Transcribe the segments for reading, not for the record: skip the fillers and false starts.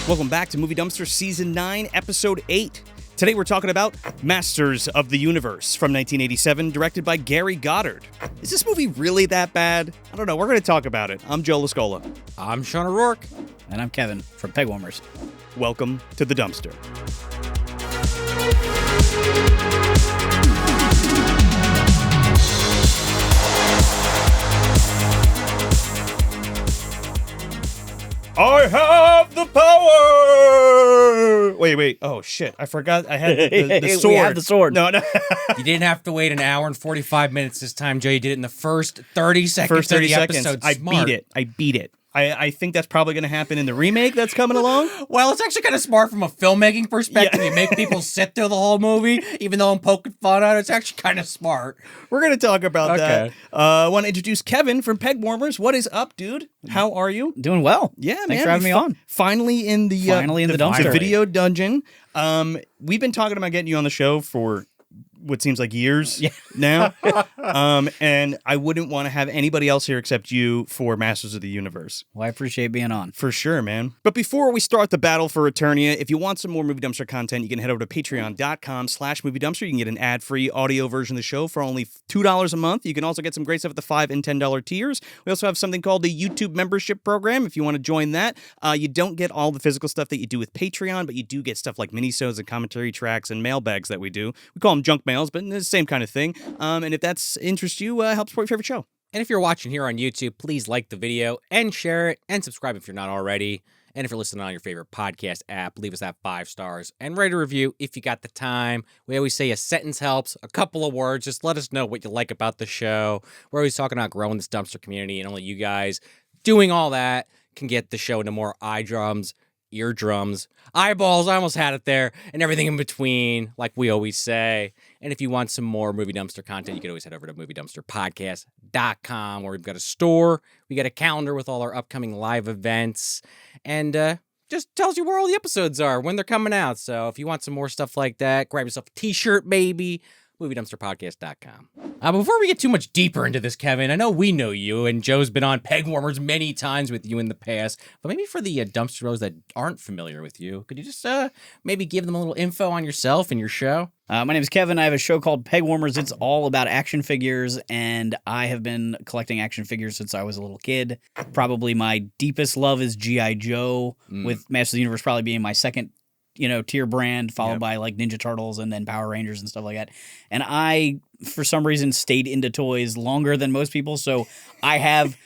Welcome back to Movie Dumpster Season 9, Episode 8. Today we're talking about Masters of the Universe from 1987, directed by Gary Goddard. Is this movie really that bad? I don't know. We're going to talk about it. I'm Joe Lascola. I'm Sean O'Rourke. And I'm Kevin from Pegwarmers. Welcome to the dumpster. I have the power! Wait. Oh, shit. I forgot I had the sword. We have the sword. No. You didn't have to wait an hour and 45 minutes this time, Joe. You did it in the first 30 seconds of the episode. I beat it. I think that's probably going to happen in the remake that's coming along. Well, it's actually kind of smart from a filmmaking perspective. Yeah. You make people sit through the whole movie, even though I'm poking fun at it. It's actually kind of smart. We're going to talk about that. I want to introduce Kevin from Pegwarmers. What is up, dude? How are you? Doing well. Yeah, man. Thanks for having me on. Finally in the dumpster. The video dungeon. We've been talking about getting you on the show for what seems like years now. And I wouldn't want to have anybody else here except you for Masters of the Universe. Well, I appreciate being on. For sure, man. But before we start the battle for Eternia, if you want some more Movie Dumpster content, you can head over to patreon.com/Movie Dumpster. You can get an ad-free audio version of the show for only $2 a month. You can also get some great stuff at the $5 and $10 tiers. We also have something called the YouTube membership program. If you want to join that, you don't get all the physical stuff that you do with Patreon, but you do get stuff like minisodes and commentary tracks and mailbags that we do. We call them junk mails, but it's the same kind of thing. And if that's interests you, help support your favorite show. And if you're watching here on YouTube, please like the video and share it and subscribe if you're not already. And if you're listening on your favorite podcast app, leave us that 5 stars and write a review if you got the time. We always say a sentence helps, a couple of words. Just let us know what you like about the show. We're always talking about growing this dumpster community, and only you guys doing all that can get the show into more eardrums, eyeballs, I almost had it there, and everything in between, like we always say. And if you want some more Movie Dumpster content, you can always head over to MovieDumpsterPodcast.com, where we've got a store, we got a calendar with all our upcoming live events, and just tells you where all the episodes are, when they're coming out. So if you want some more stuff like that, grab yourself a t-shirt, maybe. MovieDumpsterPodcast.com. Before we get too much deeper into this, Kevin, I know we know you, and Joe's been on Pegwarmers many times with you in the past, but maybe for the dumpster bros that aren't familiar with you, could you just maybe give them a little info on yourself and your show? My name is Kevin. I have a show called Pegwarmers. It's all about action figures, and I have been collecting action figures since I was a little kid. Probably my deepest love is G.I. Joe, with Masters of the Universe probably being my second tier brand, followed by like Ninja Turtles and then Power Rangers and stuff like that. And I, for some reason, stayed into toys longer than most people. So I have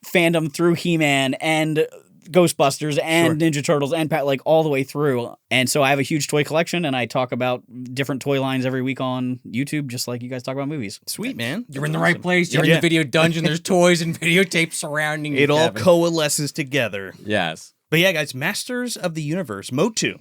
fandom through He-Man and Ghostbusters and Ninja Turtles and like all the way through. And so I have a huge toy collection, and I talk about different toy lines every week on YouTube, just like you guys talk about movies. Sweet, man. You're in the right place. You're in the video dungeon. There's toys and videotapes surrounding you. It all Kevin. coalesces together. Yes. But yeah, guys, Masters of the Universe, MOTU.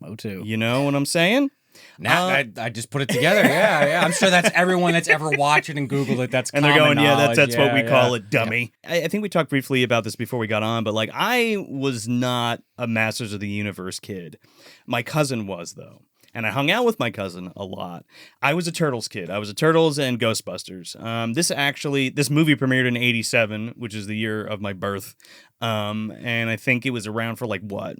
You know what I'm saying? Now I just put it together. Yeah. I'm sure that's everyone that's ever watched it and Googled it. That's and they're going, knowledge. That's what we call it, dummy. Yeah. I think we talked briefly about this before we got on, but like I was not a Masters of the Universe kid. My cousin was, though. And I hung out with my cousin a lot. I was a Turtles kid. I was a Turtles and Ghostbusters. This movie premiered in 87, which is the year of my birth. And I think it was around for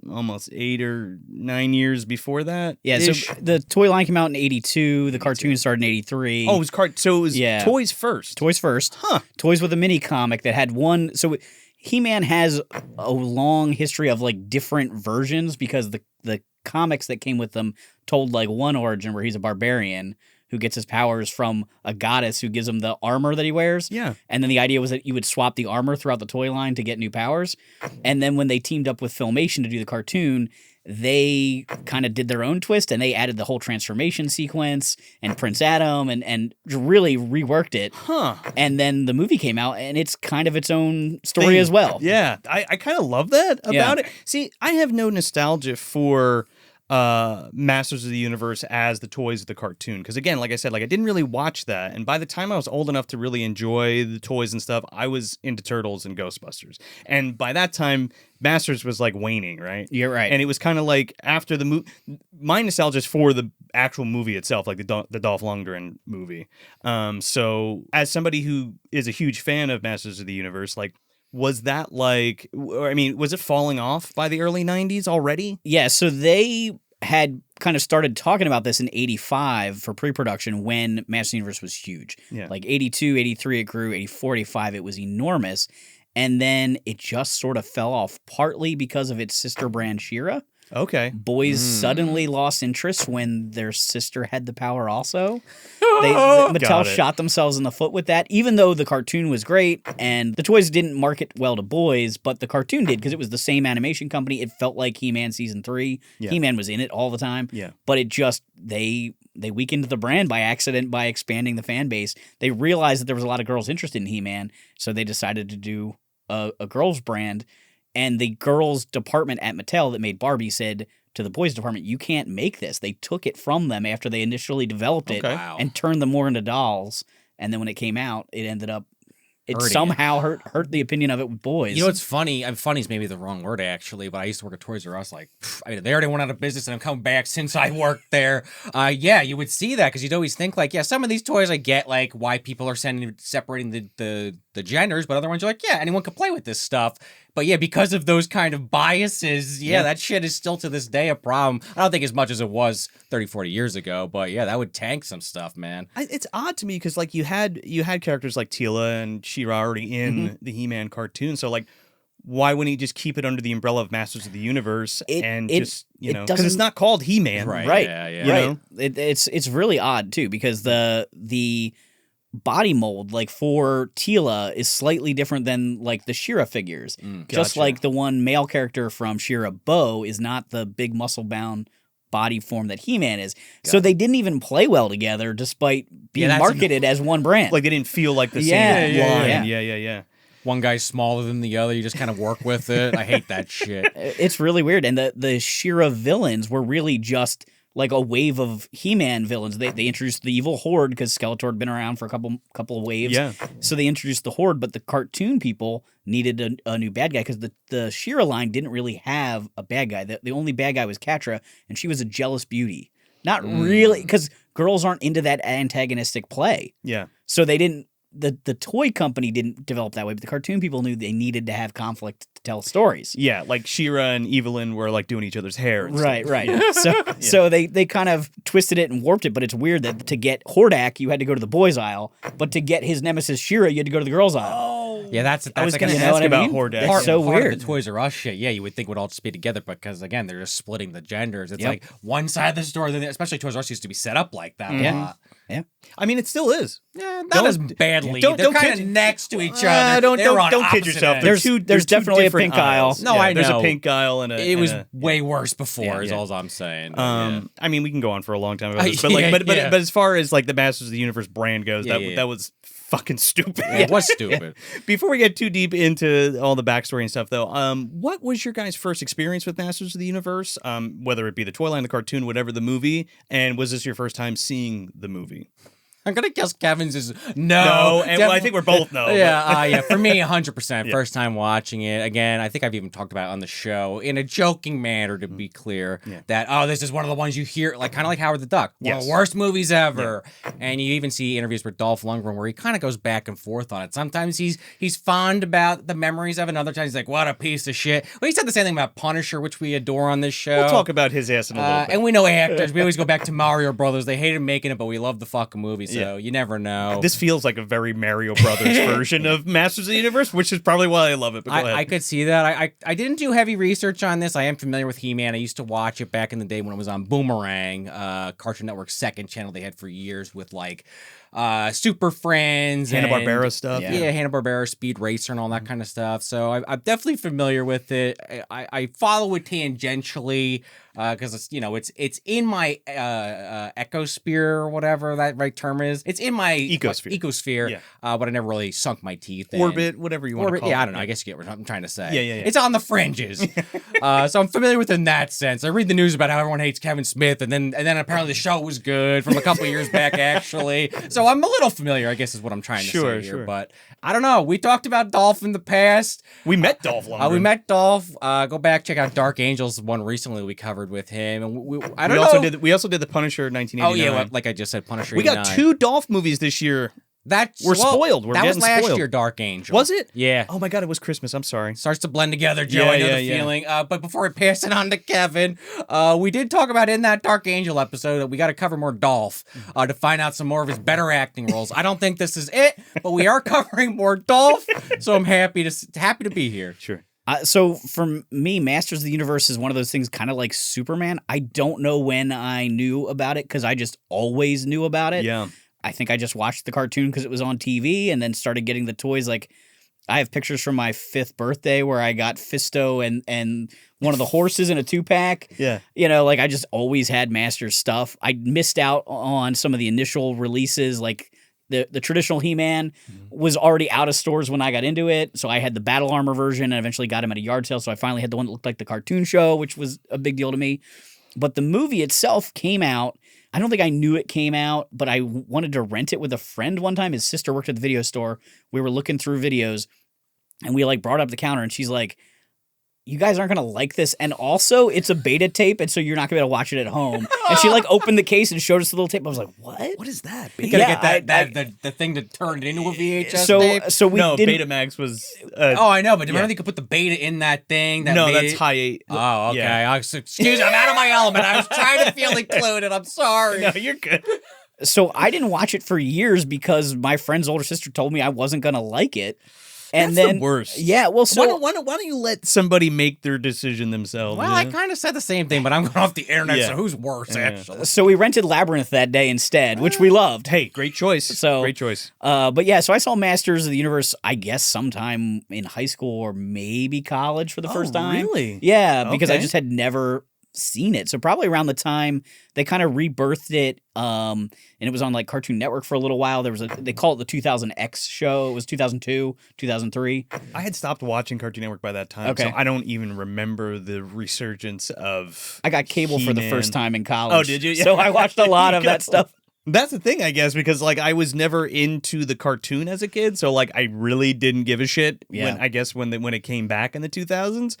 almost 8 or 9 years before that. Yeah, so the toy line came out in 82. The cartoon started in 83. Oh, it was Toys first. Toys first. Huh. Toys with a mini comic that had one. So He-Man has a long history of like different versions because the comics that came with them told like one origin where he's a barbarian who gets his powers from a goddess who gives him the armor that he wears. Yeah. And then the idea was that you would swap the armor throughout the toy line to get new powers. And then when they teamed up with Filmation to do the cartoon, they kind of did their own twist, and they added the whole transformation sequence and Prince Adam and really reworked it. Huh. And then the movie came out, and it's kind of its own story as well. Yeah. I kind of love that about it. See, I have no nostalgia for Masters of the Universe as the toys of the cartoon. Because again, like I said, I didn't really watch that. And by the time I was old enough to really enjoy the toys and stuff, I was into Turtles and Ghostbusters. And by that time, Masters was waning, right? You're right. And it was kind of like after the movie, my nostalgia is for the actual movie itself, like the Dolph Lundgren movie. So as somebody who is a huge fan of Masters of the Universe, was that like, I mean, was it falling off by the early 90s already? Yeah, so they had kind of started talking about this in 85 for pre-production when Masters of the Universe was huge. Yeah. Like 82, 83 it grew, 84, 85 it was enormous. And then it just sort of fell off, partly because of its sister brand She-Ra. Okay. Boys suddenly lost interest when their sister had the power also. Got Mattel it. shot themselves in the foot with that, even though the cartoon was great and the toys didn't market well to boys, but the cartoon did because it was the same animation company. It felt like He-Man Season 3. Yeah. He-Man was in it all the time. Yeah. But it just, they weakened the brand by accident by expanding the fan base. They realized that there was a lot of girls interested in He-Man, so they decided to do a girls brand. And the girls department at Mattel that made Barbie said to the boys department, you can't make this. They took it from them after they initially developed it Okay. Wow. and turned them more into dolls. And then when it came out, it ended up, it Hurting somehow hurt the opinion of it with boys. You know what's funny? Funny is maybe the wrong word actually, but I used to work at Toys R Us. Like, I mean, they already went out of business, and I'm coming back since I worked there. Yeah, you would see that because you'd always think like, yeah, some of these toys I get like why people are separating the genders, but other ones you're like, yeah, anyone could play with this stuff. But yeah, because of those kind of biases, yeah, that shit is still to this day a problem. I don't think as much as it was 30, 40 years ago, but yeah, that would tank some stuff, man. It's odd to me because like you had characters like Teela and She-Ra already in the He-Man cartoon, so like why wouldn't he just keep it under the umbrella of Masters of the Universe just you know because it's not called He-Man, Right. Yeah. You know? It's really odd too because the body mold like for Teela is slightly different than like the She-Ra figures. Just Gotcha. like the one male character from She-Ra, Bo, is not the big muscle bound body form that He-Man is. So they didn't even play well together despite being that's marketed as one brand. Like they didn't feel like the Yeah, same yeah, line. yeah. Yeah. One guy's smaller than the other. You just kind of work with it. I hate that shit. It's really weird. And the She-Ra villains were really just like a wave of He-Man villains. They introduced the evil Horde because Skeletor had been around for a couple of waves. Yeah. So they introduced the Horde, but the cartoon people needed a new bad guy because the She-Ra line didn't really have a bad guy. The only bad guy was Catra, and she was a jealous beauty. Not really, because girls aren't into that antagonistic play. Yeah. So they didn't. The toy company didn't develop that way, but the cartoon people knew they needed to have conflict to tell stories. Yeah, like She-Ra and Evelyn were like doing each other's hair. And Right. So they kind of twisted it and warped it, but it's weird that to get Hordak, you had to go to the boys' aisle, but to get his nemesis She-Ra, you had to go to the girls' aisle. Yeah, that's was like gonna a- You know ask what I about mean? Hordak. That's so part weird. of the Toys R Us shit. Yeah, you would think would all just be together, because again, they're just splitting the genders. It's Yep. like one side of the store, especially Toys R Us used to be set up like that. Yeah. A lot. I mean, it still is. Yeah, not Don't- as badly. don't- They're don't kind kid- of next to each other. Don't They're on kid opposite yourself. ends. There's two definitely a different pink aisle. aisles. No, Yeah, I There's know. a pink aisle and a. It was and way worse before. Yeah, is yeah. all I'm saying. I mean, we can go on for a long time about this, but Yeah, like, but yeah. as far as like the Masters of the Universe brand goes, that was fucking stupid. It was stupid. Before we get too deep into all the backstory and stuff, though, what was your guys' first experience with Masters of the Universe? Whether it be the toy line, the cartoon, whatever the movie, and was this your first time seeing the movie? I'm gonna guess Kevin's is No, and well, I think we're both no. Yeah, yeah. For me, 100%. First time watching it. Again, I think I've even talked about it on the show in a joking manner, to be clear, that this is one of the ones you hear, like kind of like Howard the Duck, one of the worst movies ever. And you even see interviews with Dolph Lundgren where he kind of goes back and forth on it. Sometimes he's fond about the memories of it, and other times he's like, what a piece of shit. Well, he said the same thing about Punisher, which we adore on this show. We'll talk about his ass in a little bit. And we know actors. We always go back to Mario Brothers. They hated making it, but we love the fucking movie, so you never know. This feels like a very Mario Brothers version of Masters of the Universe, which is probably why I love it. But go ahead. I could see that. I didn't do heavy research on this. I am familiar with He-Man. I used to watch it back in the day when it was on Boomerang, Cartoon Network's second channel they had for years with like Super Friends, Hanna-Barbera and- stuff. Yeah, Hanna-Barbera, Speed Racer, and all that kind of stuff. So I'm definitely familiar with it. I follow it tangentially because it's in my ecosphere or whatever that right term is. It's in my ecosphere, but I never really sunk my teeth in. Orbit, whatever you want to call it. Yeah, I don't know. I guess you get what I'm trying to say. Yeah. It's on the fringes. So I'm familiar with it in that sense. I read the news about how everyone hates Kevin Smith, and then apparently the show was good from a couple of years back, actually. So I'm a little familiar, I guess is what I'm trying to say here. Sure. But I don't know. We talked about Dolph in the past. We met Dolph Lundgren. We met Dolph. Go back, check out Dark Angels, one recently we covered with him. And we We also did the Punisher 1989. Oh, yeah, like I just said, Punisher We got 89. 2 Dolph movies this year. We're spoiled. We're that was getting last spoiled. year, Dark Angel. Was it? Yeah. Oh my God, it was Christmas. I'm sorry. Starts to blend together, Joe. Yeah, I know yeah, the yeah. feeling. But before I pass it on to Kevin, we did talk about in that Dark Angel episode that we got to cover more Dolph to find out some more of his better acting roles. I don't think this is it, but we are covering more Dolph, so I'm happy to be here. Sure. So for me, Masters of the Universe is one of those things kind of like Superman. I don't know when I knew about it because I just always knew about it. Yeah. I think I just watched the cartoon because it was on TV and then started getting the toys. Like, I have pictures from my 5th birthday where I got Fisto and one of the horses in a 2-pack. Yeah. You know, like I just always had Masters stuff. I missed out on some of the initial releases, like the traditional He-Man was already out of stores when I got into it. So I had the Battle Armor version and eventually got him at a yard sale. So I finally had the one that looked like the cartoon show, which was a big deal to me. But the movie itself came out. I don't think I knew it came out, but I wanted to rent it with a friend one time. His sister worked at the video store. We were looking through videos and we like brought up the counter and she's like, you guys aren't going to like this. And also it's a beta tape. And so you're not going to be able to watch it at home. And she like opened the case and showed us the little tape. I was like, what? What is that? You gotta Yeah, get the thing to turn it into a VHS tape. So we No, didn't. Betamax was. Oh, I know, but yeah. remember they could put the beta in that thing? That No, made that's it- high 8. Oh, okay. Yeah. Excuse me, I'm out of my element. I was trying to feel included. I'm sorry. No, you're good. So I didn't watch it for years because my friend's older sister told me I wasn't going to like it. And That's then the worst. Yeah, well, so why don't you let somebody make their decision themselves? Well, you I know? kind of said the same thing, but I'm going off the internet, Yeah. so who's worse, Yeah. actually? so we rented Labyrinth that day instead, which we loved. Hey, great choice. So- great choice. But yeah, so I saw Masters of the Universe, I guess sometime in high school or maybe college for the first time. Really? Yeah, because I Okay. just had never seen it. So probably around the time they kind of rebirthed it, and it was on like Cartoon Network for a little while. There was they call it the 2000X show. It was 2002, 2003. I had stopped watching Cartoon Network by that time, Okay. so I don't even remember the resurgence of. I got cable for the He-Man. first time in college. Oh, did you? So I watched a lot There of you that go. stuff. That's the thing, I guess, because like I was never into the cartoon as a kid, so like I really didn't give a shit Yeah. when it came back in the 2000s.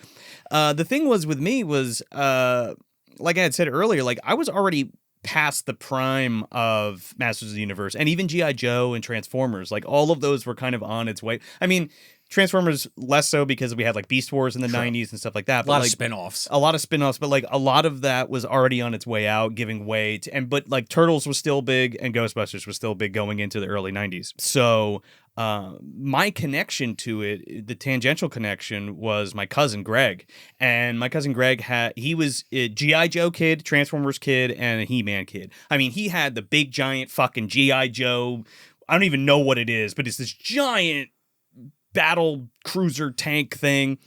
The thing was with me was like I had said earlier, like I was already past the prime of Masters of the Universe and even G.I. Joe and Transformers. Like all of those were kind of on its way. I mean, Transformers less so because we had like Beast Wars in the 90s and stuff like that. A lot like, of spin-offs. a lot of spin-offs, but like a lot of that was already on its way out, giving way to, but like Turtles was still big and Ghostbusters was still big going into the early 90s. So my connection to it, the tangential connection, was my cousin Greg. And my cousin Greg he was a G.I. Joe kid, Transformers kid, and a He-Man kid. I mean, he had the big giant fucking G.I. Joe. I don't even know what it is, but it's this giant battle cruiser tank thing.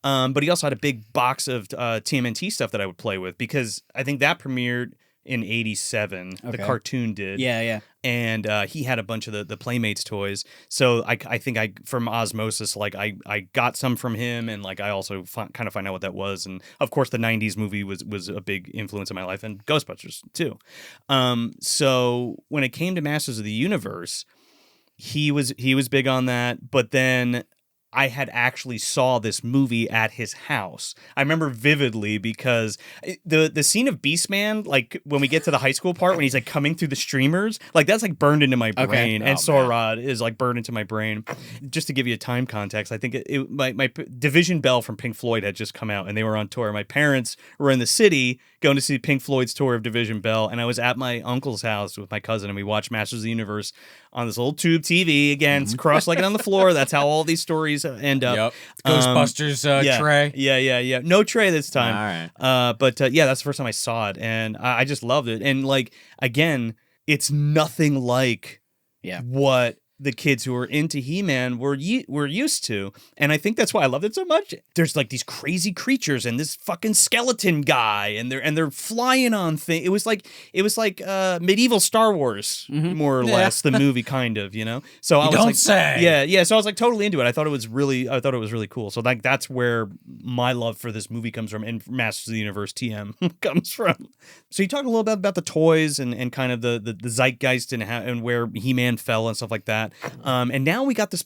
But he also had a big box of TMNT stuff that I would play with because I think that premiered in 87. The Okay. cartoon did. Yeah, yeah. And he had a bunch of the Playmates toys. So I think from osmosis, like I got some from him, and like I also kind of find out what that was. And of course, the 90s movie was a big influence in my life, and Ghostbusters too. So when it came to Masters of the Universe, he was big on that, but then I had actually saw this movie at his house. I remember vividly because the scene of Beastman, like when we get to the high school part when he's like coming through the streamers, like that's like burned into my brain, and Sorod is like burned into my brain. Just to give you a time context, I think my Division Bell from Pink Floyd had just come out and they were on tour. My parents were in the city going to see Pink Floyd's tour of Division Bell, and I was at my uncle's house with my cousin, and we watched Masters of the Universe on this little tube TV. Again, it's cross-legged on the floor. That's how all these stories end up. Yep. Ghostbusters Yeah. tray. Yeah. No tray this time. All right. But yeah, that's the first time I saw it, and I just loved it. And like again, it's nothing like what the kids who were into He-Man were used to, and I think that's why I loved it so much. There's like these crazy creatures and this fucking skeleton guy, and they're flying on things. It was like medieval Star Wars, more or less, the movie kind of, you know. So I was don't like, say. yeah. So I was like totally into it. I thought it was really cool. So like that's where my love for this movie comes from, and Masters of the Universe TM comes from. So you talk a little bit about the toys and kind of the zeitgeist and how and where He-Man fell and stuff like that. that. And now we got this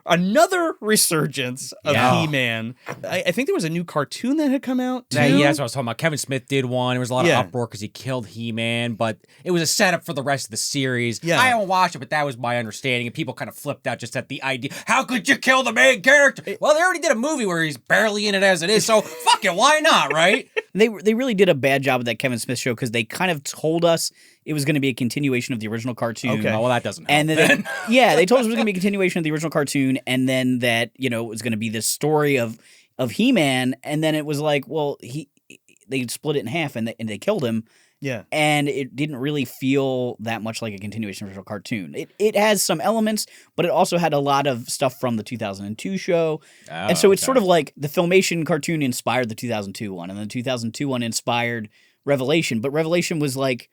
another resurgence of Yeah. He-Man. I think there was a new cartoon that had come out too. Yeah, that's what I was talking about. Kevin Smith did one. There was a lot of Yeah. uproar because he killed He-Man, but it was a setup for the rest of the series. Yeah. I haven't watched it, but that was my understanding. And people kind of flipped out just at the idea. How could you kill the main character? Well, they already did a movie where he's barely in it as it is, so fuck it, why not, right? They really did a bad job with that Kevin Smith show because they kind of told us it was going to be a continuation of the original cartoon. Okay. Oh, well, that doesn't help. And then they told us it was going to be a continuation of the original cartoon, and then that it was going to be this story of He-Man, and then it was like, well, they split it in half and they killed him. Yeah. And it didn't really feel that much like a continuation of the original cartoon. It has some elements, but it also had a lot of stuff from the 2002 show. And so it's sort of like the Filmation cartoon inspired the 2002 one, and the 2002 one inspired Revelation. But Revelation was like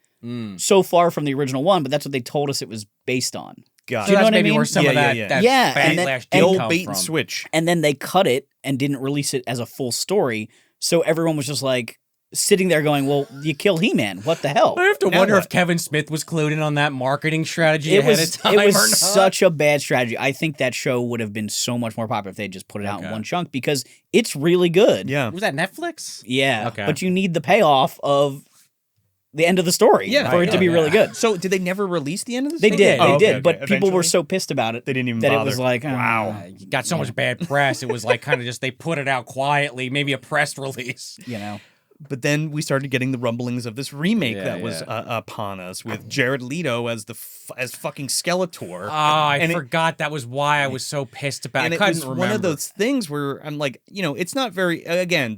so far from the original one, but that's what they told us it was based on. Got So it. know that's what I maybe mean? where some of that, Yeah. that Yeah, and then- backlash and did Old come bait from. and switch. And then they cut it and didn't release it as a full story. So everyone was just like sitting there going, well, you kill He-Man. What the hell? I have to Now wonder what? if Kevin Smith was clued in on that marketing strategy It ahead was, of time it was or not. such a bad strategy. I think that show would have been so much more popular if they just put it out in Okay. one chunk because it's really good. Yeah. Was that Netflix? Yeah. Okay. But you need the payoff of the end of the story Yeah. for it to be Yeah. really good. So did they never release the end of the They story? did. Oh, They okay, did. But people were Eventually? so pissed about it They didn't even that bother. it was like, Wow. You got so much bad press. It was like kind of just they put it out quietly, maybe a press release. you know. But then we started getting the rumblings of this remake Yeah, that was upon us with Jared Leto as as fucking Skeletor. Oh, I And it- forgot that was why I was so pissed about it. and I it couldn't was remember. one of those things where I'm like, it's not very. Again,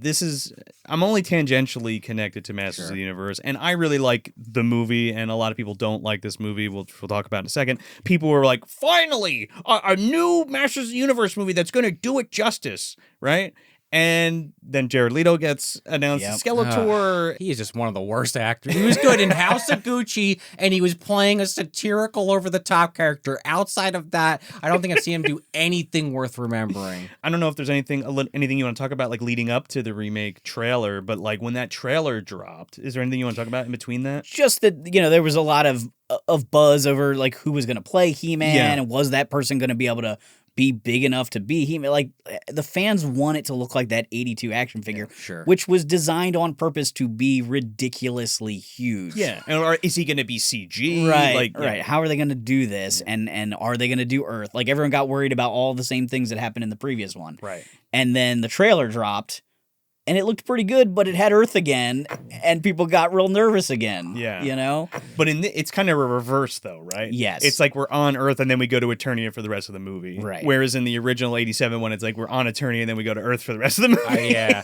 I'm only tangentially connected to Masters of the Universe, and I really like the movie, and a lot of people don't like this movie. We'll talk about it in a second. People were like, finally, a new Masters of the Universe movie that's going to do it justice, right? And then Jared Leto gets announced as Skeletor. He is just one of the worst actors. He was good in House of Gucci, and he was playing a satirical, over-the-top character. Outside of that, I don't think I've seen him do anything worth remembering. I don't know if there's anything you want to talk about, like leading up to the remake trailer, but like when that trailer dropped, is there anything you want to talk about in between that? Just that, there was a lot of buzz over like who was going to play He-Man Yeah. and was that person going to be able to be big enough to be He-Man. Like the fans want it to look like that 82 action figure, Sure. which was designed on purpose to be ridiculously huge. Yeah, or is he going to be CG? Right, Like, right. How are they going to do this? And are they going to do Earth? Like everyone got worried about all the same things that happened in the previous one. Right. And then the trailer dropped, and it looked pretty good, but it had Earth again, and people got real nervous again. Yeah. But it's kind of a reverse, though, right? Yes. It's like we're on Earth and then we go to Eternia for the rest of the movie. Right. Whereas in the original 87 one, it's like we're on Eternia and then we go to Earth for the rest of the movie. Yeah.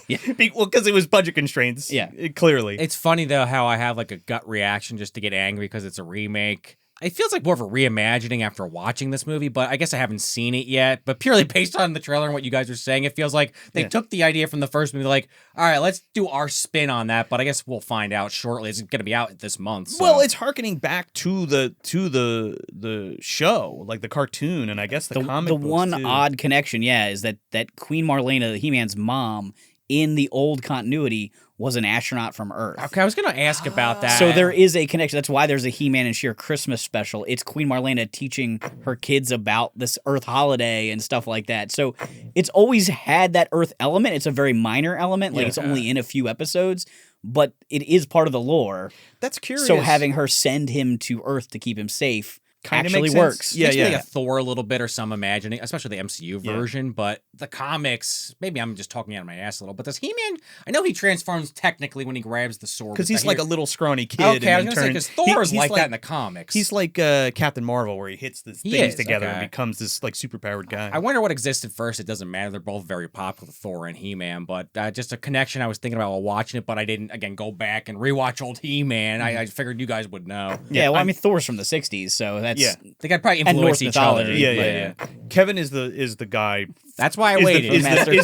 Well, because it was budget constraints. Yeah. Clearly. It's funny, though, how I have like a gut reaction just to get angry because it's a remake. It feels like more of a reimagining after watching this movie, but I guess I haven't seen it yet. But purely based on the trailer and what you guys are saying, it feels like they took the idea from the first movie, like, all right, let's do our spin on that. But I guess we'll find out shortly. It's going to be out this month. So. Well, it's harkening back to the show, like the cartoon, and I guess the comic The books, one too. odd connection, is that Queen Marlena, He-Man's mom, in the old continuity was an astronaut from Earth. Okay, I was going to ask about that. So there is a connection. That's why there's a He-Man and She-Ra Christmas special. It's Queen Marlena teaching her kids about this Earth holiday and stuff like that. So it's always had that Earth element. It's a very minor element. Like it's only in a few episodes, but it is part of the lore. That's curious. So having her send him to Earth to keep him safe Kinda actually makes sense. works. Yeah, Makes me yeah. think of Thor a little bit, or some imagining, especially the MCU version. But the comics, maybe I'm just talking out of my ass a little. But does He-Man? I know he transforms technically when he grabs the sword. Because but he's like a little scrawny kid. Okay, I was and gonna say then because turn- Thor is he's like that in the comics. He's like Captain Marvel, where he hits the He things is, together and okay. becomes this like superpowered guy. I wonder what existed first. It doesn't matter. They're both very popular, Thor and He-Man. But just a connection I was thinking about while watching it, but I didn't again go back and rewatch old He-Man. I figured you guys would know. Yeah, well, I mean, Thor's from the 60s, so that's... Yeah. They got probably And influence Norse each other. mythology. yeah. Kevin is the guy. That's why I Is waited.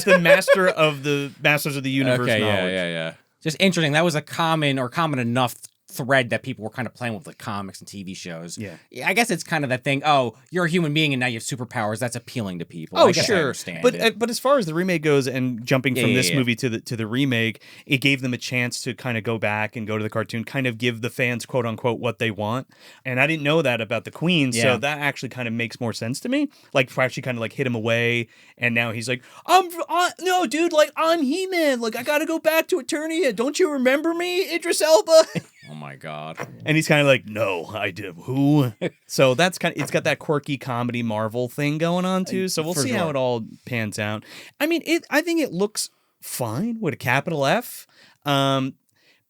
the master of the Masters of the Universe okay, knowledge. yeah. Just interesting. That was a common enough thread that people were kind of playing with comics and TV shows. Yeah. I guess it's kind of that thing. Oh, you're a human being and now you have superpowers. That's appealing to people. Oh, I guess I sure. understand But it. but as far as the remake goes, and jumping from this yeah. movie to the remake, it gave them a chance to kind of go back and go to the cartoon, kind of give the fans, quote unquote, what they want. And I didn't know that about the Queen, so that actually kind of makes more sense to me. Like, for actually kind of like hit him away, and now he's like, no, dude, like I'm He-Man, like I got to go back to Eternia. Don't you remember me, Idris Elba? Oh my God. And he's kind of like, no, I do. Who? So that's kind of, it's got that quirky comedy Marvel thing going on too. So we'll see how it all pans out. I mean, I think it looks fine with a capital F.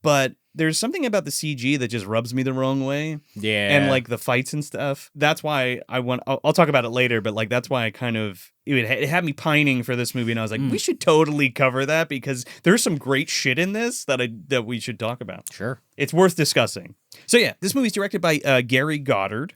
But there's something about the CG that just rubs me the wrong way. Yeah. And like the fights and stuff. That's why I'll talk about it later, but like that's why I kind of, it had me pining for this movie, and I was like, we should totally cover that because there's some great shit in this that we should talk about. Sure. It's worth discussing. So yeah, this movie's directed by Gary Goddard,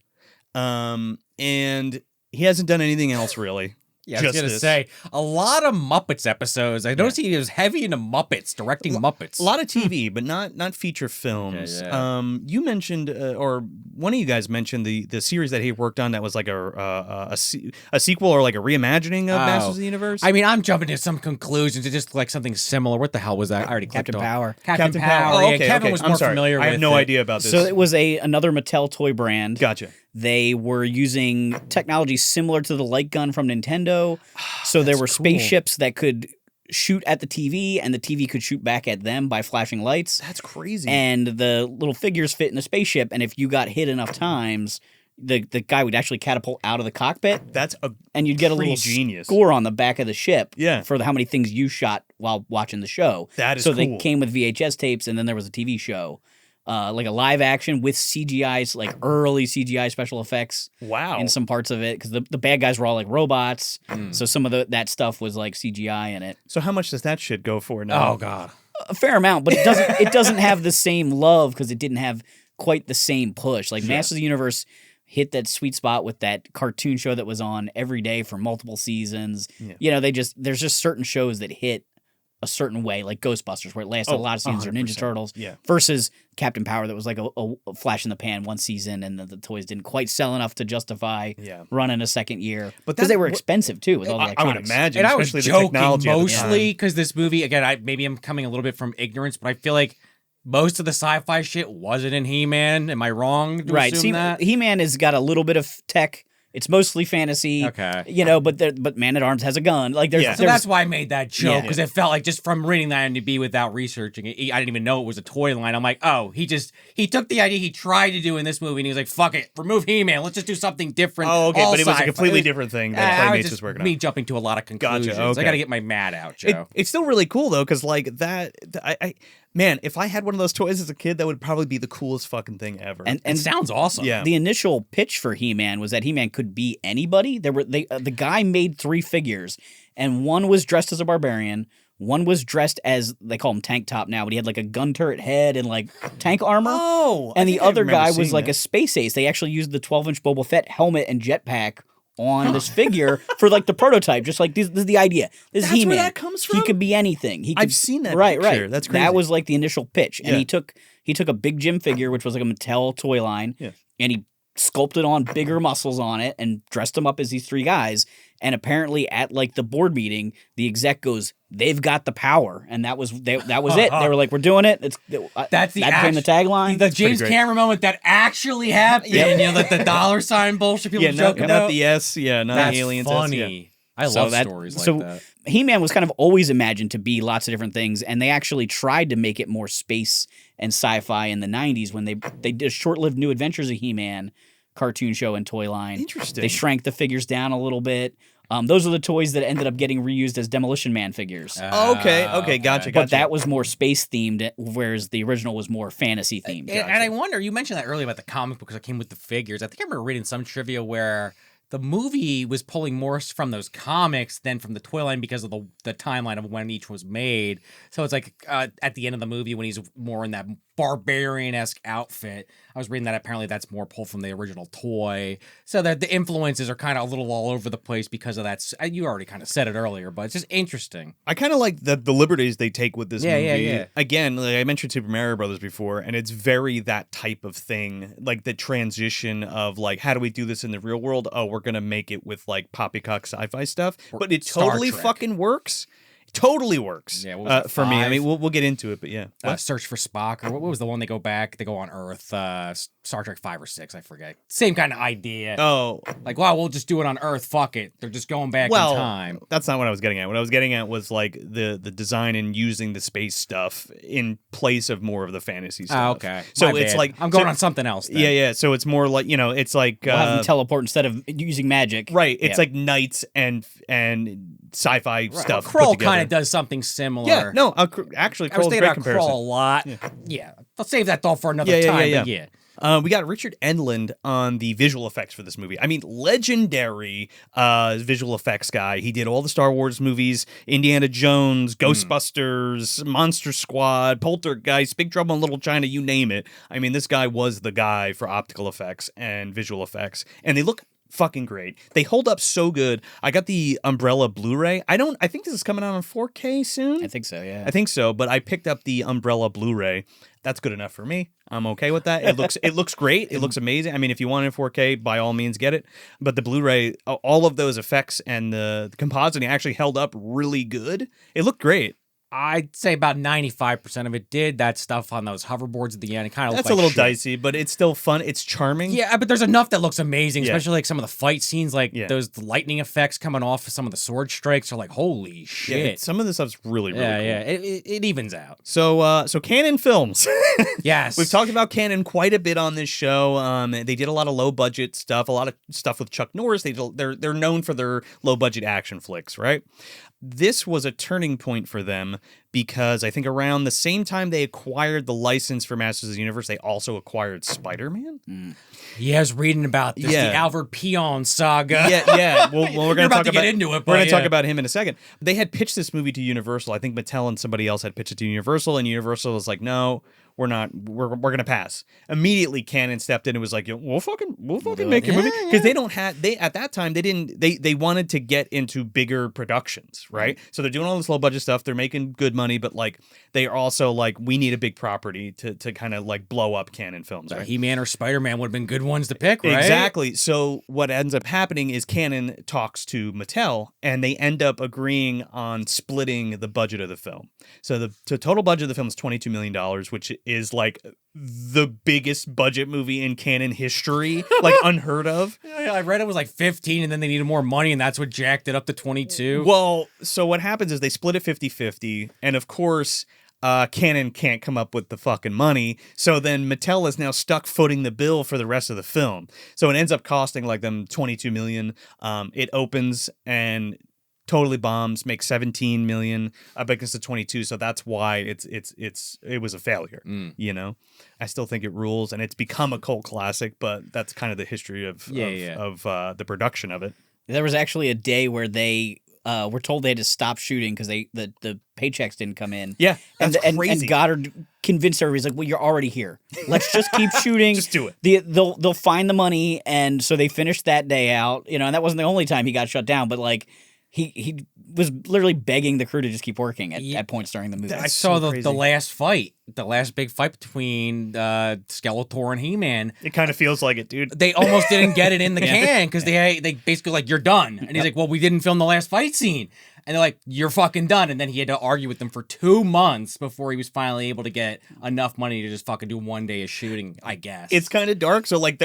and he hasn't done anything else really. Yeah, I was going to say, a lot of Muppets episodes. I noticed he was heavy into Muppets, directing Muppets. A lot of TV, but not feature films. Yeah. You mentioned, or one of you guys mentioned the series that he worked on that was like a sequel or like a reimagining of Masters of the Universe. I mean, I'm jumping to some conclusions. It's just like something similar. What the hell was that? I already Captain clicked on. Power. Captain Power. Oh, Yeah, okay, Kevin okay. was I'm more sorry. familiar with I have no it. idea about this. So it was another Mattel toy brand. Gotcha. They were using technology similar to the light gun from Nintendo. So there were spaceships that could shoot at the TV, and the TV could shoot back at them by flashing lights. That's crazy. And the little figures fit in the spaceship, and if you got hit enough times, the guy would actually catapult out of the cockpit. That's and you'd get a little genius score on the back of the ship for how many things you shot while watching the show. That is so cool. they came with VHS tapes, and then there was a TV show. Like a live action with CGI's, like early CGI special effects. Wow. In some parts of it, because the bad guys were all like robots. So some of that stuff was like CGI in it. So how much does that shit go for now? Oh God. A fair amount, but it doesn't have the same love because it didn't have quite the same push. Like Masters of the Universe hit that sweet spot with that cartoon show that was on every day for multiple seasons. Yeah. You know, there's just certain shows that hit a certain way, like Ghostbusters, where it lasted a lot of seasons, or Ninja Turtles, versus Captain Power that was like a flash in the pan one season, and the toys didn't quite sell enough to justify running a second year. But because they were expensive too, with all the I would electronics. imagine, And I was especially joking the technology mostly because this movie, again, maybe I'm coming a little bit from ignorance, but I feel like most of the sci-fi shit wasn't in He-Man. Am I wrong to assume that? He-Man has got a little bit of tech. It's mostly fantasy, you know. But Man at Arms has a gun. Like there's, so that's why I made that joke, because it felt like, just from reading that IMDb without researching it, I didn't even know it was a toy line. I'm like, oh, he took the idea he tried to do in this movie, and he was like, fuck it, remove He-Man, let's just do something different. Oh, okay, but it was a sci-fi. completely different thing that Playmates was working on. Me jumping to a lot of conclusions. Gotcha, okay. I got to get my mad out, Joe. It's still really cool though, because like that, man, if I had one of those toys as a kid, that would probably be the coolest fucking thing ever. And it sounds awesome. Yeah. The initial pitch for He-Man was that He-Man could be anybody. The guy made 3 figures, and one was dressed as a barbarian. One was dressed as, they call him Tank Top now, but he had like a gun turret head and like tank armor. Oh, and the other guy was like a space ace. They actually used the 12-inch Boba Fett helmet and jetpack on this figure for like the prototype. Just like this is the idea. This is He-Man. Where that comes from? He could be anything. I've seen that right, picture. Right. That's crazy. That was like the initial pitch. And he took a Big Jim figure, which was like a Mattel toy line, and he sculpted on bigger muscles on it and dressed them up as these 3 guys. And apparently at like the board meeting, the exec goes, "They've got the power," and that was it. They were like, "We're doing it." That became the tagline. The James Cameron moment that actually happened. You know, like the $sign bullshit people joking about. Not the S. Yeah, not That's the aliens. funny. I love stories like that. He-Man was kind of always imagined to be lots of different things, and they actually tried to make it more space and sci-fi in the 90s when they did a short-lived New Adventures of He-Man cartoon show and toy line. Interesting. They shrank the figures down a little bit. Those are the toys that ended up getting reused as Demolition Man figures. Okay, gotcha. But that was more space themed, whereas the original was more fantasy themed. And I wonder, you mentioned that earlier about the comic book because I came with the figures. I think I remember reading some trivia where the movie was pulling more from those comics than from the toy line because of the timeline of when each was made. So it's like at the end of the movie when he's more in that barbarian-esque outfit. I was reading that apparently that's more pulled from the original toy. So that the influences are kind of a little all over the place because of that. You already kind of said it earlier, but it's just interesting. I kind of like the liberties they take with this movie. Yeah. Again, like I mentioned Super Mario Brothers before, and it's very that type of thing. Like the transition of like, how do we do this in the real world? Oh, we're going to make it with like poppycock sci-fi stuff. But it totally fucking works. Totally works. Yeah, what was it, for me. I mean, we'll get into it, but yeah. Search for Spock, or what was the one they go back? They go on Earth. Star Trek 5 or 6, I forget. Same kind of idea. Oh, like, wow, we'll just do it on Earth. Fuck it. They're just going back in time. That's not what I was getting at. What I was getting at was like the design and using the space stuff in place of more of the fantasy stuff. Oh, okay. So My it's bad. like I'm going on something else. Then. Yeah. So it's more like it's like we'll have them teleport instead of using magic. Right. It's like knights and sci-fi stuff. Krull kind of does something similar. Yeah. No. Actually, Krull's a great comparison. Krull a lot. Yeah. I'll save that thought for another time. Yeah. We got Richard Edlund on the visual effects for this movie. I mean, legendary visual effects guy. He did all the Star Wars movies, Indiana Jones, Ghostbusters, Monster Squad, Poltergeist, Big Trouble in Little China, you name it. I mean, this guy was the guy for optical effects and visual effects. And they look fucking great. They hold up so good. I got the Umbrella Blu-ray. I think this is coming out on 4K soon. I think so, yeah. I think so, but I picked up the Umbrella Blu-ray. That's good enough for me. I'm okay with that. It looks great. It looks amazing. I mean, if you want it in 4K, by all means get it. But the Blu-ray, all of those effects and the compositing actually held up really good. It looked great. I'd say about 95% of it did. That stuff on those hoverboards at the end, it kind of That's like a little shit. dicey, but it's still fun. It's charming. Yeah, but there's enough that looks amazing, Yeah. especially like some of the fight scenes, like those lightning effects coming off of some of the sword strikes are like, holy shit. Yeah, some of the stuff's really, really cool. Yeah, it evens out. So Canon Films. Yes. We've talked about Canon quite a bit on this show. They did a lot of low budget stuff, a lot of stuff with Chuck Norris. They're known for their low budget action flicks, right? This was a turning point for them because I think around the same time they acquired the license for Masters of the Universe, they also acquired Spider-Man. Yeah, I was reading about this, the Alfred Peon saga. Yeah. Well, we're going to get into it. We're going to talk about him in a second. They had pitched this movie to Universal. I think Mattel and somebody else had pitched it to Universal, and Universal was like, "No, we're not. We're going to pass." Immediately, Canon stepped in and was like, "We'll fucking make a movie," because at that time they wanted to get into bigger productions, right? So they're doing all this low budget stuff. They're making good money, but like they are also like, we need a big property to kind of like blow up Canon Films. Right? He-Man or Spider-Man would have been good ones to pick, right? Exactly. So what ends up happening is Canon talks to Mattel, and they end up agreeing on splitting the budget of the film. So the total budget of the film is $22 million, which is like the biggest budget movie in Canon history, like unheard of. I read it was like 15 and then they needed more money and that's what jacked it up to 22. Well, so what happens is they split it 50-50, and of course Canon can't come up with the fucking money, so then Mattel is now stuck footing the bill for the rest of the film. So it ends up costing like them $22 million. It opens and totally bombs, makes 17 million up against the 22, so that's why it was a failure. You know, I still think it rules, and it's become a cult classic, but that's kind of the history of the production of it. There was actually a day where they were told they had to stop shooting because the paychecks didn't come in. Yeah, that's crazy. And Goddard convinced everybody, he's like, "Well, you're already here. Let's just keep shooting. Just do it. They'll find the money," and so they finished that day out. You know, and that wasn't the only time he got shut down, but like. He was literally begging the crew to just keep working at points during the movie. I saw the last fight, the last big fight between Skeletor and He-Man. It kind of feels like it, dude. They almost didn't get it in the can because they basically like, "You're done," and he's like, "Well, we didn't film the last fight scene." And they're like, "You're fucking done." And then he had to argue with them for 2 months before he was finally able to get enough money to just fucking do one day of shooting, I guess. It's kind of dark, so like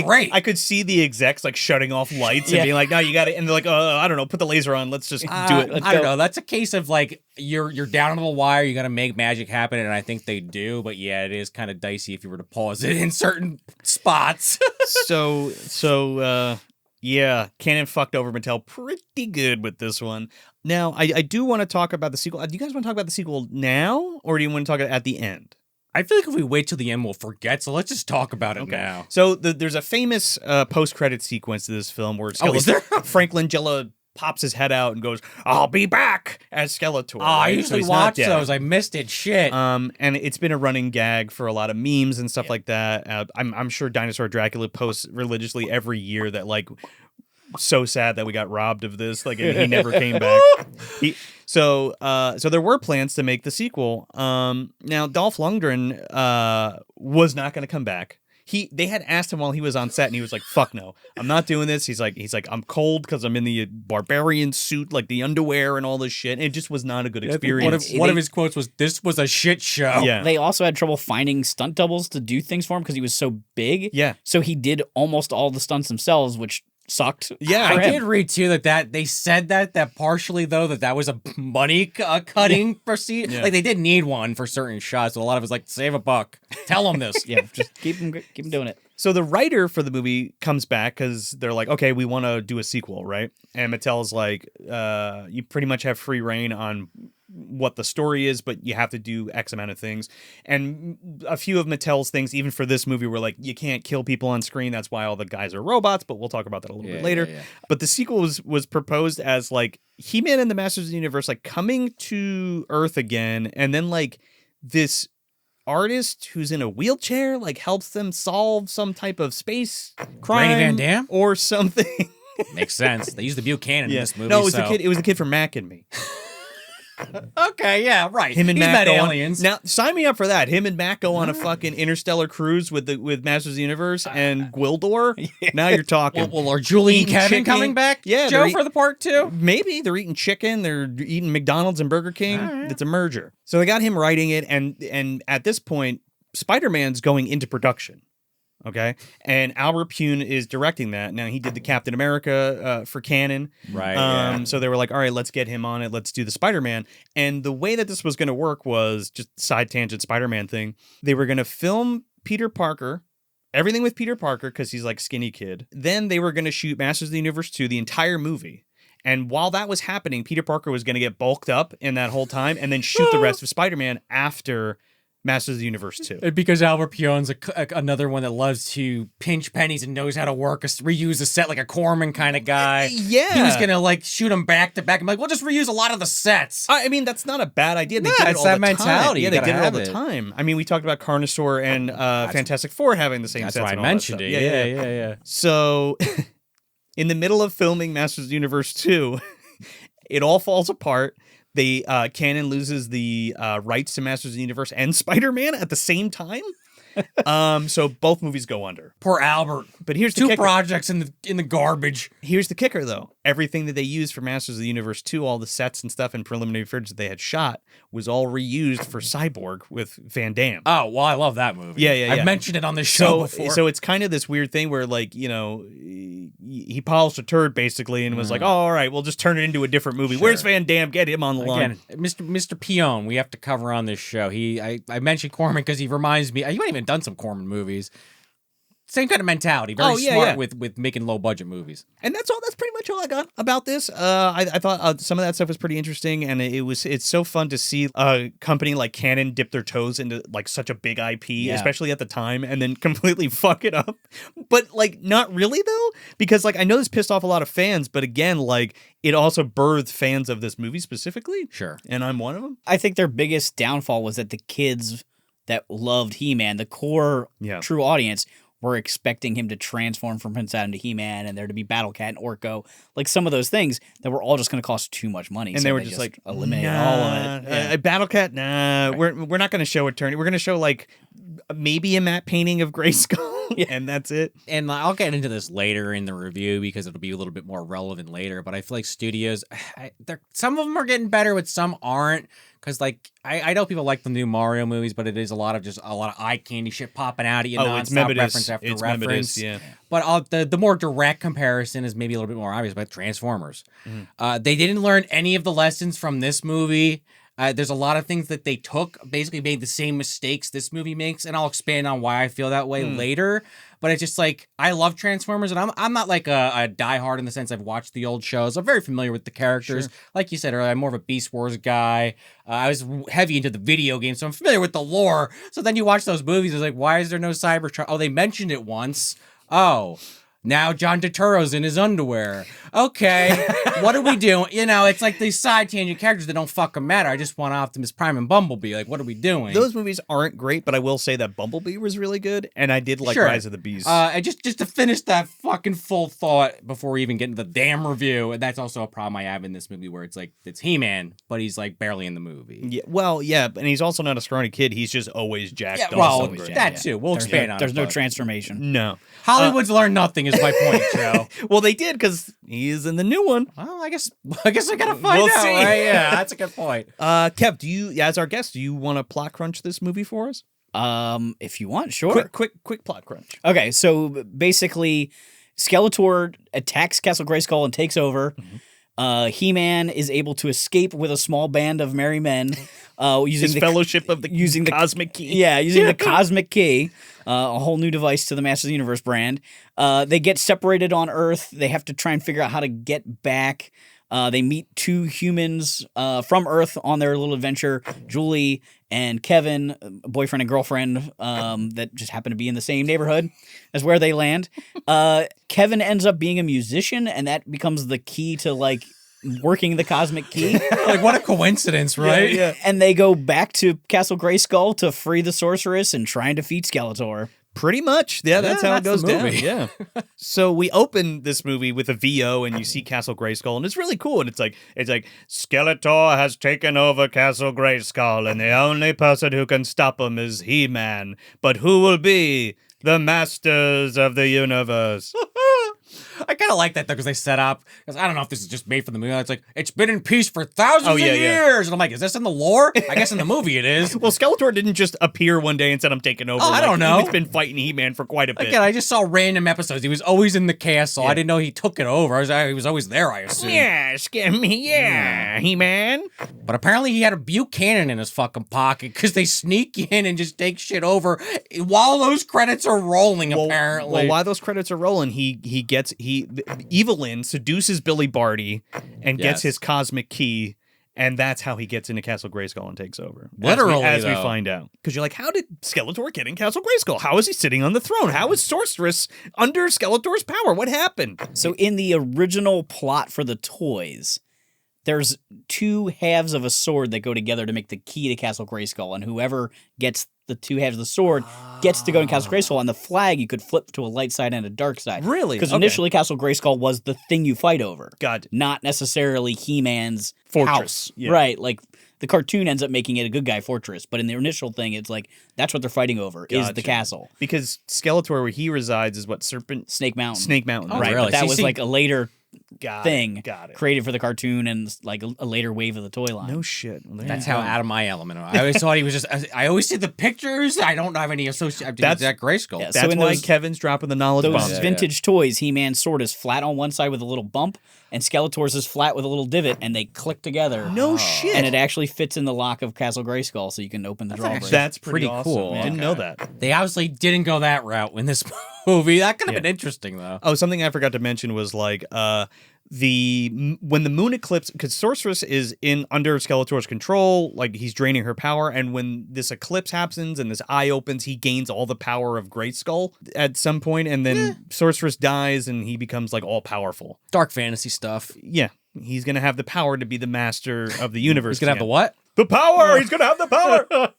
great. I could see the execs like shutting off lights and being like, "No, you got it." And they're like, I don't know, put the laser on. Let's just do it. I don't know. That's a case of like you're down to the wire. You got to make magic happen, and I think they do. But yeah, it is kind of dicey if you were to pause it in certain spots. Yeah, Canon fucked over Mattel pretty good with this one. Now, I do want to talk about the sequel. Do you guys want to talk about the sequel now, or do you want to talk at the end? I feel like if we wait till the end, we'll forget. So let's just talk about it now. So there's a famous post-credit sequence to this film where is there? Frank Langella pops his head out and goes, "I'll be back" as Skeletor. Oh, I right? usually he's not watch dead. those. I missed it. Shit. And it's been a running gag for a lot of memes and stuff like that. I'm sure Dinosaur Dracula posts religiously every year that like, so sad that we got robbed of this. Like, and he never came back. So there were plans to make the sequel. Now Dolph Lundgren was not going to come back. They had asked him while he was on set, and he was like, "Fuck no, I'm not doing this." He's like, "I'm cold because I'm in the barbarian suit, like the underwear and all this shit." And it just was not a good experience. One of his quotes was, "This was a shit show." Yeah. They also had trouble finding stunt doubles to do things for him because he was so big. Yeah. So he did almost all the stunts themselves, which sucked. Yeah, for I him. did read too that they said that partially though that was a money cutting procedure. Yeah. Like they did need one for certain shots. So a lot of it was like, save a buck. Tell them this. Yeah, just keep him doing it. So the writer for the movie comes back because they're like, "Okay, we want to do a sequel, right?" And Mattel's like, "You pretty much have free reign on what the story is, but you have to do X amount of things." And a few of Mattel's things, even for this movie, were like, you can't kill people on screen. That's why all the guys are robots, but we'll talk about that a little bit later. Yeah. But the sequel was proposed as like He-Man and the Masters of the Universe, like coming to Earth again, and then like this artist who's in a wheelchair like helps them solve some type of space crime Van Damme? or something. Makes sense. They used the Buchanan in this movie. No, it was so. the kid. It was the kid from Mac and Me. Okay, yeah, right. Him and He's Mac met go aliens. On, now, sign me up for that. Him and Mac go on a fucking interstellar cruise with Masters of the Universe and Gwildor. Now you're talking. Well, are Julie and Eating Kevin chicken. coming back? Yeah, Joe they're for the part 2? Maybe they're eating chicken. They're eating McDonald's and Burger King. right. It's a merger. So they got him writing it, and at this point, Spider-Man's going into production. Okay, and Albert Pune is directing that. Now he did the Captain America for Canon, Right. Yeah. So they were like, "All right, let's get him on it. Let's do the Spider-Man." And the way that this was going to work was just side tangent Spider-Man thing. They were going to film Peter Parker, everything with Peter Parker because he's like skinny kid. Then they were going to shoot Masters of the Universe 2, the entire movie. And while that was happening, Peter Parker was going to get bulked up in that whole time, and then shoot the rest of Spider-Man after Masters of the Universe 2. And because Albert Pujo's another one that loves to pinch pennies and knows how to reuse a set like a Corman kind of guy. Yeah. He was going to like shoot him back to back. I'm like, we'll just reuse a lot of the sets. I mean, that's not a bad idea. They No, did it it's all that the mentality. Time. Yeah, You they gotta did it all have the it. time. I mean, we talked about Carnosaur and Fantastic Four having the same That's sets. why I and all that mentioned stuff. it. Yeah. So, in the middle of filming Masters of the Universe 2, it all falls apart. Canon loses the rights to Masters of the Universe and Spider-Man at the same time. So both movies go under. Poor Albert. But here's the Two kicker. projects in the garbage. Here's the kicker, though. Everything that they used for Masters of the Universe 2, all the sets and stuff and preliminary footage that they had shot, was all reused for Cyborg with Van Damme. Oh, well, I love that movie. Yeah. I've mentioned it on this show before. So it's kind of this weird thing where, like, you know, he polished a turd basically and was like, "Oh, all right, we'll just turn it into a different movie." Sure. Where's Van Damme? Get him on the line. Again, Mr. Pion, we have to cover on this show. I mentioned Corman because he reminds me. You might even done some Corman movies. Same kind of mentality. Very smart with making low budget movies. And that's all. That's pretty much all I got about this. I thought some of that stuff was pretty interesting, and it's so fun to see a company like Canon dip their toes into like such a big IP, especially at the time, and then completely fuck it up. But like, not really though, because like I know this pissed off a lot of fans, but again, like it also birthed fans of this movie specifically. Sure. And I'm one of them. I think their biggest downfall was that the kids that loved He-Man, the core true audience, were expecting him to transform from Prince Adam to He-Man and there to be Battle Cat and Orko. Like some of those things that were all just going to cost too much money. And so they were just like, eliminate all of it. Yeah. Battle Cat, nah. We're not going to show Eternia. We're going to show like maybe a matte painting of Grayskull, and that's it. And I'll get into this later in the review because it'll be a little bit more relevant later. But I feel like studios, some of them are getting better, but some aren't. Because like I know people like the new Mario movies, but it is a lot of eye candy shit popping out at you. It's nonstop reference after reference. Yeah. But the more direct comparison is maybe a little bit more obvious. But Transformers, they didn't learn any of the lessons from this movie. There's a lot of things that they took, basically made the same mistakes this movie makes, and I'll expand on why I feel that way later. But it's just like, I love Transformers, and I'm not like a diehard in the sense I've watched the old shows. I'm very familiar with the characters. Sure. Like you said earlier, I'm more of a Beast Wars guy. I was heavy into the video game, so I'm familiar with the lore. So then you watch those movies, it's like, why is there no Cybertron? Oh, they mentioned it once. Oh. Now John Turturro's in his underwear. Okay, what are we doing? You know, it's like these side tangent characters that don't fucking matter. I just want Optimus Prime and Bumblebee. Like, what are we doing? Those movies aren't great, but I will say that Bumblebee was really good, and I did like Sure. Rise of the Beast. And just to finish that fucking full thought before we even get into the damn review, and that's also a problem I have in this movie where it's like, it's He-Man, but he's like barely in the movie. Yeah, well, yeah, and he's also not a scrawny kid. He's just always jacked Yeah, up. well, somewhere. that too. We'll expand on it. There's no but transformation. No. Hollywood's learned nothing is my point, Joe. Well, they did because he is in the new one. Well, I guess I gotta find We'll out. see. Right? Yeah, that's a good point. Kev, do you, as our guest, do you want to plot crunch this movie for us? If you want, sure. Quick plot crunch. Okay, so basically, Skeletor attacks Castle Grayskull and takes over. He-Man is able to escape with a small band of merry men using His the fellowship of the using the cosmic key. Yeah, using the cosmic key, a whole new device to the Masters of the Universe brand. They get separated on Earth. They have to try and figure out how to get back. They meet two humans from Earth on their little adventure, Julie and Kevin, boyfriend and girlfriend, that just happen to be in the same neighborhood as where they land. Kevin ends up being a musician, and that becomes the key to like working the cosmic key. Like, what a coincidence, right? Yeah. And they go back to Castle Grayskull to free the sorceress and try and defeat Skeletor. Pretty much. Yeah, that's how it that's goes the down. movie. Yeah. So we open this movie with a VO and you see Castle Grayskull and it's really cool. And it's like Skeletor has taken over Castle Grayskull and the only person who can stop him is He-Man. But who will be the masters of the universe? I kind of like that though because they set up. Because I don't know if this is just made for the movie. It's like it's been in peace for thousands of years, and I'm like, is this in the lore? I guess in the movie it is. Well, Skeletor didn't just appear one day and said, I'm taking over. Oh, I don't know. He's been fighting He-Man for quite a bit. Again, I just saw random episodes. He was always in the castle. Yeah. I didn't know he took it over. He was always there, I assume. Yeah, scare me. Yeah, He-Man. But apparently he had a Buchanan in his fucking pocket because they sneak in and just take shit over while those credits are rolling, apparently. Well, while those credits are rolling, Evelyn seduces Billy Barty and gets Yes. his cosmic key, and that's how he gets into Castle Grayskull and takes over. Literally, as we though. find out. Because you're like, how did Skeletor get in Castle Grayskull? How is he sitting on the throne? How is Sorceress under Skeletor's power? What happened? So in the original plot for the toys, there's two halves of a sword that go together to make the key to Castle Grayskull, and whoever gets the two halves of the sword gets to go in Castle Grayskull. On the flag, you could flip to a light side and a dark side. Really? Because Okay. initially Castle Grayskull was the thing you fight over, God. not necessarily He-Man's Fortress. house. Yeah. Right, like the cartoon ends up making it a good guy fortress, but in the initial thing, it's like that's what they're fighting over is the Gotcha. castle. Because Skeletor, where he resides, is what? Snake Mountain. Snake Mountain. Oh, Right, really? but that So you was see- like a later Got thing it. Got it. created for the cartoon and like a later wave of the toy line. No shit. Well, there That's you how go. out of my element. I always thought he was just. I always see the pictures. I don't have any association. That's- That Grayskull. Yeah, so That's in why those- Kevin's dropping the knowledge Those bomb. Yeah, vintage toys, He-Man's sword is flat on one side with a little bump, and Skeletor's is flat with a little divot, and they click together. No shit. And it actually fits in the lock of Castle Grayskull, so you can open the drawbridge. That's pretty Pretty cool. awesome. Didn't know Okay. that. They obviously didn't go that route in this movie. That could have Yeah. been interesting though. Oh, something I forgot to mention was like when the moon eclipse, because Sorceress is under Skeletor's control, like he's draining her power, and when this eclipse happens and this eye opens, he gains all the power of Grayskull at some point, and then Sorceress dies and he becomes like all powerful. Dark fantasy stuff. Yeah, he's gonna have the power to be the master of the universe. He's gonna have the again. what? The power. He's gonna have the power.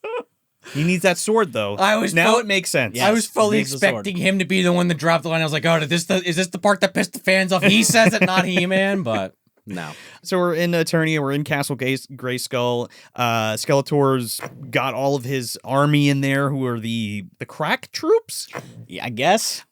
He needs that sword though. I was now fu- it makes sense. Yeah. I was fully needs the sword. expecting him to be the one that dropped the line. I was like, oh, is this the part that pissed the fans off? He says it, not He-Man, but no. So we're in Eternia, we're in Castle Grayskull. Skeletor's got all of his army in there who are the crack troops. Yeah, I guess.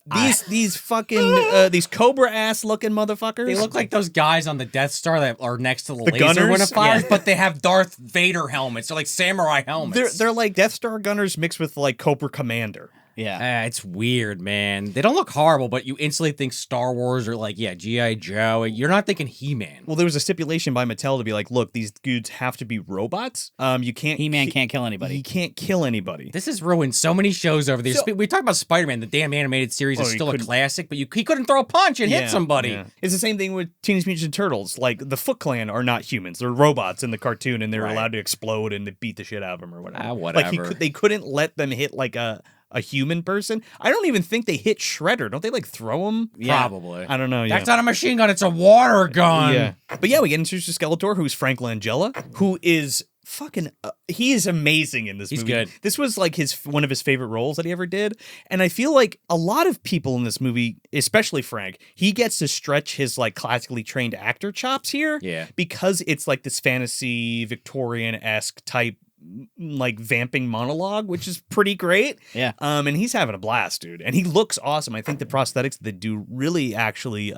These fucking these cobra ass looking motherfuckers. They look like those guys on the Death Star that are next to the laser gunners? when it fires, Yeah. but they have Darth Vader helmets. They're like samurai helmets. they're like Death Star gunners mixed with like Cobra Commander. Yeah. It's weird, man. They don't look horrible, but you instantly think Star Wars or like, yeah, G.I. Joe. You're not thinking He-Man. Well, there was a stipulation by Mattel to be like, look, these dudes have to be robots. You can't He-Man can't kill He anybody. can't kill anybody. This has ruined so many shows over there. So- We talk about Spider-Man. The damn animated series Oh, is he still a couldn't- classic, but he couldn't throw a punch and hit somebody. Yeah. It's the same thing with Teenage Mutant Ninja Turtles. Like the Foot Clan are not humans; they're robots in the cartoon, and they're Right. allowed to explode and to beat the shit out of them or whatever. Whatever. Like they couldn't let them hit like a a human person. I don't even think they hit Shredder. Don't they like throw him? Probably. I don't know. That's not a machine gun. It's a water gun. Yeah. But yeah, we get introduced to Skeletor, who's Frank Langella, who is fucking he is amazing in this movie. He's good. This was like one of his favorite roles that he ever did. And I feel like a lot of people in this movie, especially Frank, he gets to stretch his like classically trained actor chops here. Yeah. Because it's like this fantasy Victorian-esque type like vamping monologue, which is pretty great. Yeah. And he's having a blast, dude. And he looks awesome. I think the prosthetics they do really actually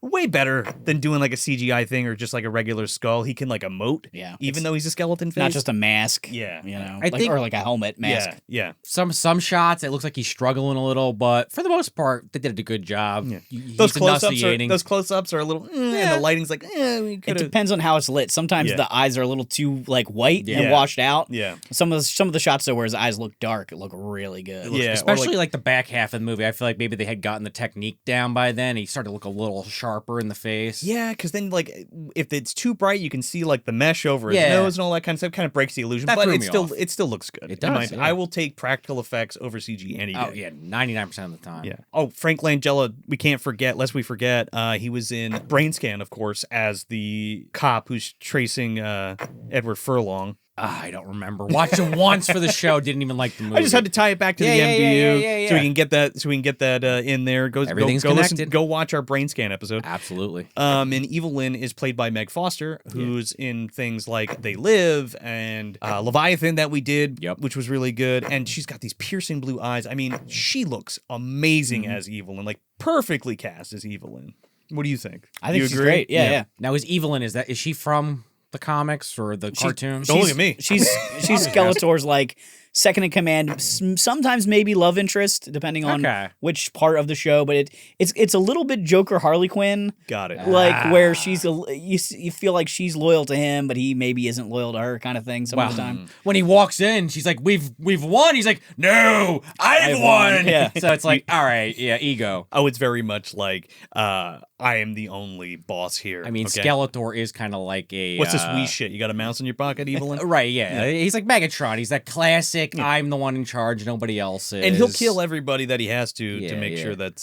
way better than doing like a CGI thing or just like a regular skull. He can like emote, even though he's a skeleton face. Not just a mask. Yeah. You know, I think, or like a helmet mask. Yeah. Some shots, it looks like he's struggling a little, but for the most part, they did a good job. Yeah. Those close-ups are a little, and the lighting's like, It depends on how it's lit. Sometimes the eyes are a little too like white and washed out. Yeah. Some of the shots though, where his eyes look dark, it look really good. Yeah. Especially like the back half of the movie. I feel like maybe they had gotten the technique down by then. He started to look a little sharper in the face. Yeah, because then like if it's too bright, you can see like the mesh over his nose and all that kind of stuff. Kind of breaks the illusion, but it still looks good. It does. I will take practical effects over CG any day. Oh yeah, 99% of the time. Yeah. Oh, Frank Langella, we can't forget. Lest we forget, he was in Brain Scan, of course, as the cop who's tracing Edward Furlong. I don't remember. Watched it once for the show. Didn't even like the movie. I just had to tie it back to the MDU so we can get that. So we can get that in there. Everything's connected. Go watch our Brain Scan episode. Absolutely. And Evil Lynn is played by Meg Foster, who's in things like They Live and Leviathan that we did, which was really good. And she's got these piercing blue eyes. I mean, she looks amazing as Evil Lynn, like perfectly cast as Evil Lynn. What do you think? I think she's great. Yeah. Now, is Evelyn, is she from the comics or the cartoon? Don't look at me. She's Skeletor's like second in command, sometimes maybe love interest, depending on which part of the show. But it's a little bit Joker Harley Quinn. Got it. Like where you feel like she's loyal to him, but he maybe isn't loyal to her, kind of thing. Some of the time. When he walks in, she's like, "We've won." He's like, "No, I've won." Yeah. So it's like, all right, ego. Oh, it's very much like I am the only boss here. I mean, Skeletor is kind of like a what's this wee shit? You got a mouse in your pocket, Evelyn? Right? Yeah. He's like Megatron. He's that classic. I'm the one in charge. Nobody else is. And he'll kill everybody that he has to make sure that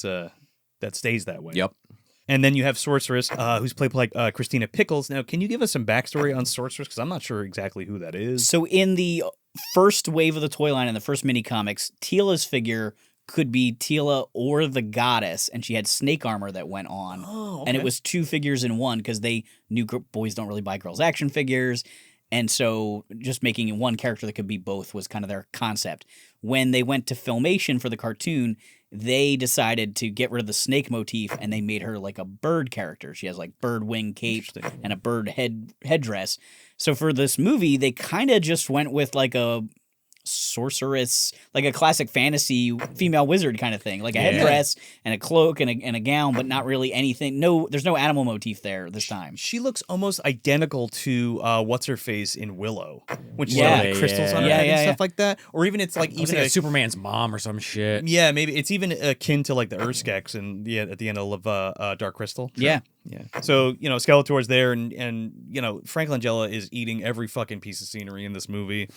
stays that way. Yep. And then you have Sorceress, who's played by Christina Pickles. Now, can you give us some backstory on Sorceress? Because I'm not sure exactly who that is. So in the first wave of the toy line in the first mini comics, Tila's figure could be Tila or the goddess, and she had snake armor that went on. Oh, okay. And it was two figures in one because they knew boys don't really buy girls' action figures. And so just making one character that could be both was kind of their concept. When they went to Filmation for the cartoon, they decided to get rid of the snake motif, and they made her like a bird character. She has like bird wing cape and a bird headdress. So for this movie, they kind of just went with like a sorceress, like a classic fantasy female wizard kind of thing, like a headdress and a cloak and a gown, but not really anything. There's no animal motif there this time. She looks almost identical to what's her face in Willow, which is like crystals on her head and stuff like that. Or even it's like even like Superman's mom or some shit. Yeah, maybe it's even akin to like the Urskex and at the end of Dark Crystal. Sure. Yeah. So Skeletor's there, and Frank Langella is eating every fucking piece of scenery in this movie.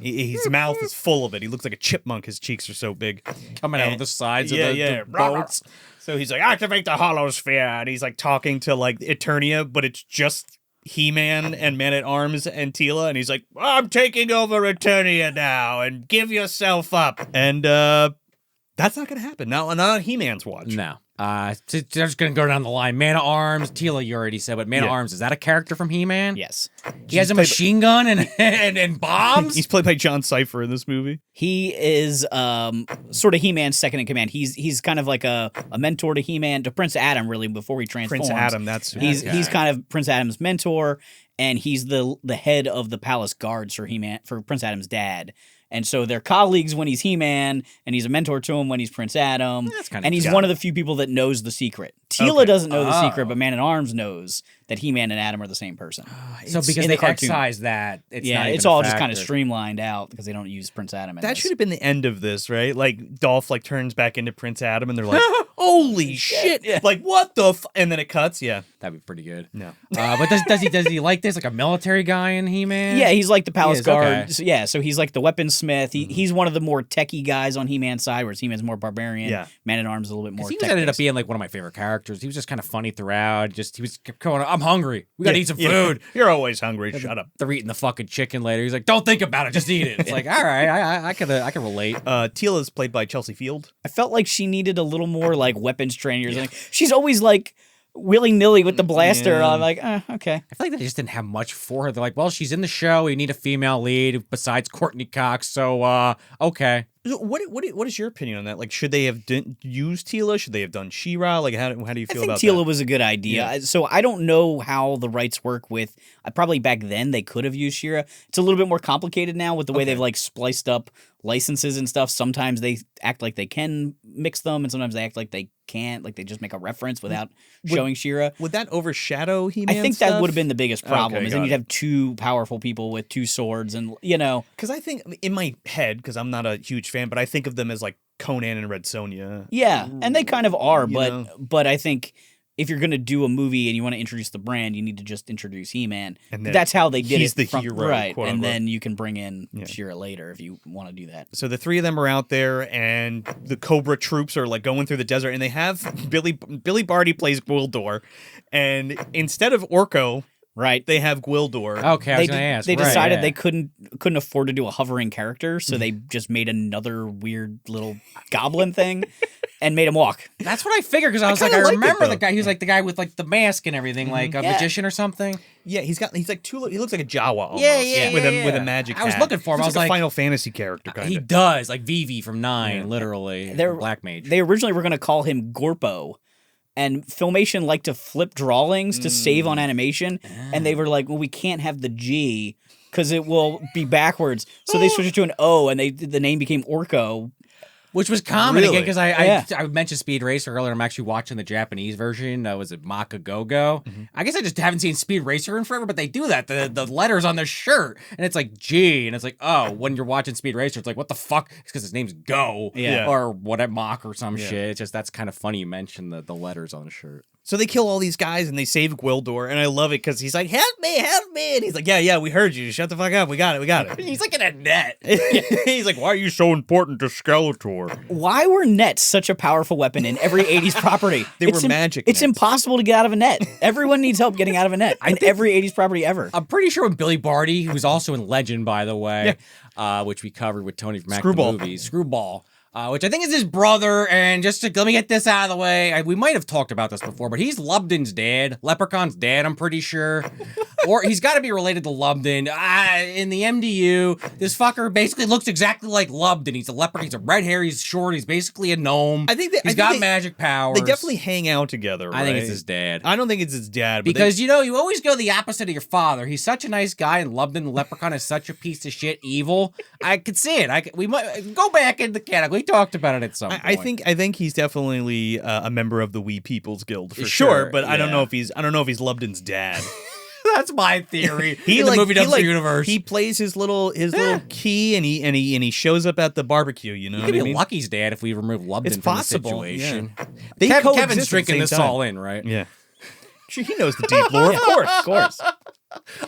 His mouth is full of it. He looks like a chipmunk. His cheeks are so big, coming out of the sides of the boats. So he's like, activate the holosphere, and he's like talking to like Eternia, but it's just He-Man and Man-at-Arms and Tila, and he's like, I'm taking over Eternia now, and give yourself up. And that's not gonna happen. Not on He-Man's watch. No. They're just going to go down the line. Man-at-Arms, Tila, you already said, but Man-at-Arms, is that a character from He-Man? Yes. He has a machine gun and bombs? He's played by John Cypher in this movie. He is sort of He-Man's second in command. He's kind of like a mentor to He-Man, to Prince Adam, really, before he transforms. Prince Adam, that's who. He's kind of Prince Adam's mentor, and he's the head of the palace guards for He-Man, for Prince Adam's dad. And so they're colleagues when he's He-Man, and he's a mentor to him when he's Prince Adam. And he's one of the few people that knows the secret. Tila doesn't know the secret, but Man-at-Arms knows that He-Man and Adam are the same person. So because in they the cartoon. excise that, it's Yeah, not even it's a all just kind of factor. streamlined out because they don't use Prince Adam in That this. should have been the end of this, right? Like Dolph like turns back into Prince Adam, and they're like, "Holy shit!" Yeah. Like what the? And then it cuts. Yeah, That'd be pretty good. no. But does he like this? Like a military guy in He-Man? Yeah, he's like the palace is, guard. okay. So, yeah, so he's like the weaponsmith. He's one of the more techie guys on He-Man's side, whereas He-Man's more barbarian. Yeah. Man-at-Arms a little bit more. He was ended up tech-based. being like one of my favorite characters. He was just kind of funny throughout. Just he was going, "I'm hungry. We gotta Yeah, eat some yeah. food." You're always hungry. Shut up. They're eating the fucking chicken later. He's like, "Don't think about it. Just eat it." It's like, all right, I can relate. Teela's played by Chelsea Field. I felt like she needed a little more like weapons training or something. She's always like willy-nilly with the blaster. Yeah. I'm like, okay. I feel like they just didn't have much for her. They're like, well, she's in the show. We need a female lead besides Courtney Cox. So, okay. So what is your opinion on that? Like, should they have used Teela? Should they have done She-Ra? Like, how do you I feel think about Teela that? was a good idea. Yeah. So I don't know how the rights work with. Probably back then they could have used She-Ra. It's a little bit more complicated now with the way Okay. they've like spliced up licenses and stuff. Sometimes they act like they can mix them, and sometimes they act like they can't. Like they just make a reference without showing She-Ra. Would that overshadow He-Man? I think that would have been the biggest problem. Okay, Is then got you'd it. have two powerful people with two swords, and you know. Because I think in my head, because I'm not a huge fan, but I think of them as like Conan and Red Sonja. Yeah, and they kind of are, You but know. but I think if you're gonna do a movie and you want to introduce the brand, you need to just introduce He-Man. And then That's how they did he's it. the from, hero, right? quote, And unquote. then you can bring in Yeah. She-Ra later if you want to do that. So the three of them are out there, and the Cobra troops are like going through the desert, and they have Billy Barty plays Gwildor, and instead of Orko, Right? they have Gwildor. Okay, I was going to ask. They Right, decided yeah. they couldn't afford to do a hovering character, so they just made another weird little goblin thing and made him walk. That's what I figured because I was like, kinda I like it, remember though. the guy. He was like the guy with like the mask and everything, like a Yeah. magician or something. Yeah, he's like he looks like a Jawa almost. Yeah, with yeah. with a magic. I was hat. looking for him. He's I was like a like- Final Fantasy character kind He of. does, like Vivi from 9, Yeah. literally. They're- Black Mage. They originally were going to call him Gorpo. And Filmation liked to flip drawings to save on animation. And they were like, well, we can't have the G because it will be backwards. So they switched it to an O, and the name became Orko. Which was common Really? again because Yeah. I mentioned Speed Racer earlier. I'm actually watching the Japanese version. Was it Maka Go-Go? I guess I just haven't seen Speed Racer in forever, but they do that. The letters on their shirt, and it's like G, and it's like, oh, when you're watching Speed Racer, it's like, what the fuck? It's because his name's Go, Yeah. or whatever, Mach or some Yeah. shit. It's just that's kind of funny you mentioned the letters on the shirt. So they kill all these guys and they save Gwildor, and I love it because he's like, help me, and he's like, yeah, we heard you. Shut the fuck up. We got it. He's like in a net. He's like, why are you so important to Skeletor? Why were nets such a powerful weapon in every 80s property? They were magic It's nets. impossible to get out of a net. Everyone needs help getting out of a net in every 80s property ever. I'm pretty sure when Billy Barty, who's also in Legend, by the way, which we covered with Tony from Acting Screwball. Movies, Screwball, which I think is his brother. And just to let me get this out of the way, we might have talked about this before, but he's Lubden's dad, Leprechaun's dad, I'm pretty sure. Or he's got to be related to Lubden. In the MDU, this fucker basically looks exactly like Lubden. He's a leprechaun. He's a red hair. He's short. He's basically a gnome. I think he's got magic powers. They definitely hang out together. I think it's right? his dad. I don't think it's his dad, but Because, you always go the opposite of your father. He's such a nice guy, and Lubden the Leprechaun is such a piece of shit evil. I could see it. We might go back in the category. We talked about it at some point. I think he's definitely a member of the We People's Guild for Sure, sure. But I don't yeah. know if he's Lubden's dad. That's my theory. He in like the movie he, dumpster like, universe. he plays his little key and he shows up at the barbecue. You know He what could I be mean? Lucky's dad if we remove Lubden It's from possible, the situation. yeah. They Kevin's coexist at the drinking same this time. all in, right? Yeah, he knows the deep lore, of course.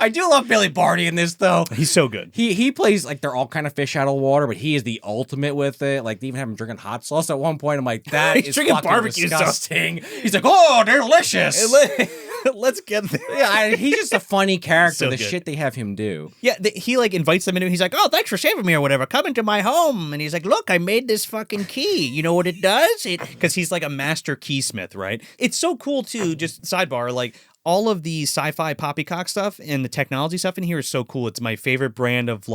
I do love Billy Barty in this, though. He's so good. He plays like they're all kind of fish out of water, but he is the ultimate with it. Like they even have him drinking hot sauce at one point. I'm like, that He's is drinking fucking barbecue sauce. disgusting. He's like, oh, delicious. Let's get there. Yeah, he's just a funny character. So the good. shit they have him do. Yeah, he like invites them into. He's like, "Oh, thanks for saving me or whatever. Come into my home." And he's like, "Look, I made this fucking key. You know what it does? Because he's like a master keysmith, right? It's so cool too. Just sidebar, like all of the sci-fi poppycock stuff and the technology stuff in here is so cool. It's my favorite brand of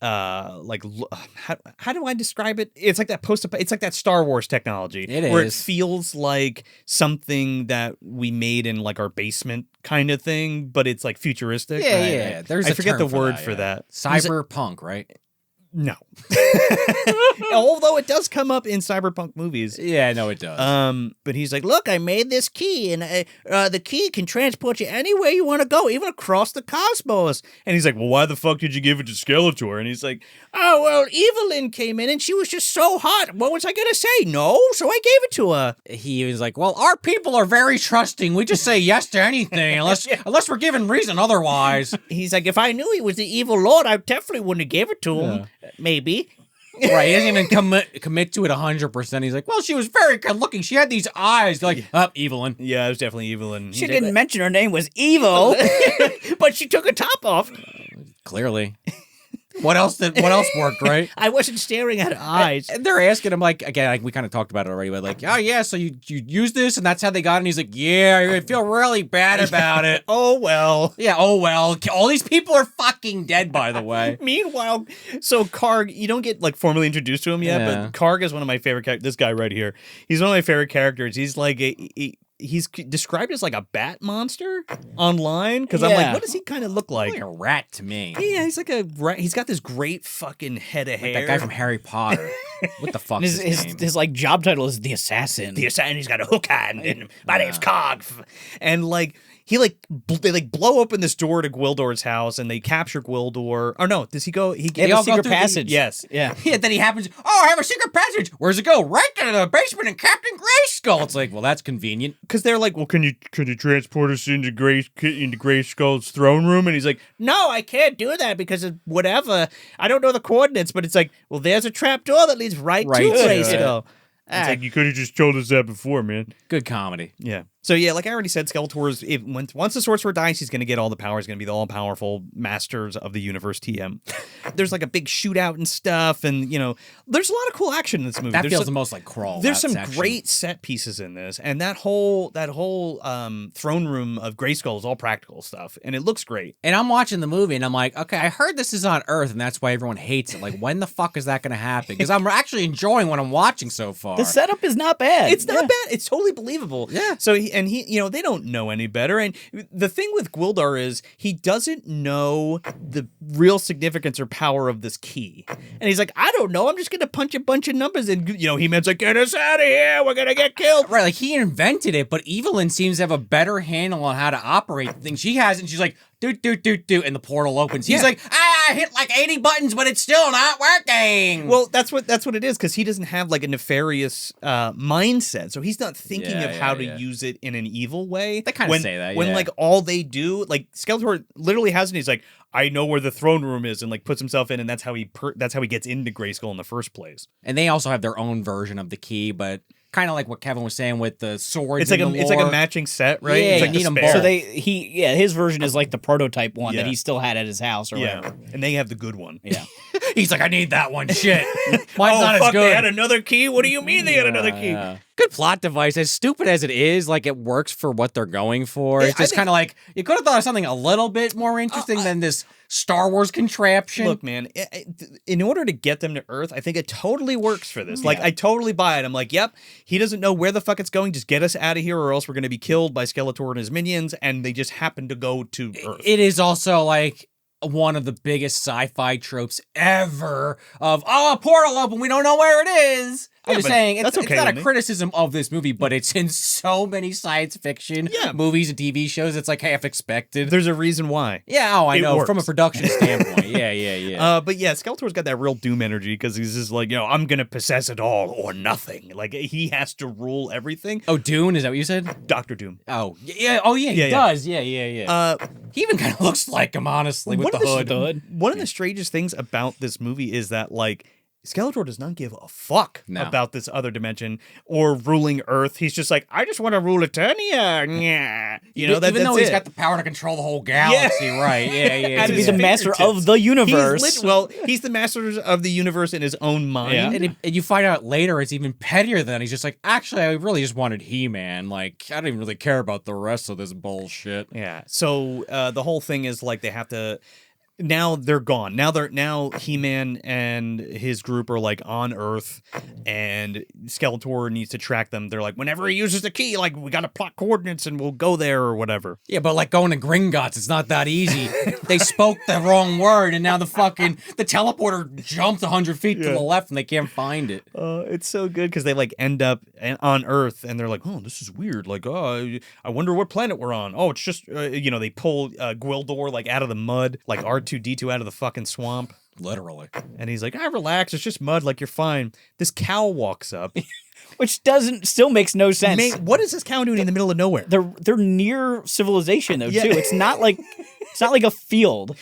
how do I describe it? It's like that it's like that Star Wars technology. It where it is. feels like something that we made in like our basement kind of thing, but it's like futuristic. Yeah. There's I a forget term the word that, for yeah. that. Cyberpunk, right? No. Although it does come up in cyberpunk movies. Yeah, no, it does. But he's like, look, I made this key, and the key can transport you anywhere you want to go, even across the cosmos. And he's like, well, why the fuck did you give it to Skeletor? And he's like, oh, well, Evelyn came in, and she was just so hot. What was I going to say? No, so I gave it to her. He was like, well, our people are very trusting. We just say yes to anything unless we're given reason otherwise. He's like, if I knew he was the evil lord, I definitely wouldn't have gave it to him. Maybe. Right, he doesn't even commit to it 100%. He's like, well, she was very good looking. She had these eyes. They're like, Evelyn. Yeah, it was definitely Evelyn. She didn't mention her name was Evo, but she took her top off. Clearly. What else worked, right? I wasn't staring at her eyes. And they're asking him, like, again, like we kind of talked about it already, but like, oh yeah, so you use this and that's how they got it. And he's like, yeah, I feel really bad about it. Oh well. Yeah, oh well. All these people are fucking dead, by the way. Meanwhile, so Karg, you don't get like formally introduced to him yet, but Karg is one of my favorite characters. This guy right here, he's one of my favorite characters. He's like he's described as like a bat monster online because I'm like, what does he kind of look like? Like a rat to me. Yeah, he's like a rat. He's got this great fucking head of hair. That guy from Harry Potter. What the fuck is his name? His like job title is the assassin. The assassin. He's got a hook hand, and my name's Karg. And like he they blow open this door to Gwildor's house, and they capture Gwildor. Or no, does he go? He they have a secret passage. Yes. Yeah. Yeah. Then he happens. Oh, I have a secret passage. Where's it go? Right to the basement in Captain Grayskull. It's like, well, that's convenient. Because they're like, well, can you transport us into Grayskull's throne room? And he's like, no, I can't do that because of whatever. I don't know the coordinates, but it's like, well, there's a trap door that leads right to Grayskull. It's like, you could have just told us that before, man. Good comedy. Yeah. So, yeah, like I already said, Skeletor's, once the Sorcerer dies, he's going to get all the power. He's going to be the all-powerful masters of the universe TM. There's like a big shootout and stuff, and, you know, there's a lot of cool action in this movie. That feels the most like Crawl. There's some great set pieces in this, and that whole throne room of Grayskull is all practical stuff, and it looks great. And I'm watching the movie, and I'm like, okay, I heard this is on Earth, and that's why everyone hates it. Like, when the fuck is that going to happen? Because I'm actually enjoying what I'm watching so far. The setup is not bad. It's not bad. It's totally believable. Yeah. So he, you know, they don't know any better. And the thing with Gwildor is he doesn't know the real significance or power of this key. And he's like, I don't know. I'm just going to punch a bunch of numbers. And, you know, He-Man's like, get us out of here. We're going to get killed. Right. Like, he invented it, but Evelyn seems to have a better handle on how to operate things. She has, and she's like, do, and the portal opens. He's like, I hit like 80 buttons, but it's still not working. Well, that's what it is, because he doesn't have like a nefarious mindset, so he's not thinking of how to use it in an evil way. They kind of say that, when like all they do, like Skeletor literally has it. He's like, I know where the throne room is, and like puts himself in, and that's how he gets into Grayskull in the first place. And they also have their own version of the key, but kind of like what Kevin was saying with the swords. It's like a matching set, right? Yeah, it's like you need them So his version is like the prototype one that he still had at his house or whatever. And they have the good one. Yeah. He's like, I need that one. Shit. Mine's not as good. They had another key? What do you mean they had another key? Good plot device. As stupid as it is, like, it works for what they're going for. It's just kind of like, you could have thought of something a little bit more interesting than this Star Wars contraption. Look, man, in order to get them to Earth, I think it totally works for this. Like, I totally buy it. I'm like, yep, he doesn't know where the fuck it's going. Just get us out of here, or else we're going to be killed by Skeletor and his minions, and they just happen to go to Earth. It is also, like, one of the biggest sci-fi tropes ever of, a portal open, we don't know where it is. I'm just saying, it's not a criticism of this movie, but it's in so many science fiction movies and TV shows. It's like half expected. There's a reason why. Yeah, I know. Works. From a production standpoint. Yeah. But yeah, Skeletor's got that real Doom energy because he's just like, I'm going to possess it all or nothing. Like, he has to rule everything. Oh, Dune? Is that what you said? Dr. Doom. Oh, yeah. Oh, yeah, he does. Yeah. He even kind of looks like him, honestly, with the hood. One of the strangest things about this movie is that, like, Skeletor does not give a fuck about this other dimension or ruling Earth. He's just like, I just want to rule Eternia. You know, even though he's got the power to control the whole galaxy, right? Yeah. To be the master of the universe. He's the master of the universe in his own mind. Yeah. And you find out later it's even pettier than that. He's just like, actually, I really just wanted He-Man. Like, I don't even really care about the rest of this bullshit. Yeah. So the whole thing is like they have to. now they're gone. Now He-Man and his group are like on Earth, and Skeletor needs to track them. They're like, whenever he uses the key, like we got to plot coordinates and we'll go there or whatever. Yeah, but like going to Gringotts, it's not that easy. They spoke the wrong word, and now the teleporter jumped 100 feet to the left, and they can't find it. It's so good because they like end up on Earth, and they're like, oh, this is weird. Like, oh, I wonder what planet we're on. Oh, it's just they pull Gwildor like out of the mud, like R2-D2 out of the fucking swamp. Literally. And he's like, relax, it's just mud, like you're fine. This cow walks up. Which still makes no sense. What is this cow doing in the middle of nowhere? They're near civilization though too. It's not like a field.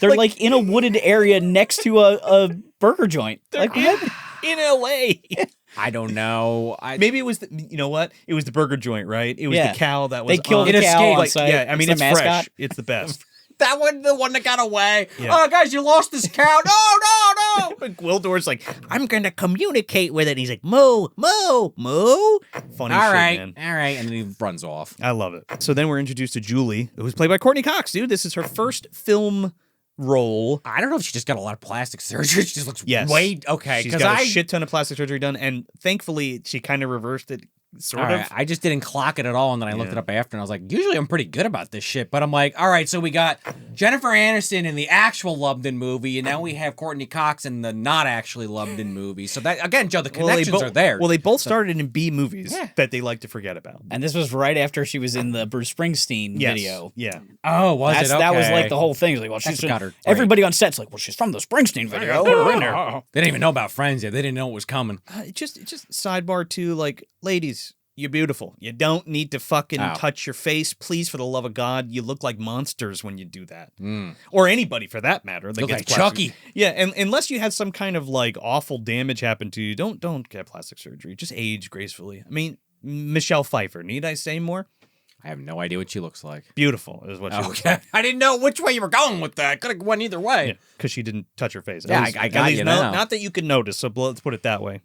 They're like in a wooded area next to a burger joint. Like what? In LA. I don't know. Maybe it was it was the burger joint, right? It was the cow that was they killed the cow on site. Yeah, I mean it's fresh. It's the best. That one, the one that got away. Yeah. Oh, guys, you lost this cow. No. But Gwildor's like, I'm going to communicate with it. And he's like, moo, moo, moo. Funny shit, man. All right. And then he runs off. I love it. So then we're introduced to Julie, who's played by Courtney Cox, dude. This is her first film role. I don't know if she just got a lot of plastic surgery. She just looks okay. She's got a shit ton of plastic surgery done. And thankfully, she kind of reversed it. Sort of. I just didn't clock it at all, and then I looked it up after, and I was like, usually I'm pretty good about this shit, but I'm like, all right, so we got Jennifer Aniston in the actual Lubden movie, and now we have Courtney Cox in the not actually Lubden movie. So that, again, Joe, the connections are there. Well, they both started in B movies that they like to forget about. And this was right after she was in the Bruce Springsteen video. Yeah. Oh, was it? Okay. That was like the whole thing. It's like, well, she's everybody on set's like, well, she's from the Springsteen video. Put her in there. They didn't even know about Friends yet. They didn't know it was coming. Just sidebar too, like, ladies, you're beautiful. You don't need to fucking touch your face. Please, for the love of God, you look like monsters when you do that. Or anybody, for that matter. Look like Chucky. Yeah, and unless you had some kind of, like, awful damage happen to you, don't get plastic surgery. Just age gracefully. I mean, Michelle Pfeiffer. Need I say more? I have no idea what she looks like. Beautiful is what she looks like. I didn't know which way you were going with that. Could have went either way. Because she didn't touch her face. Yeah, I got you now. Not that you can notice, so let's put it that way.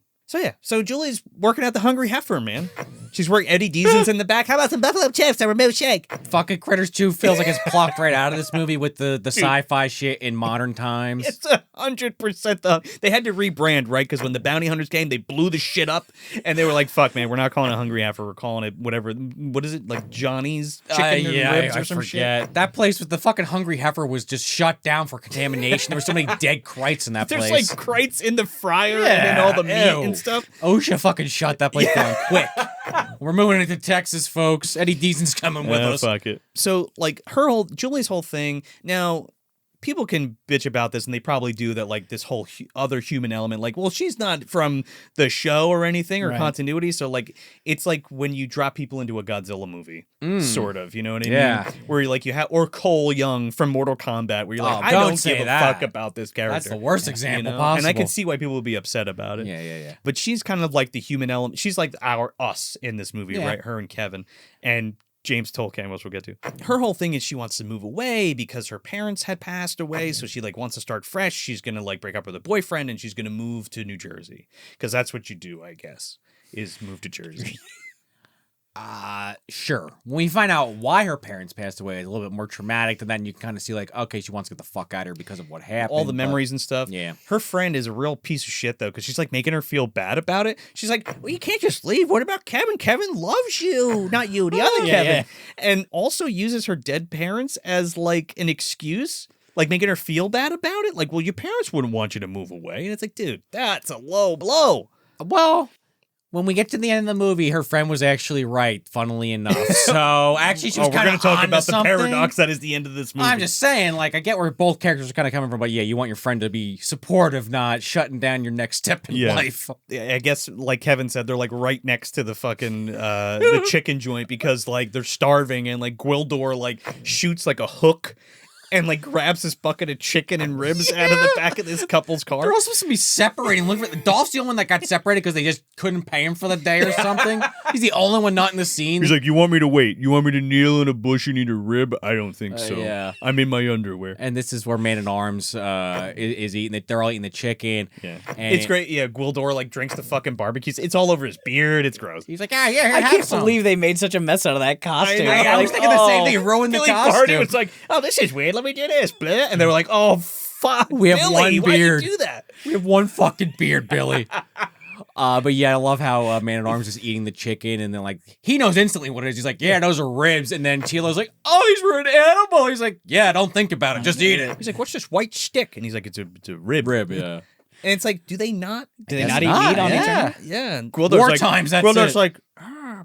So Julie's working at the Hungry Heifer, man. She's working. Eddie Deazen's in the back. How about some buffalo chips and remote shake? Fucking Critters 2 feels like it's plucked right out of this movie with the sci-fi shit in modern times. It's 100% they had to rebrand, right? Because when the bounty hunters came, they blew the shit up, and they were like, "Fuck, man, we're not calling it Hungry Heifer. We're calling it whatever. What is it, like Johnny's chicken and ribs or some shit?" That place with the fucking Hungry Heifer was just shut down for contamination. There were so many dead krites in that place. There's like krites in the fryer and in all the meat and stuff. OSHA fucking shut that place down quick. We're moving into Texas, folks. Eddie Deazen's coming with us. Fuck it. So, like, Julie's whole thing, now, people can bitch about this, and they probably do, that, like, this whole other human element, like, well, she's not from the show or anything, or continuity, so, like, it's like when you drop people into a Godzilla movie, sort of, you know what I mean? Where, like, you have, or Cole Young from Mortal Kombat, where you're like, I don't give a fuck about this character. That's the worst example possible. And I can see why people would be upset about it. Yeah. But she's kind of like the human element. She's like us in this movie, right? Her and Kevin. And James Tolkien, which we'll get to. Her whole thing is she wants to move away because her parents had passed away, so she like wants to start fresh. She's gonna like break up with a boyfriend, and she's gonna move to New Jersey because that's what you do, I guess, is move to Jersey. Sure. When we find out why her parents passed away, it's a little bit more traumatic. And then you can kind of see like, okay, she wants to get the fuck out of here because of what happened. All the memories and stuff. Yeah. Her friend is a real piece of shit though, because she's like making her feel bad about it. She's like, well, you can't just leave. What about Kevin? Kevin loves you. Not you, the other Kevin. Yeah. And also uses her dead parents as like an excuse. Like making her feel bad about it. Like, well, your parents wouldn't want you to move away. And it's like, dude, that's a low blow. Well, when we get to the end of the movie, her friend was actually right, funnily enough. So actually, she was kind of going to talk about the paradox that is the end of this movie. I'm just saying, like, I get where both characters are kind of coming from, but yeah, you want your friend to be supportive, not shutting down your next step in life. I guess, like Kevin said, they're like right next to the fucking the chicken joint because like they're starving, and like Gwildor like shoots like a hook and like grabs this bucket of chicken and ribs out of the back of this couple's car. They're all supposed to be separating. Look, Dolph's the only one that got separated because they just couldn't pay him for the day or something. He's the only one not in the scene. He's like, you want me to wait? You want me to kneel in a bush and eat a rib? I don't think so. Yeah. I'm in my underwear. And this is where Man-at-Arms is eating it. They're all eating the chicken. Yeah. And it's great. Yeah, Gwildor like drinks the fucking barbecue. It's all over his beard. It's gross. He's like, here, I can't believe they made such a mess out of that costume. I was thinking the same thing. He ruined the costume. Party was like, oh, this is weird. Let let me do this, blah. And they were like, oh, fuck, We have Billy, one beard. why'd you do that? We have one fucking beard, Billy. But yeah, I love how Man at Arms is eating the chicken, and then like he knows instantly what it is. He's like, "Yeah, those are ribs." And then Tila's like, "Oh, these were an animal." He's like, "Yeah, don't think about it, just eat it." He's like, what's this white stick? And he's like, it's a rib. Rib, yeah. And it's like, do they not? Do they Guess not eat not, meat on yeah. Eternia? Yeah. War times, that's Gwildar's it. like,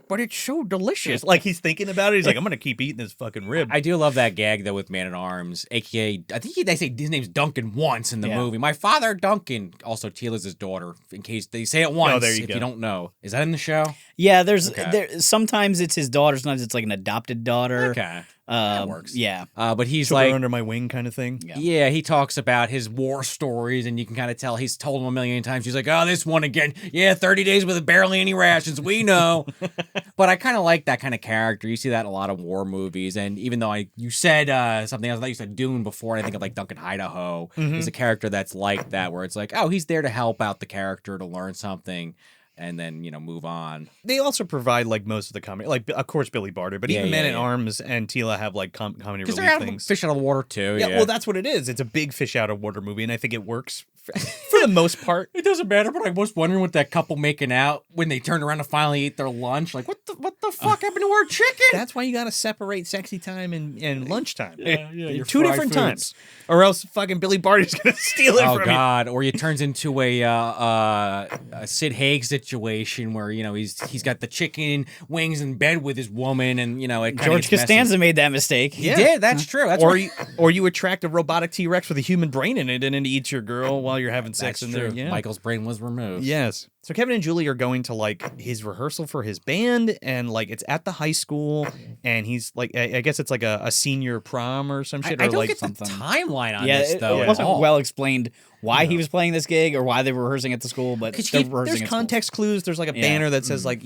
but it's so delicious. Like he's thinking about it. He's like, I'm gonna keep eating this fucking rib. I do love that gag though with Man at Arms, aka I think they say his name's Duncan once in the Yeah. movie. My father, Duncan. Also, Tila's his daughter. In case they say it once, there you if go. you don't know, is that in the show? Yeah, there's Okay. there. Sometimes it's his daughter. Sometimes it's like an adopted daughter. Okay, that works. Yeah. But he's Took her like, under my wing kind of thing. yeah, he talks about his war stories, and you can kind of tell he's told them a million times. He's like, oh, this one again. Yeah, 30 days with barely any rations. We know. But I kind of like that kind of character. You see that in a lot of war movies. And even though you said something else, I thought you said Dune before, and I think of like Duncan Idaho. There's a character that's like that, where it's like, oh, he's there to help out the character to learn something. And then, move on. They also provide like most of the comedy, like of course Billy Barter, but Yeah, even yeah, Man at yeah. Arms and Tila have like comedy Because relief they're out of things. fish out of the water, too. Yeah, well, that's what it is. It's a big fish out of water movie, and I think it works for the most part. It doesn't matter, but I was wondering what that couple making out when they turned around to finally eat their lunch. Like, what the fuck happened to our chicken? That's why you got to separate sexy time and lunchtime. Yeah, They're your two fried different foods. times, or else fucking Billy Barter's gonna steal it Oh from God! Or he turns into a Sid Haig situation where he's got the chicken wings in bed with his woman, and it kinda George gets messy. Costanza made that mistake. He did. That's true. That's you. right. Or you attract a robotic T-Rex with a human brain in it, and then it eats your girl while you're having sex That's in there. true. Yeah. Michael's brain was removed. Yes. So Kevin and Julie are going to like his rehearsal for his band, and like it's at the high school, and he's like, I guess it's like a senior prom or some shit. I or don't like get the timeline on Yeah, this though. it at wasn't all. well explained why he was playing this gig or why they were rehearsing at the school, but they're rehearsing there's at school. context clues. There's like a Yeah. banner that says like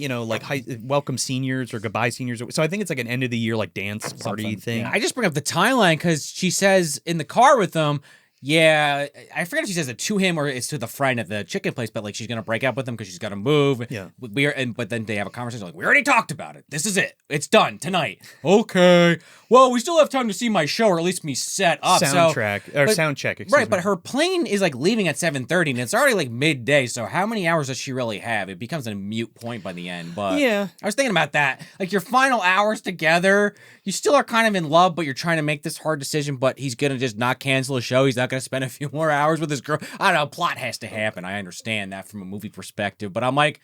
welcome seniors or goodbye seniors. So I think it's like an end of the year like dance party Something, thing. yeah. I just bring up the timeline because she says in the car with them, yeah, I forget if she says it to him or it's to the friend at the chicken place, but like she's gonna break up with him because she's gonna move. Yeah. But then they have a conversation like, we already talked about it. This is it. It's done tonight. Okay. Well, we still have time to see my show, or at least me set up. Soundtrack or but- sound check. Excuse Right, me. but her plane is like leaving at 7:30, and it's already like midday. So how many hours does she really have? It becomes a mute point by the end. But Yeah. I was thinking about that. Like your final hours together, you still are kind of in love, but you're trying to make this hard decision. But he's gonna just not cancel a show. He's not gonna spend a few more hours with his girl. I don't know. Plot has to happen. I understand that from a movie perspective, but I'm like,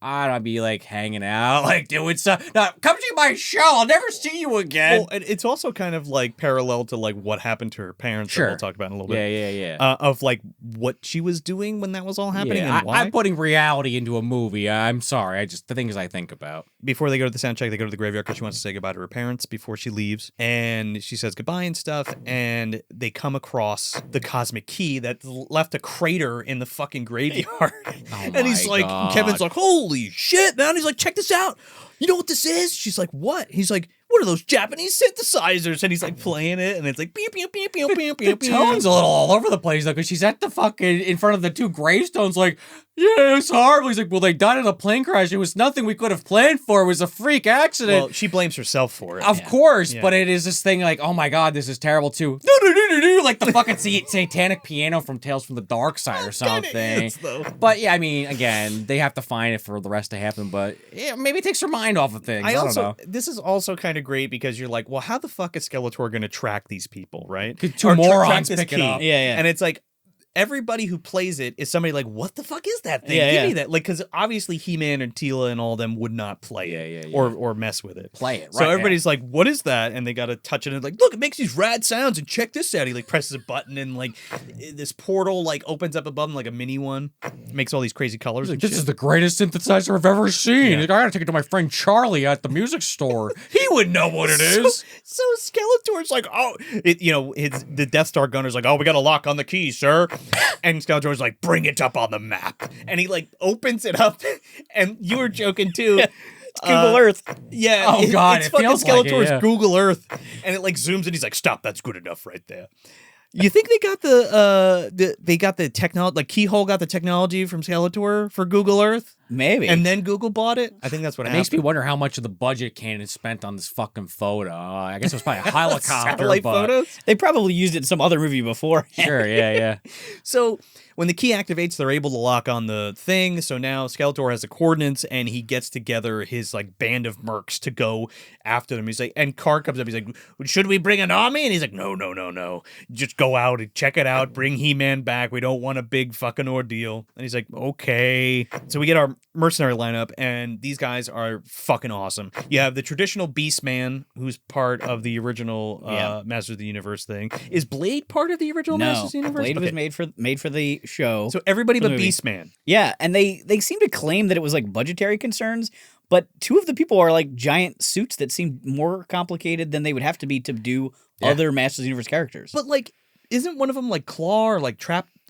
I'd be like hanging out, like doing stuff. Now, come to my show. I'll never see you again. Well, it's also kind of like parallel to like what happened to her parents. Sure. That we'll talk about in a little yeah, bit. yeah. Of like what she was doing when that was all happening Yeah, and why. I'm putting reality into a movie. I'm sorry. The things I think about. Before they go to the sound check, they go to the graveyard because she wants to say goodbye to her parents before she leaves. And she says goodbye and stuff. And they come across the cosmic key that left a crater in the fucking graveyard. And he's my like, God. Kevin's like, holy shit, man. He's like, check this out. You know what this is? She's like, what? He's like, what are those Japanese synthesizers? And he's like playing it, and it's like beep beep beep beep beep The beep. tone's a little all over the place though, because she's at the fucking in front of the two gravestones, like, yeah, it's horrible. He's like, well, they died in a plane crash. It was nothing we could have planned for. It was a freak accident. Well, she blames herself for it. Of course, Yeah. but it is this thing like, oh my god, this is terrible too. Like the fucking satanic piano from Tales from the Dark Side or something. Kinda is, though. But yeah, I mean, again, they have to find it for the rest to happen. But yeah, maybe it takes her mind off of things. I don't know. This is also kind of great because you're like, well, how the fuck is Skeletor going to track these people, right? Two Or morons this pick it key. up. Yeah. And it's like, everybody who plays it is somebody like, what the fuck is that thing? Yeah, Give yeah. me that. Like, because obviously He-Man and Tila and all of them would not play it or mess with it. Play it, So right, everybody's like, what is that? And they got to touch it and like, look, it makes these rad sounds and check this out. He like presses a button and like this portal like opens up above him like a mini one. Makes all these crazy colors. Like, and this shit. is the greatest synthesizer I've ever seen. Yeah. Like, I gotta take it to my friend Charlie at the music store. He would know what it is. So Skeletor's like, oh, the Death Star gunner's like, oh, we got a lock on the key, sir. And Skeletor's like, bring it up on the map. And he like opens it up. And you were joking too. It's Google Earth. Yeah. Oh, God, It's it fucking feels like it, Skeletor's yeah. Google Earth. And it like zooms and he's like, stop, that's good enough right there. You think they got the technology, like Keyhole got the technology from Skeletor for Google Earth? Maybe. And then Google bought it. I think that's what It happened. makes me wonder how much of the budget Canon spent on this fucking photo. I guess it was probably a helicopter. Satellite but photos. They probably used it in some other movie before. Sure, yeah. So when the key activates, they're able to lock on the thing. So now Skeletor has the coordinates, and he gets together his like band of mercs to go after them. He's like, and Carr comes up. He's like, "Should we bring an army?" And he's like, "No. Just go out and check it out. Bring He-Man back. We don't want a big fucking ordeal." And he's like, "Okay." So we get our mercenary lineup, and these guys are fucking awesome. You have the traditional Beast Man, who's part of the original Masters of the Universe thing. Is Blade part of the original Masters of the Universe? Blade was Okay. made for the show. So everybody for the but movie. Beast Man. Yeah, and they seem to claim that it was like budgetary concerns, but two of the people are like giant suits that seem more complicated than they would have to be to do other Masters of the Universe characters. But like, isn't one of them like Claw or like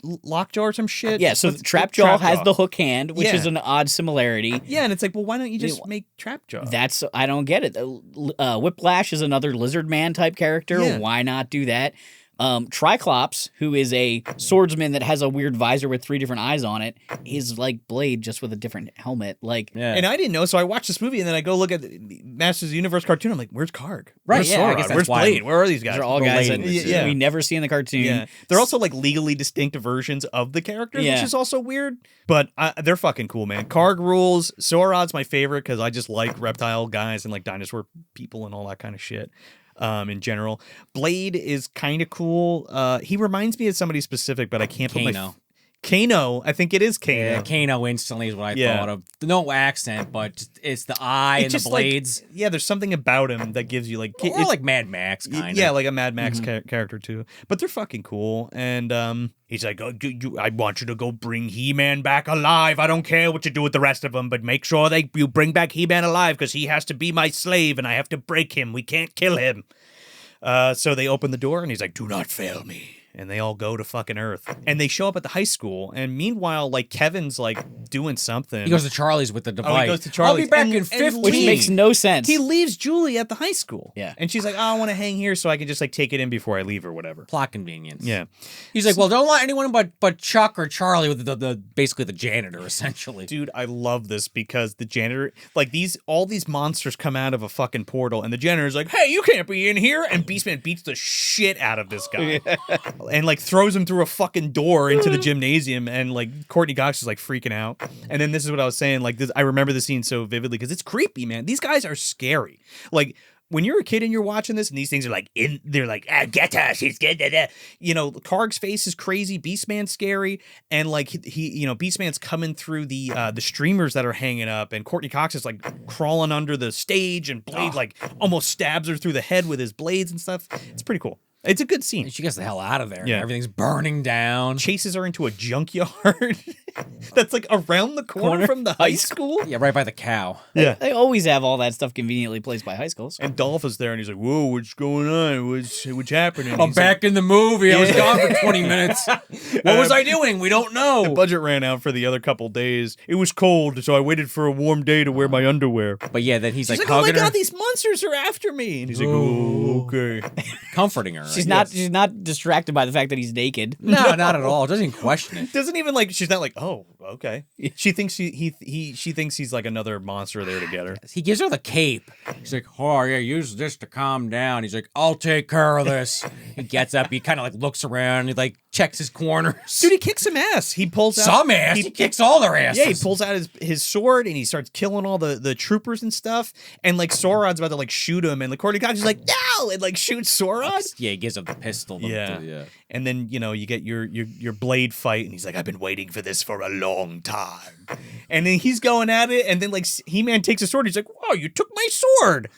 Lockjaw or some shit? Yeah, so Trapjaw has the hook hand, which is an odd similarity. Yeah, and it's like, well, why don't you just make Trapjaw? I don't get it. Whiplash is another lizard man type character. Yeah. Why not do that? Triclops, who is a swordsman that has a weird visor with 3 different eyes on it, is like Blade just with a different helmet. Like, And I didn't know, so I watched this movie and then I go look at the Masters of the Universe cartoon. I'm like, where's Karg? Right, Where's yeah, I Sauron? guess that's Where's why Blade? Where are these these guys? are all guys that related we never see in the cartoon. Yeah, they're also like legally distinct versions of the characters, which is also weird. But they're fucking cool, man. Karg rules. Sauron's my favorite because I just like reptile guys and like dinosaur people and all that kind of shit. In general, Blade is kind of cool. He reminds me of somebody specific, but I can't put my Kano. I think it is Kano. Yeah, Kano instantly is what I thought of. No accent, but just, it's the eye and the blades. Like, yeah, there's something about him that gives you like Or like Mad Max, kind of. Yeah, like a Mad Max character too. But they're fucking cool. And he's like, I want you to go bring He-Man back alive. I don't care what you do with the rest of them, but make sure you bring back He-Man alive because he has to be my slave and I have to break him. We can't kill him. So they open the door and he's like, do not fail me. And they all go to fucking Earth. And they show up at the high school. And meanwhile, like, Kevin's, like, doing something. He goes to Charlie's with the device. He goes to Charlie's. I'll be back in 15. Which makes no sense. He leaves Julie at the high school. Yeah. And she's like, I want to hang here so I can just, like, take it in before I leave or whatever. Plot convenience. Yeah. He's like, well, don't let anyone but Chuck or Charlie with the basically the janitor, essentially. Dude, I love this because the janitor, like, all these monsters come out of a fucking portal, and the janitor's like, hey, you can't be in here. And Beastman beats the shit out of this guy. And, like, throws him through a fucking door into the gymnasium, and like Courtney Cox is like freaking out. And then this is what I was saying, like this, I remember the scene so vividly because it's creepy, man. These guys are scary. Like when you're a kid and you're watching this and these things are like they're like, get us, he's get. You know, Karg's face is crazy, Beastman's scary, and like he Beastman's coming through the streamers that are hanging up, and Courtney Cox is like crawling under the stage, and Blade like almost stabs her through the head with his blades and stuff. It's pretty cool. It's a good scene. And she gets the hell out of there. Yeah. Everything's burning down. Chases her into a junkyard that's like around the corner from the high school. Yeah, right by the cow. Yeah. They always have all that stuff conveniently placed by high schools. And Dolph is there, and he's like, "Whoa, what's going on? What's happening?" I'm back in the movie. I was gone for 20 minutes. What was I doing? We don't know. The budget ran out for the other couple days. It was cold, so I waited for a warm day to wear my underwear. But yeah, then he's She's like like, "Oh my hugging her, god, these monsters are after me!" And he's like, "Oh, okay." comforting her. She's right? not distracted by the fact that he's naked. No, not at all. Doesn't even question it. Doesn't even like. She's not like, "Oh, okay." She thinks she thinks he's like another monster there to get her. He gives her the cape. He's like, oh, yeah, use this to calm down. He's like, I'll take care of this. He gets up. He kind of like looks around. He like checks his corners. Dude, he kicks some ass. He pulls out Some ass. He kicks all their asses. Yeah, he pulls out his sword and he starts killing all the troopers and stuff. And like Sauron's about to like shoot him, and the Courtney Cox is like, no, and like shoots Sauron. Yeah, he gives up the pistol. Yeah. And then you get your blade fight, and he's like, I've been waiting for this for a long time. And then he's going at it, and then like He-Man takes a sword. He's like, oh, you took my sword.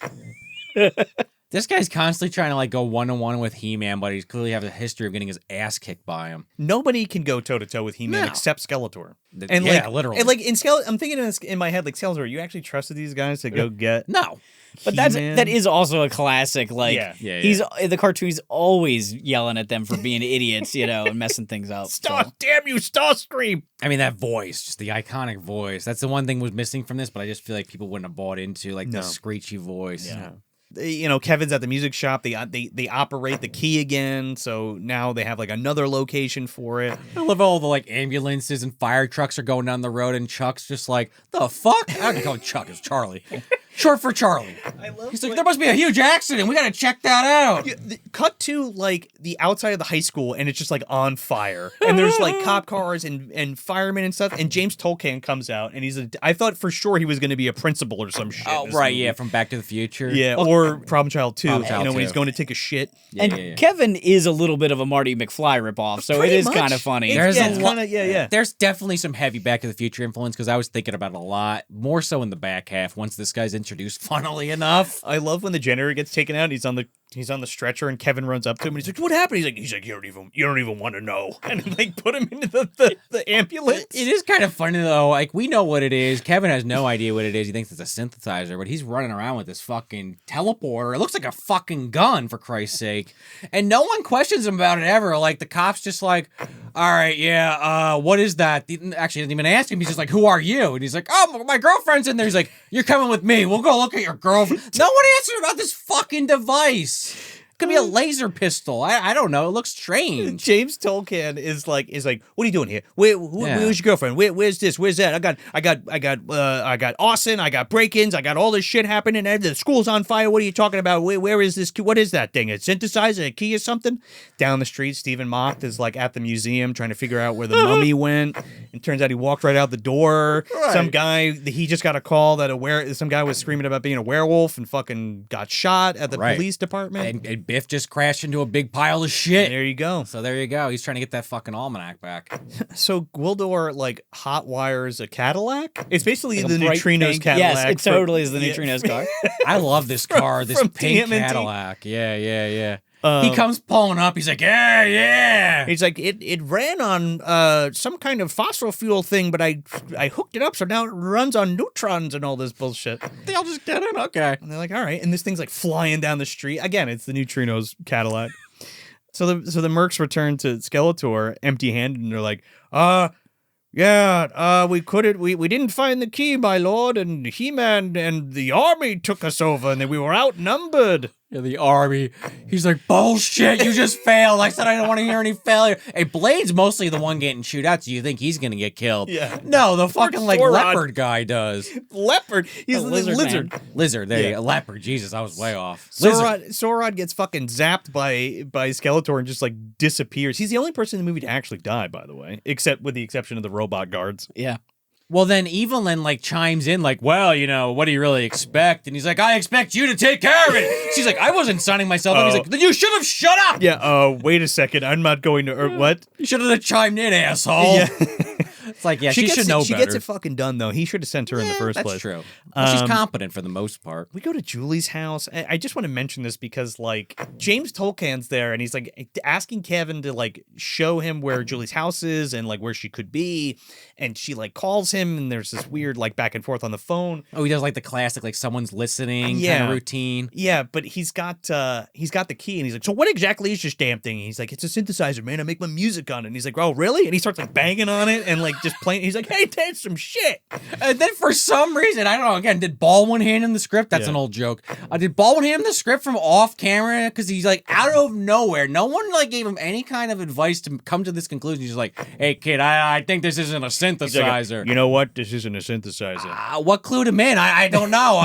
This guy's constantly trying to like go one-on-one with He-Man, but he's clearly have a history of getting his ass kicked by him. Nobody can go toe-to-toe with He-Man No. except Skeletor. And yeah, literally. And like I'm thinking in my head, like, Skeletor, you actually trusted these guys to go get No. But He-Man? that is also a classic. Like, Yeah. he's the cartoon's always yelling at them for being idiots, and messing things up. Star, so. damn you, Starscream. I mean, that voice, just the iconic voice. That's the one thing was missing from this, but I just feel like people wouldn't have bought into like No. the screechy voice. Yeah. Kevin's at the music shop. They operate the key again, so now they have like another location for it. I love all the like ambulances and fire trucks are going down the road, and Chuck's just like, the fuck? I don't call him Chuck, it's Charlie. Short for Charlie. He's like, there must be a huge accident. We gotta check that out. Cut to like the outside of the high school, and it's just like on fire, and there's like cop cars and firemen and stuff. And James Tolkien comes out, and I thought for sure he was going to be a principal or some shit. Oh right, yeah, from Back to the Future. Yeah, or Problem Child 2. Problem Child when 2. he's going to take a shit. And Kevin is a little bit of a Marty McFly ripoff, so it is kind of funny. There's definitely some heavy Back to the Future influence because I was thinking about it a lot, more so in the back half once this guy's introduced. Funnily enough, I love when the generator gets taken out. And he's on the stretcher, and Kevin runs up to him, and he's like, "What happened?" He's like, "You don't even want to know," and like put him into the ambulance. It is kind of funny though. Like we know what it is. Kevin has no idea what it is. He thinks it's a synthesizer, but he's running around with this fucking teleporter. It looks like a fucking gun, for Christ's sake. And no one questions him about it ever. Like the cops just like, all right, yeah, what is that? Actually, doesn't even ask him. He's just like, who are you? And he's like, oh, my girlfriend's in there. He's like, you're coming with me. We'll go look at your girlfriend. No one answered about this fucking device. Could be a laser pistol. I don't know. It looks strange. James Tolkien is like, what are you doing here? Where's your girlfriend? Where's this? Where's that? I got Austin. I got break-ins. I got all this shit happening. And the school's on fire. What are you talking about? Where is this? What is that thing? A synthesizer? A key or something? Down the street, Stephen Mocht is like at the museum trying to figure out where the mummy went. And turns out he walked right out the door. Right. Some guy, he just got a call that some guy was screaming about being a werewolf and fucking got shot at the police department. And Biff just crashed into a big pile of shit. There you go. So there you go. He's trying to get that fucking almanac back. So Gwildor like hot wires a Cadillac. It's basically like the Neutrinos Cadillac. Yes, it totally is the Neutrinos car. I love this car. This pink TMNT. Cadillac. Yeah. He comes pulling up. He's like, yeah. He's like, it ran on some kind of fossil fuel thing, but I hooked it up, so now it runs on neutrons and all this bullshit. They all just get in, okay. And they're like, all right. And this thing's like flying down the street. Again, it's the Neutrinos Cadillac. So the Mercs return to Skeletor empty-handed, and they're like, we didn't find the key, my lord, and He-Man and the army took us over, and then we were outnumbered. Yeah, the army. He's like, bullshit, you just failed. I said I don't want to hear any failure. Hey, Blade's mostly the one getting shoot out, so you think he's gonna get killed. Yeah. No, the fucking like leopard guy does. Leopard? He's the lizard. Lizard, there you go. Leopard, Jesus, I was way off. Sorod gets fucking zapped by Skeletor and just like disappears. He's the only person in the movie to actually die, by the way, with the exception of the robot guards. Yeah. Well, then Evelyn like chimes in like, well, what do you really expect? And he's like, I expect you to take care of it. She's like, I wasn't signing myself up. He's like, then you should have shut up. Yeah, wait a second. I'm not going to, what? You should have chimed in, asshole. Yeah. It's like, yeah, she should know better. She gets it fucking done, though. He should have sent her in the first place. That's true. Well, she's competent for the most part. We go to Julie's house. I just want to mention this because, like, James Tolkien's there, and he's, like, asking Kevin to, like, show him where Julie's house is and, like, where she could be. And she, like, calls him, and there's this weird, like, back and forth on the phone. Oh, he does, like, the classic, like, someone's listening kind of routine. Yeah, but he's got the key, and he's like, so what exactly is this damn thing? And he's like, it's a synthesizer, man. I make my music on it. And he's like, oh, really? And he starts, like, banging on it and, like, just playing. He's like, hey, that's some shit. And then for some reason, I don't know, again, did Baldwin hand him the script? That's an old joke. Did Baldwin hand him the script from off camera? Because he's like, out of nowhere. No one like gave him any kind of advice to come to this conclusion. He's like, hey, kid, I think this isn't a synthesizer. Like, you know what? This isn't a synthesizer. What clued him in? I don't know.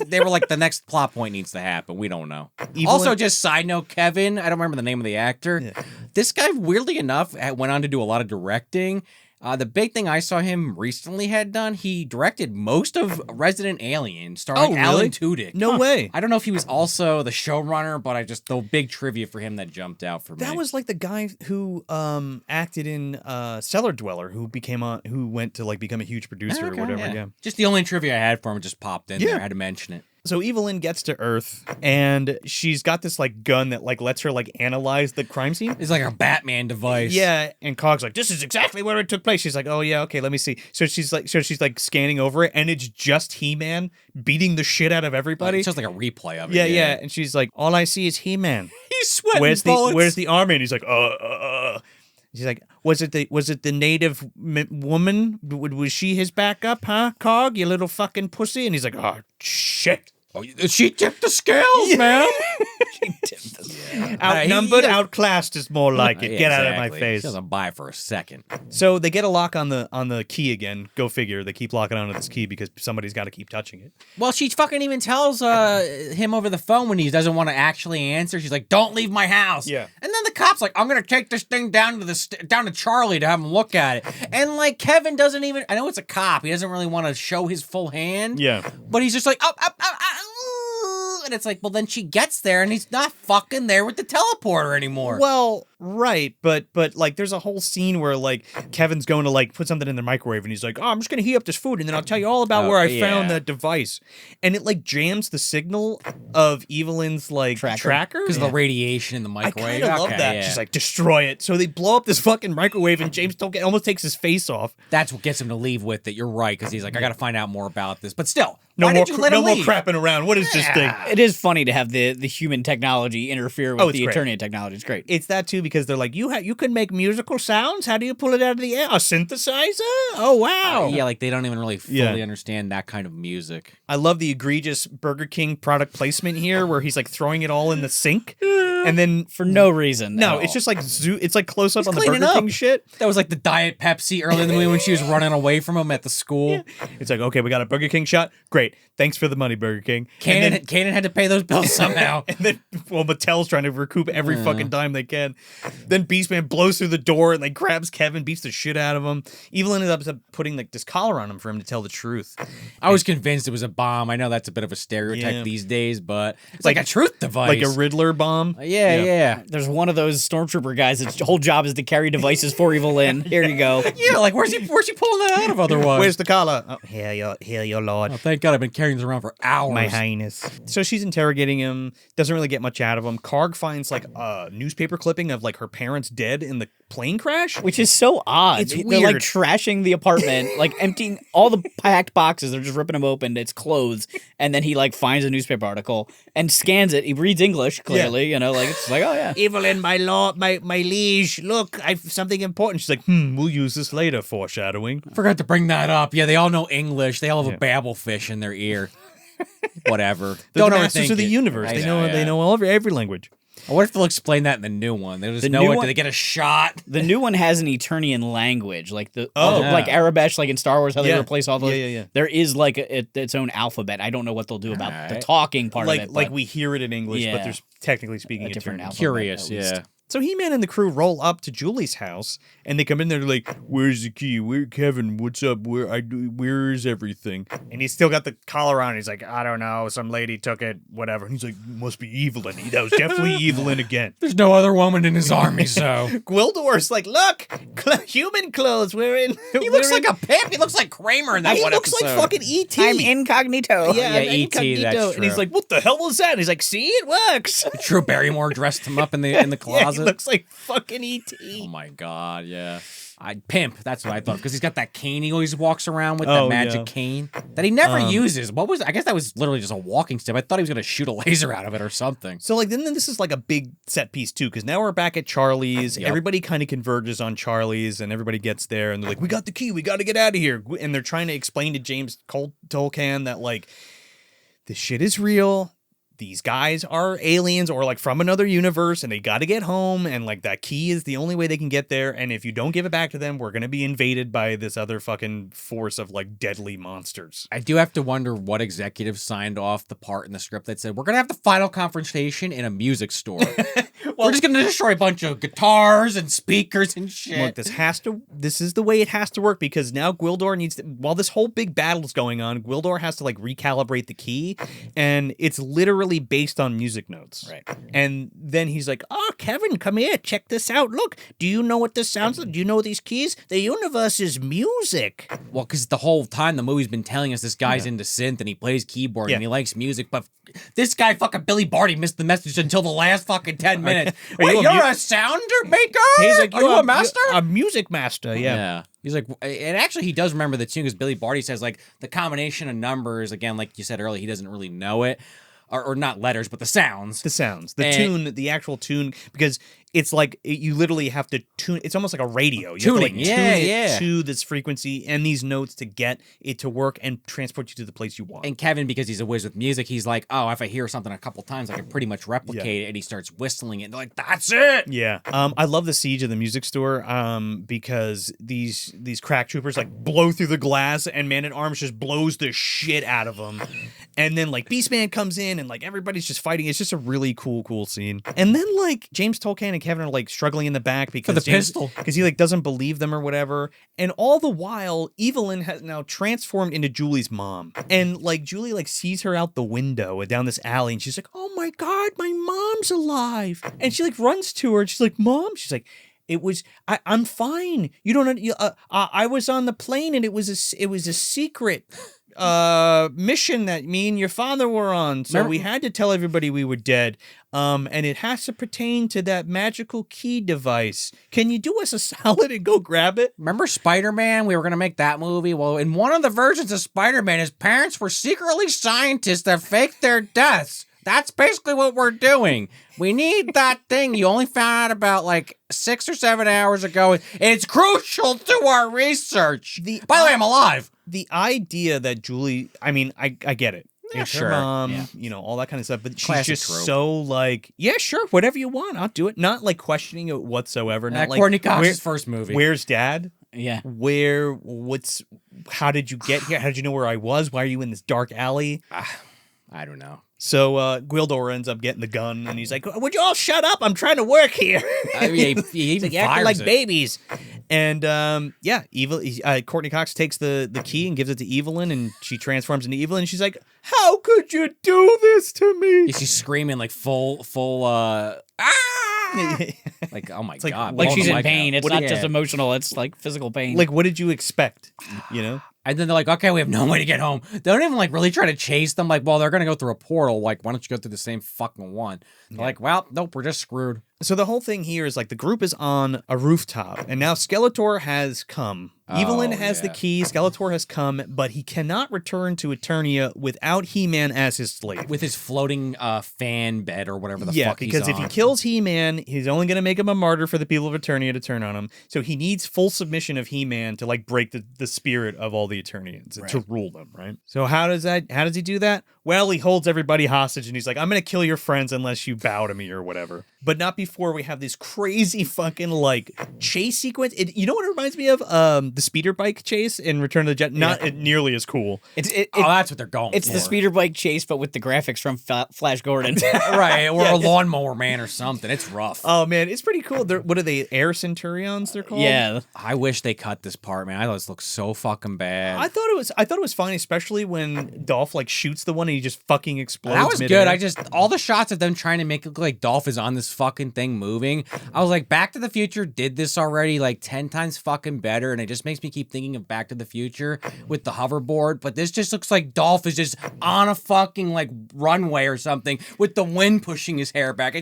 They were like, the next plot point needs to happen. We don't know. Also, just side note, Kevin, I don't remember the name of the actor. Yeah. This guy, weirdly enough, went on to do a lot of directing. The big thing I saw him recently had done, he directed most of Resident Alien, starring Alan Tudyk. No way. I don't know if he was also the showrunner, but the big trivia for him that jumped out for me. That was like the guy who acted in Cellar Dweller, who went to like become a huge producer or whatever. Yeah. Just the only trivia I had for him just popped in there. I had to mention it. So Evelyn gets to Earth, and she's got this like gun that like lets her like analyze the crime scene. It's like a Batman device. Yeah, and Cog's like, "This is exactly where it took place." She's like, "Oh yeah, okay, let me see." So she's like scanning over it, and it's just He-Man beating the shit out of everybody. It's just like a replay of it. Yeah. And she's like, "All I see is He-Man. He's sweating bullets. Where's the army?" And he's like, She's like, was it the native woman? Was she his backup, huh, Cog? You little fucking pussy. And he's like, oh shit. Oh, she tipped the scales, man. Outnumbered, outclassed is more like it. Get out of my face. She doesn't buy for a second. So they get a lock on the key again. Go figure. They keep locking onto this key because somebody's got to keep touching it. Well, she fucking even tells him over the phone when he doesn't want to actually answer. She's like, "Don't leave my house." Yeah. And then the cop's like, "I'm gonna take this thing down to Charlie to have him look at it." And like Kevin doesn't even. I know it's a cop. He doesn't really want to show his full hand. Yeah. But he's just like, up. And it's like, well, then she gets there and he's not fucking there with the teleporter anymore. Well, right, but like there's a whole scene where like Kevin's going to like put something in the microwave and he's like, "Oh, I'm just gonna heat up this food and then I'll tell you all about where I found that device." And it like jams the signal of Evelyn's like tracker because of the radiation in the microwave. I kind of love that. She's like, destroy it. So they blow up this fucking microwave and James almost takes his face off. That's what gets him to leave with it. You're right, because he's like, I got to find out more about this. But still, No why more, did you let him leave? more crapping around. What is this thing? It is funny to have the human technology interfere with the Eternia technology. It's great. It's that too because they're like, you can make musical sounds. How do you pull it out of the air? A synthesizer? Oh wow! Yeah, like they don't even really fully understand that kind of music. I love the egregious Burger King product placement here, where he's like throwing it all in the sink, and then for no reason. No, it's just like it's like close up on the Burger King shit. That was like the Diet Pepsi early in the movie when she was running away from him at the school. Yeah. It's like, okay, we got a Burger King shot. Great, thanks for the money, Burger King. Kanan had to pay those bills somehow. And then, Mattel's trying to recoup every fucking dime they can. Then Beastman blows through the door and like grabs Kevin, beats the shit out of him. Evelyn ends up putting like this collar on him for him to tell the truth. I was convinced it was a bomb. I know that's a bit of a stereotype these days, but it's like a truth device, like a Riddler bomb. Yeah. There's one of those stormtrooper guys. His whole job is to carry devices for Evelyn. Here you go. Yeah, like where's he pulling that out of otherwise? Where's the collar? Oh, here, your lord. Oh, thank God, I've been carrying this around for hours. My highness. So she's interrogating him. Doesn't really get much out of him. Karg finds like a newspaper clipping of like her parents dead in the plane crash, which is so odd. It's They're weird. like trashing the apartment, like emptying all the packed boxes. They're just ripping them open. It's clothes, and then he like finds a newspaper article and scans it. He reads English clearly, you know, like it's like, oh yeah, Evelyn, my lord, my liege. Look, I've something important. She's like, we'll use this later. Foreshadowing. Forgot to bring that up. Yeah, they all know English. They all have a babble fish in their ear. Whatever. They're the masters of the universe. They know every language. I wonder if they'll explain that in the new one. They'll just know it. Do they get a shot? The new one has an Eternian language, like like Arabesh, like in Star Wars, how they replace all those. Yeah. There is like its own alphabet. I don't know what they'll do about the talking part of it. Like we hear it in English, but there's technically speaking a different alphabet. Curious, yeah. So He-Man and the crew roll up to Julie's house, and they come in there like, "Where's the key? Where, Kevin? What's up? Where is everything?" And he's still got the collar on. He's like, "I don't know. Some lady took it. Whatever." And he's like, "Must be Evelyn. That was definitely Evelyn again." There's no other woman in his army, so Gwildor's like, "Look, human clothes. We're in." He looks like a pimp. He looks like Kramer in that one episode. He looks like fucking E.T. I'm incognito. Yeah, E.T. That's true. And he's like, "What the hell was that?" And he's like, "See, it works." Drew Barrymore dressed him up in the closet. He looks like fucking E.T. Oh my God, yeah. Pimp, that's what I thought, because he's got that cane he always walks around with, that magic cane that he never uses. I guess that was literally just a walking stick. I thought he was going to shoot a laser out of it or something. So like then this is like a big set piece too, because now we're back at Charlie's. Yep. Everybody kind of converges on Charlie's, and everybody gets there, and they're like, "We got the key. We got to get out of here." And they're trying to explain to James Tolkien that like this shit is real. These guys are aliens or like from another universe, and they got to get home, and like that key is the only way they can get there, and if you don't give it back to them, we're going to be invaded by this other fucking force of like deadly monsters. I do have to wonder what executive signed off the part in the script that said, we're going to have the final confrontation in a music store. We're just going to destroy a bunch of guitars and speakers and shit. Look, this is the way it has to work, because now Gwildor needs to, while this whole big battle is going on, Gwildor has to like recalibrate the key, and it's literally based on music notes. Right. And then he's like, "Oh, Kevin, come here, check this out. Look, do you know what this sounds like? Do you know these keys? The universe is music." Well, because the whole time the movie's been telling us this guy's into synth and he plays keyboard and he likes music, but this guy fucking Billy Barty missed the message until the last fucking 10 minutes. Wait, you're a sounder maker? He's like, are you a master? A music master, yeah. He's like, and actually he does remember the tune, because Billy Barty says like the combination of numbers, again, like you said earlier, he doesn't really know it. Or not letters, but the sounds. The sounds. The tune, the actual tune, because it's like you literally have to tune. It's almost like a radio. You Tuning, have to like tune it to this frequency and these notes to get it to work and transport you to the place you want. And Kevin, because he's a whiz with music, he's like, oh, if I hear something a couple times, I can pretty much replicate it. And he starts whistling it. And they're like, that's it. Yeah. I love the siege of the music store because these crack troopers like blow through the glass and Man at Arms just blows the shit out of them. And then like Beastman comes in and like everybody's just fighting. It's just a really cool scene. And then like James Tolkien and Kevin are like struggling in the back because pistol. Because he like doesn't believe them or whatever. And all the while, Evelyn has now transformed into Julie's mom. And like Julie like sees her out the window down this alley and she's like, oh my God, my mom's alive. And she like runs to her and she's like, Mom, she's like, I'm fine. You don't I was on the plane and it was a secret mission that me and your father were on. So we had to tell everybody we were dead. And it has to pertain to that magical key device. Can you do us a solid and go grab it? Remember Spider-Man? We were going to make that movie. Well, in one of the versions of Spider-Man, his parents were secretly scientists that faked their deaths. That's basically what we're doing. We need that thing you only found out about like 6 or 7 hours ago. It's crucial to our research. By the way, I'm alive. The idea that Julie, I mean, I get it. Yeah, it's sure. her mom, you know, all that kind of stuff. But she's Classic just trope. so like, yeah, sure, whatever you want, I'll do it. Not like questioning it whatsoever. Not like Courtney Cox's first movie. Where's Dad? Yeah. How did you get here? How did you know where I was? Why are you in this dark alley? I don't know. So Gwildor ends up getting the gun, and he's like, "Would you all shut up? I'm trying to work here." I mean, he even like, acting fires like it. babies. And Courtney Cox takes the key and gives it to Evelyn, and she transforms into Evelyn. And she's like, "How could you do this to me?" She's screaming like full like, oh my God. Like she's in Like, pain. It's not just yeah. emotional. It's like physical pain. Like, what did you expect? You know? And then they're like, okay, we have no way to get home. They don't even like really try to chase them. Like, well, they're going to go through a portal. Like, why don't you go through the same fucking one? They're like, well, nope, we're just screwed. So the whole thing here is like the group is on a rooftop, and now Skeletor has come. Evelyn has the key. Skeletor has come, but he cannot return to Eternia without He-Man as his slave. With his floating fan bed or whatever the fuck he's because if on. he kills He-Man, he's only going to make him a martyr for the people of Eternia to turn on him. So he needs full submission of He-Man to like break the spirit of all the Eternians to rule them, right? So how does he do that? Well, he holds everybody hostage and he's like, I'm going to kill your friends unless you bow to me or whatever. But not before we have this crazy fucking like chase sequence. You know what it reminds me of? The speeder bike chase in Return of the Jet. Not nearly as cool. That's what they're going It's for. the speeder bike chase, but with the graphics from Flash Gordon. Right, or a lawnmower man or something. It's rough. Oh man, it's pretty cool. What are they? Air Centurions? They're called. Yeah. I wish they cut this part, man. I thought this looked so fucking bad. I thought it was fine, especially when Dolph like shoots the one and he just fucking explodes. That was mid-air. good. All the shots of them trying to make it look like Dolph is on this fucking thing moving. I was like, Back to the Future did this already like 10 times fucking better, and it just makes me keep thinking of Back to the Future with the hoverboard. But this just looks like Dolph is just on a fucking like runway or something with the wind pushing his hair back.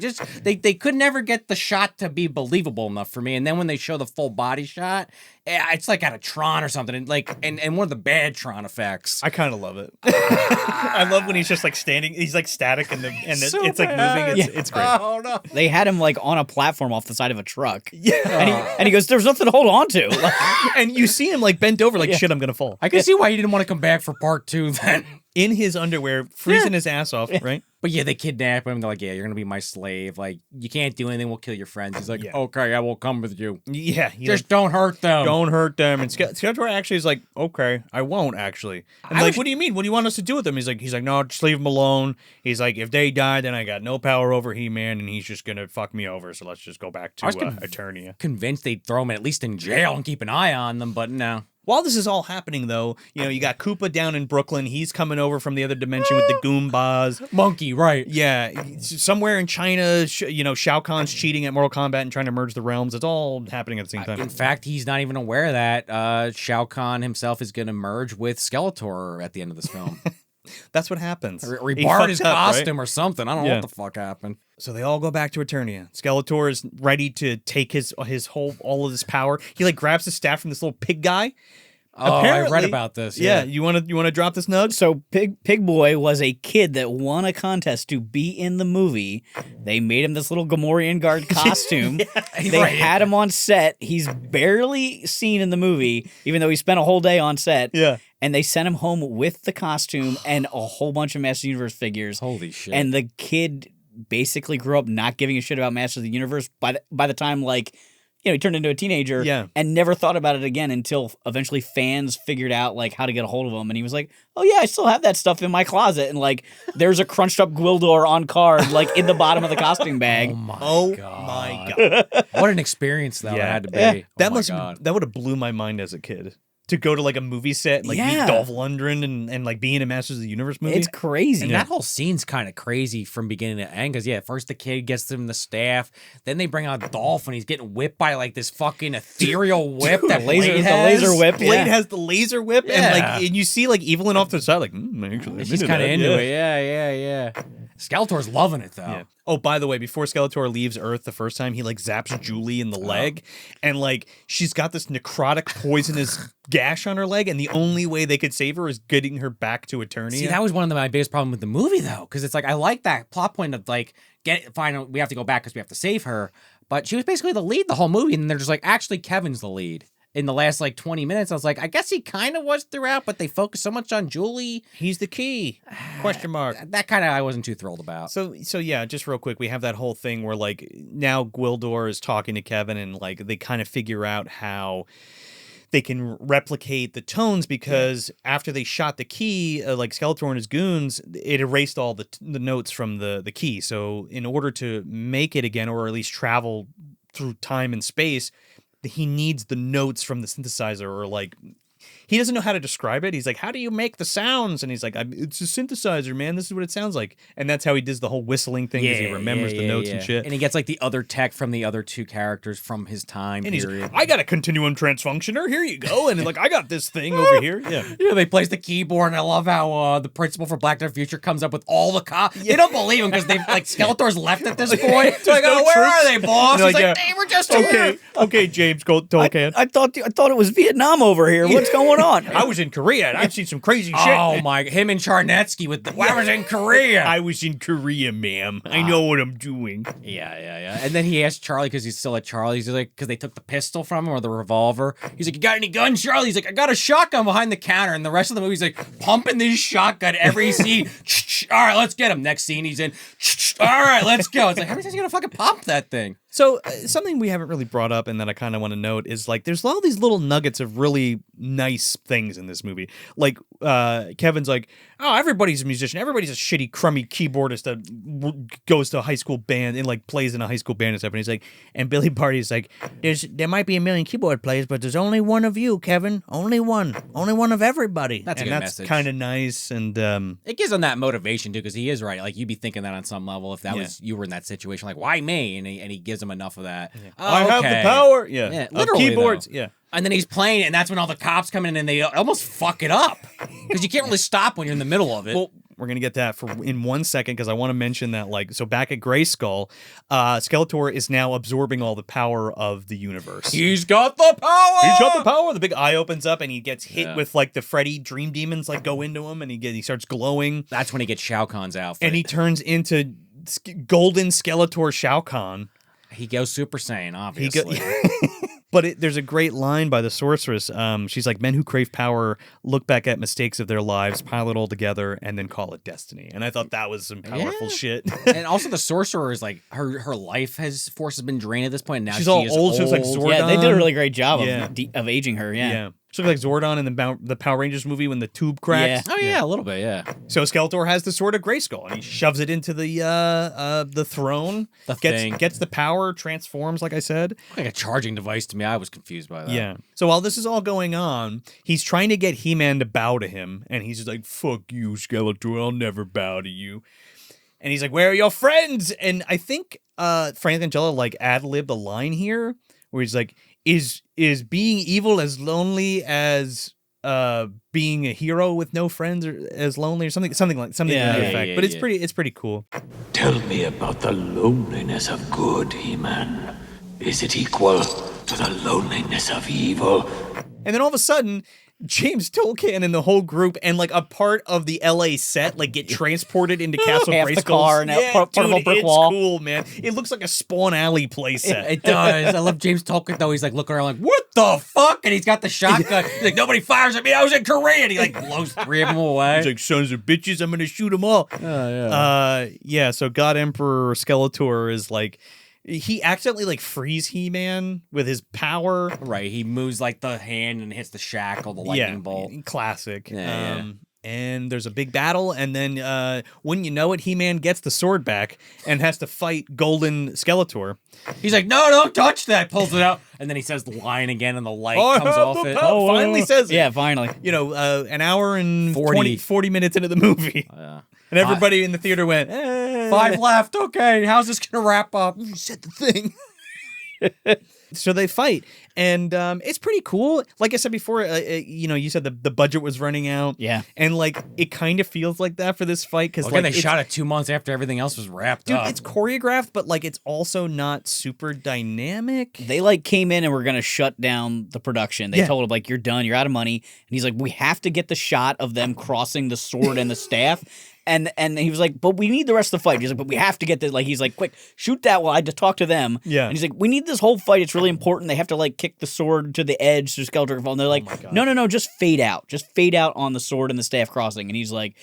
They could never get the shot to be believable enough for me. And then when they show the full body shot, it's like out of Tron or something, and one of the bad Tron effects. I kind of love it. I love when he's just like standing. He's like static, and it's like moving. It's great. Oh no! They had him like on a platform off the side of a truck. Yeah, And he goes, "There's nothing to hold on to." and you see him like bent over, like shit, I'm gonna fall. I can see why he didn't want to come back for part 2 then. In his underwear, freezing his ass off, right? But yeah, they kidnap him. They're like, yeah, you're going to be my slave. Like, you can't do anything. We'll kill your friends. He's like, okay, I will come with you. Yeah. Just don't hurt them. Don't hurt them. And Skeletor actually is like, okay, I won't actually. I'm like, what do you mean? What do you want us to do with them? He's like, no, just leave them alone. He's like, if they die, then I got no power over He-Man, and he's just going to fuck me over. So let's just go back to Eternia. Convinced they'd throw him at least in jail and keep an eye on them, but no. While this is all happening, though, you know, you got Koopa down in Brooklyn. He's coming over from the other dimension with the Goombas. Monkey, right. Yeah, somewhere in China, Shao Kahn's cheating at Mortal Kombat and trying to merge the realms. It's all happening at the same time. In fact, he's not even aware that Shao Kahn himself is going to merge with Skeletor at the end of this film. That's what happens. Or he He borrowed fucked his up, costume right? or something. I don't know what the fuck happened. So they all go back to Eternia. Skeletor is ready to take all of this power. He like grabs the staff from this little pig guy, Oh, I read Apparently- about this. Yeah, you want to drop this nug? So Pig Boy was a kid that won a contest to be in the movie. They made him this little Gamorrean guard costume. They had him on set. He's barely seen in the movie, even though he spent a whole day on set. Yeah. And they sent him home with the costume and a whole bunch of Masters of the Universe figures. Holy shit. And the kid basically grew up not giving a shit about Masters of the Universe by the time, like, he turned into a teenager and never thought about it again until eventually fans figured out, like, how to get a hold of him. And he was like, oh, yeah, I still have that stuff in my closet. And, like, there's a crunched up Gwildor on card, like, in the bottom of the costume bag. Oh, my God. What an experience that had to be. Yeah. That that would have blew my mind as a kid. To go to like a movie set, and, like meet Dolph Lundgren and like be in a Masters of the Universe movie. It's crazy. And that whole scene's kind of crazy from beginning to end. Because first the kid gets him the staff, then they bring out Dolph and he's getting whipped by like this fucking ethereal whip that the Blade has. laser whip. Blade has the laser whip, and you see like Evelyn off to the side, like actually, She's kind of into it. Yeah. Skeletor's loving it though. Yeah. Oh, by the way, before Skeletor leaves Earth the first time, he like zaps Julie in the leg, and like she's got this necrotic poisonous gash on her leg, and the only way they could save her is getting her back to Eternia. See, that was one of my biggest problems with the movie though, because it's like I like that plot point of like we have to go back because we have to save her, but she was basically the lead the whole movie, and they're just like actually Kevin's the lead. In the last like 20 minutes, I was like, I guess he kind of was throughout, but they focused so much on Julie. He's the key. Question mark. That kind of I wasn't too thrilled about. So yeah, just real quick, we have that whole thing where like now Gwildor is talking to Kevin, and like they kind of figure out how they can replicate the tones because after they shot the key, like Skeletor and his goons, it erased all the notes from the key. So in order to make it again, or at least travel through time and space, he needs the notes from the synthesizer, or like he doesn't know how to describe it. He's like, how do you make the sounds? And he's like, it's a synthesizer, man. This is what it sounds like. And that's how he does the whole whistling thing, because he remembers the notes and shit. And he gets like the other tech from the other two characters from his time and period. He's like, I got a continuum transfunctioner. Here you go. And like, I got this thing over here. Yeah. They place the keyboard, and I love how the principal for Black to the Future comes up with all the cops. They don't believe him because they've like Skeletor's left at this point. They're like, oh, where are they, boss? He's like, they were just here. Okay, James, go Tolkien. I thought it was Vietnam over here. What's going on? I was in Korea, and I've seen some crazy shit. Oh my! Him and Charnetsky with the. I was in Korea. I was in Korea, ma'am. I know what I'm doing. Yeah. And then he asked Charlie, because he's still at Charlie's. He's like, because they took the pistol from him, or the revolver. He's like, you got any guns, Charlie? He's like, I got a shotgun behind the counter. And the rest of the movie, he's like pumping this shotgun every scene. All right, let's get him. Next scene, he's in. All right, let's go. It's like, how many times are you gonna fucking pump that thing? So something we haven't really brought up and that I kind of want to note is like there's all these little nuggets of really nice things in this movie. Like Kevin's like, oh, everybody's a musician. Everybody's a shitty, crummy keyboardist that goes to a high school band and like plays in a high school band and stuff. And he's like, and Billy Barty's like, there might be a million keyboard players, but there's only one of you, Kevin. Only one of everybody. That's a good message. Kind of nice, and it gives him that motivation too, because he is right. Like you'd be thinking that on some level if that was you were in that situation. Like, why me? And he gives him enough of that. Yeah. I have the power. Yeah, literally, keyboards. Though. Yeah. And then he's playing, and that's when all the cops come in, and they almost fuck it up because you can't really stop when you're in the middle of it. Well, we're gonna get that in 1 second, because I want to mention that, like, so back at Grayskull, Skeletor is now absorbing all the power of the universe. He's got the power. He's got the power. The big eye opens up, and he gets hit with like the Freddy Dream Demons, like go into him, and he starts glowing. That's when he gets Shao Kahn's outfit, and he turns into Golden Skeletor Shao Kahn. He goes Super Saiyan, obviously. But there's a great line by the sorceress. She's like, men who crave power look back at mistakes of their lives, pile it all together, and then call it destiny. And I thought that was some powerful shit. And also the sorcerer is like, her life force has been drained at this point. Now she's all old. She looks like Zordon. Yeah, they did a really great job of aging her. Yeah. She looks like Zordon in the Power Rangers movie when the tube cracks. Yeah. Oh yeah, a little bit. Yeah. So Skeletor has the sword of Grayskull, and he shoves it into the throne. Gets the power, transforms, like I said. Like a charging device to me. I was confused by that. Yeah. So while this is all going on, he's trying to get He-Man to bow to him, and he's just like, "Fuck you, Skeletor. I'll never bow to you." And he's like, "Where are your friends?" And I think Frank Langella like ad-libbed a line here where he's like, Is being evil as lonely as being a hero with no friends, or as lonely, or something like that effect? But it's pretty cool. Tell me about the loneliness of good, He-Man. Is it equal to the loneliness of evil? And then all of a sudden, James Tolkien and the whole group and like a part of the LA set like get transported into Castle Half Grayskull. the car and part of a brick it's wall. cool, man. It looks like a Spawn Alley playset. It does. I love James Tolkien though. He's like looking around like, what the fuck? And he's got the shotgun. He's like, nobody fires at me. I was in Korea. And he like blows 3 of them away. He's like, sons of bitches, I'm gonna shoot them all. Yeah. So God Emperor Skeletor is like, he accidentally like frees He-Man with his power. Right. He moves like the hand and hits the shackle, the lightning bolt. Classic. Yeah. And there's a big battle, and then when you know it, He-Man gets the sword back and has to fight Golden Skeletor. He's like, no, don't touch that. Pulls it out, and then he says the line again, and the light comes off it. Finally says it. Yeah, finally. You know, an hour and 40. 40 minutes into the movie. And everybody in the theater went, 5 left. Okay, how's this going to wrap up? You said the thing. So they fight, and it's pretty cool. Like I said before, you know, you said the budget was running out. Yeah. And like it kind of feels like that for this fight because Again, they shot it 2 months after everything else was wrapped dude, up. it's choreographed, but like it's also not super dynamic. They like came in and were gonna shut down the production. They told him like, you're done, you're out of money. And he's like, we have to get the shot of them crossing the sword and the staff. And he was like, but we need the rest of the fight. He's like, but we have to get this. Like, he's like, quick, shoot that while I had to talk to them. Yeah. And he's like, we need this whole fight. It's really important. They have to like kick the sword to the edge so Skeletor can fall. And they're like, no, just fade out. Just fade out on the sword and the staff crossing. And he's like,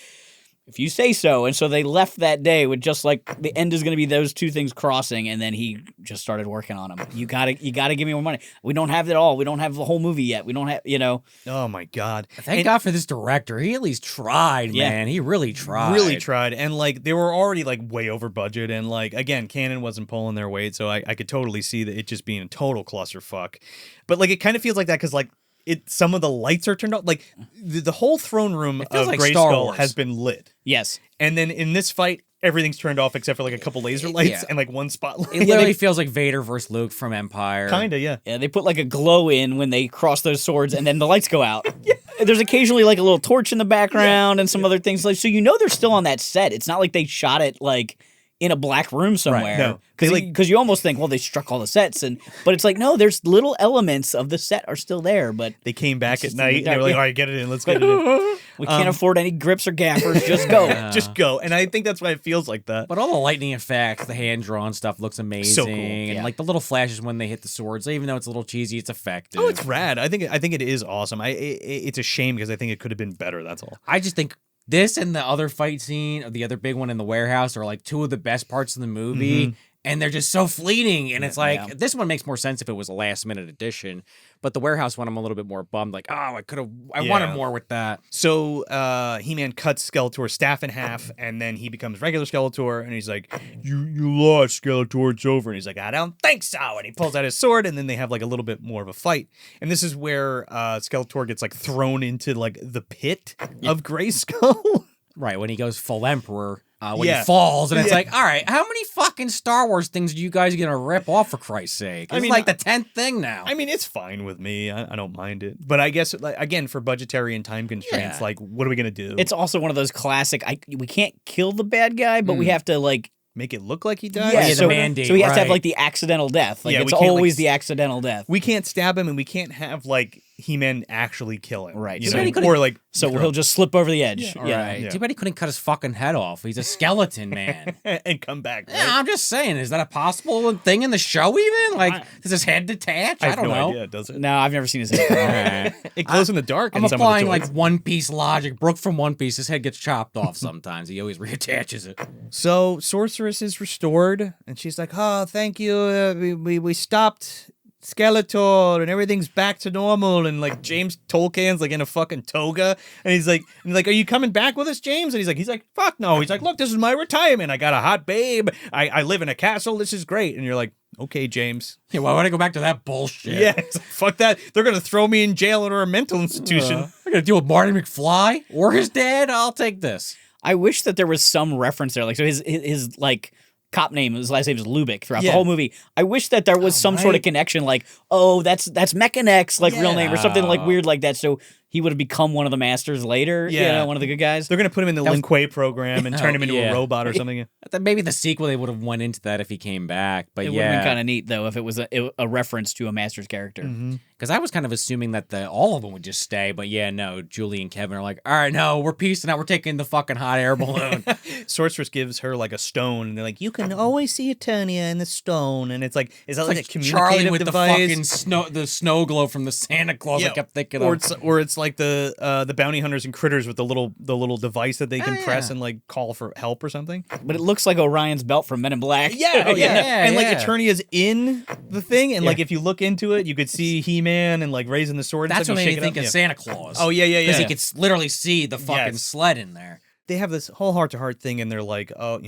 if you say so. And so they left that day with just like the end is going to be those 2 things crossing, and then he just started working on them. You gotta give me more money. We don't have it all. We don't have the whole movie yet. We don't have, you know. Oh my God! Thank God for this director. He at least tried, man. He really tried. Really tried, and like they were already like way over budget, and like again, Canon wasn't pulling their weight, so I could totally see that it just being a total clusterfuck. But like it kind of feels like that because like. Some of the lights are turned off. Like the whole throne room of like Grayskull has been lit. Yes. And then in this fight, everything's turned off except for like a couple laser lights and like one spotlight. It literally feels like Vader versus Luke from Empire. Kinda, yeah. Yeah, they put like a glow in when they cross those swords, and then the lights go out. There's occasionally like a little torch in the background and some other things. Like, so you know they're still on that set. It's not like they shot it like in a black room somewhere. No. Because you almost think, well, they struck all the sets, but it's like, no, there's little elements of the set are still there, but They came back at just night and they were like, all right, get it in, let's get it in. we can't afford any grips or gaffers. Just go. Just go. And I think that's why it feels like that. But all the lightning effects, the hand-drawn stuff looks amazing. So cool, And like the little flashes when they hit the swords, even though it's a little cheesy, it's effective. Oh, it's rad. I think it is awesome. It's a shame because I think it could have been better, that's all. I just think this and the other fight scene, or the other big one in the warehouse, are like 2 of the best parts of the movie. And they're just so fleeting. And it's like, this one makes more sense if it was a last minute addition. But the warehouse one, I'm a little bit more bummed. Like, I wanted more with that. So He-Man cuts Skeletor's staff in half, and then he becomes regular Skeletor, and he's like, you lost, Skeletor, it's over. And he's like, I don't think so. And he pulls out his sword, and then they have like a little bit more of a fight. And this is where Skeletor gets like thrown into like the pit of Grayskull. Right, when he goes full Emperor. When he falls, and it's like, all right, how many fucking Star Wars things are you guys gonna rip off for Christ's sake? It's like the 10th thing now. I mean, it's fine with me. I don't mind it. But I guess, like, again, for budgetary and time constraints, like, what are we gonna do? It's also one of those classic, we can't kill the bad guy, but we have to like make it look like he dies? Yeah, the mandate, so he has to have like the accidental death. Like it's always the accidental death. We can't stab him, and we can't have like He-Man actually kill him. Right. You know? Or like he'll just slip over the edge. Right. Too bad he couldn't cut his fucking head off. He's a skeleton, man. And come back. Right? Yeah, I'm just saying, is that a possible thing in the show even? Like, does his head detach? I don't know. Idea, does it? No, I've never seen his head. It glows in the dark. I'm in some applying of the like One Piece logic. Brooke from One Piece, his head gets chopped off sometimes. He always reattaches it. So Sorceress is restored, and she's like, "Oh, thank you. We stopped Skeletor, and everything's back to normal." And like James Tolkien's like in a fucking toga, and he's like, "Are you coming back with us, James?" And he's like, "Fuck no." He's like, "Look, this is my retirement. I got a hot babe. I live in a castle. This is great." And you're like, "Okay, James." Yeah, why would I go back to that bullshit? Yeah, it's like, fuck that. They're gonna throw me in jail or a mental institution. I gotta deal with Marty McFly or his dad. I'll take this. I wish that there was some reference there. Like, so his like cop name, his last name is Lubick throughout the whole movie. I wish that there was some sort of connection, like, oh, that's Mechanex, like real name or something like weird like that. So he would have become one of the masters later. Yeah. One of the good guys. They're gonna put him in the That was- Lin Kuei program and turn him into yeah. a robot or something. I thought maybe the sequel they would have went into that if he came back, but It would have been kind of neat though if it was a reference to a master's character. because I was kind of assuming that all of them would just stay, but no, Julie and Kevin are like, all right, no, we're peacing out, we're taking the fucking hot air balloon. Sorceress gives her like a stone, and they're like, "You can always see Eternia in the stone." And it's like, is that like a communicative Charlie with device? the fucking snow globe from the Santa Claus. I kept thinking or of. it's like the bounty hunters and critters with the little device that they can press yeah. and like call for help or something. But it looks like Orion's belt from Men in Black. Yeah, yeah, and like yeah. Eternia's in the thing, and like if you look into it, you could see He-Man and like raising the sword. That's and what stuff, made you me shake it think up. of Santa Claus. Oh yeah, because he could literally see the fucking Yes. sled in there. They have this whole heart-to-heart thing, and they're like, "Oh,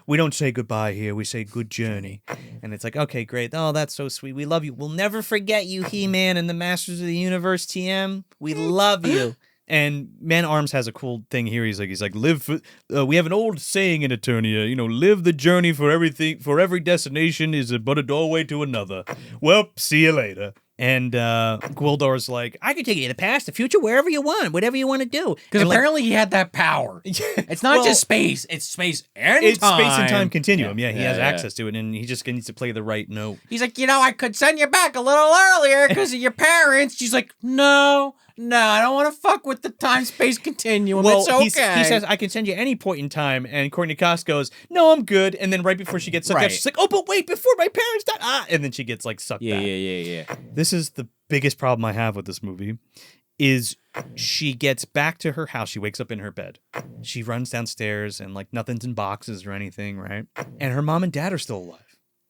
we don't say goodbye here. We say good journey." And it's like, "Okay, great. Oh, that's so sweet. We love you. We'll never forget you, He-Man and the Masters of the Universe, TM. We love you." And Man-Arms has a cool thing here. He's like, live for. We have an old saying in Eternia, live the journey for everything. For every destination is but a doorway to another. Well, see you later. And Gwildor's like, I can take you to the past, the future, wherever you want, whatever you want to do. Because And, like, apparently he had that power. It's not just space; it's space and it's time. space and time continuum. Yeah, he has yeah. access to it, and he just needs to play the right note. He's like, I could send you back a little earlier because of your parents. She's like, no, I don't want to fuck with the time-space continuum. It's okay. He says, I can send you any point in time, and Courtney Cox goes, no, I'm good. And then right before she gets sucked out, Right. she's like, oh, but wait, before my parents died. And then she gets like sucked back. yeah. This is the biggest problem I have with this movie, is she gets back to her house. She wakes up in her bed. She runs downstairs, and like nothing's in boxes or anything, right? And her mom and dad are still alive.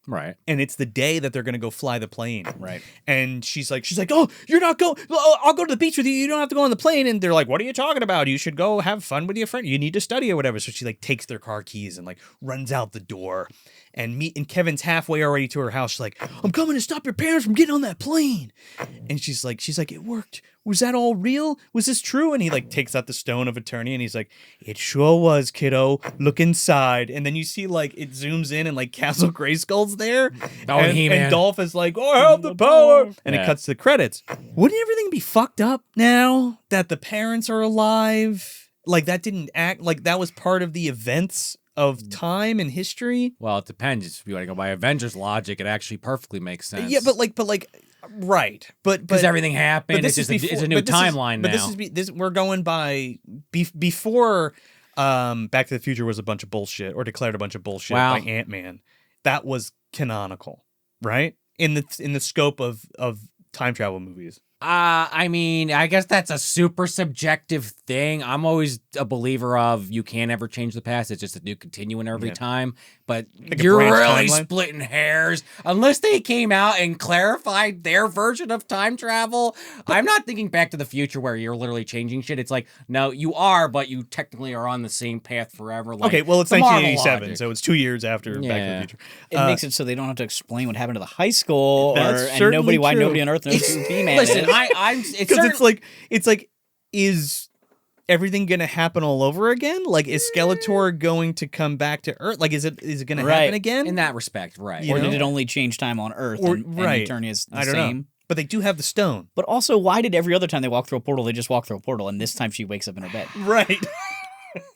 Right. And it's the day that they're going to go fly the plane. Right. And she's like, oh, you're not going. I'll go to the beach with you. You don't have to go on the plane. And they're like, what are you talking about? You should go have fun with your friend. You need to study or whatever. So she like takes their car keys and like runs out the door. And Kevin's halfway already to her house. She's like, I'm coming to stop your parents from getting on that plane. And she's like, it worked. Was that all real? Was this true? And he like takes out the stone of Eternia and he's like, it sure was, kiddo. Look inside. And then you see like it zooms in and like Castle Grayskull's there. Oh, He-Man. And Dolph is like, oh, I have the power. And it Yeah. cuts to the credits. Wouldn't everything be fucked up now that the parents are alive? Like that didn't act like that was part of the events of time and history. Well, it depends. If you want to go by Avengers logic, it actually perfectly makes sense. Yeah, but right. But because everything happened, but it's this just is it's a new timeline now. But this we're going by before Back to the Future was a bunch of bullshit or declared a bunch of bullshit by Ant-Man. That was canonical, right? In the scope of time travel movies. I mean, I guess that's a super subjective thing. I'm always a believer of you can't ever change the past. It's just a new continuum every time. But Like a you're branch really timeline? splitting hairs. Unless they came out and clarified their version of time travel. I'm not thinking Back to the Future where you're literally changing shit. It's like, no, you are, but you technically are on the same path forever. Like, Okay, well, it's the Marvel 1987, logic. so it's 2 years after Back to the Future. It makes it so they don't have to explain what happened to the high school, That's and certainly why true. nobody on Earth knows who He-Man Listen, is. Because it's like, is everything gonna happen all over again? Like, is Skeletor going to come back to Earth? Like, is it gonna happen again? in that respect, right? You Or know? did it only change time on Earth Or- and right. Eternia's the I don't same? know. But they do have the stone. But also, why did every other time they walk through a portal, they just walk through a portal, and this time she wakes up in her bed? Right.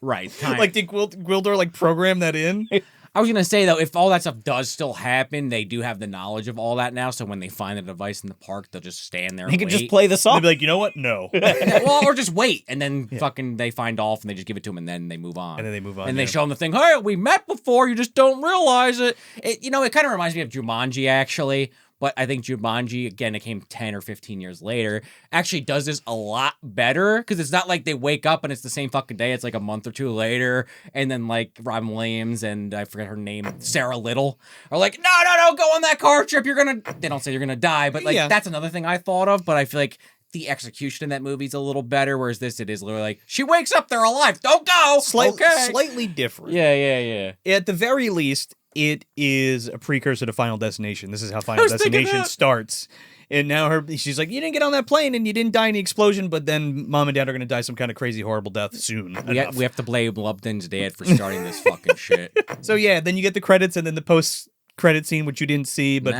Right. Time. Like, did Gwildor like program that in? I was gonna say though, if all that stuff does still happen, they do have the knowledge of all that now. So when they find the device in the park, they'll just stand there. They and can wait. just play the They'd song. be like, you know what? No. well, or just wait, and then fucking they find Dolph, and they just give it to him, and then they move on. And then they move on, and they yeah. show him the thing. Hey, we met before. You just don't realize it. It kind of reminds me of Jumanji, actually. But I think Jumanji, again, it came 10 or 15 years later, actually does this a lot better. Because it's not like they wake up and it's the same fucking day. It's like a month or two later. And then like Robin Williams and I forget her name, Sarah Little, are like, no, go on that car trip. They don't say you're going to die. But like that's another thing I thought of. But I feel like the execution in that movie's a little better. Whereas this, it is literally like, she wakes up, they're alive. Don't go. Slightly different. Yeah. At the very least, it is a precursor to Final Destination. This is how Final Destination starts. And now she's like, you didn't get on that plane and you didn't die in the explosion, but then mom and dad are going to die some kind of crazy, horrible death soon. We have to blame Lupton's dad for starting this fucking shit. So yeah, then you get the credits and then the post credit scene, which you didn't see, but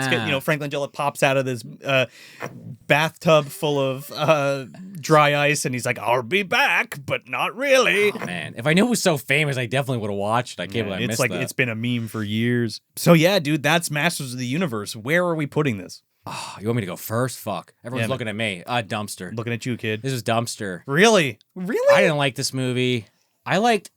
Frank Langella pops out of this bathtub full of dry ice, and he's like, "I'll be back, but not really." Oh, man, if I knew it was so famous, I definitely would have watched it. I can't believe I missed that. It's been a meme for years. So yeah, dude, that's Masters of the Universe. Where are we putting this? Oh, you want me to go first? Fuck. Everyone's looking at me. Dumpster. Looking at you, kid. This is Dumpster. Really? I didn't like this movie. I liked...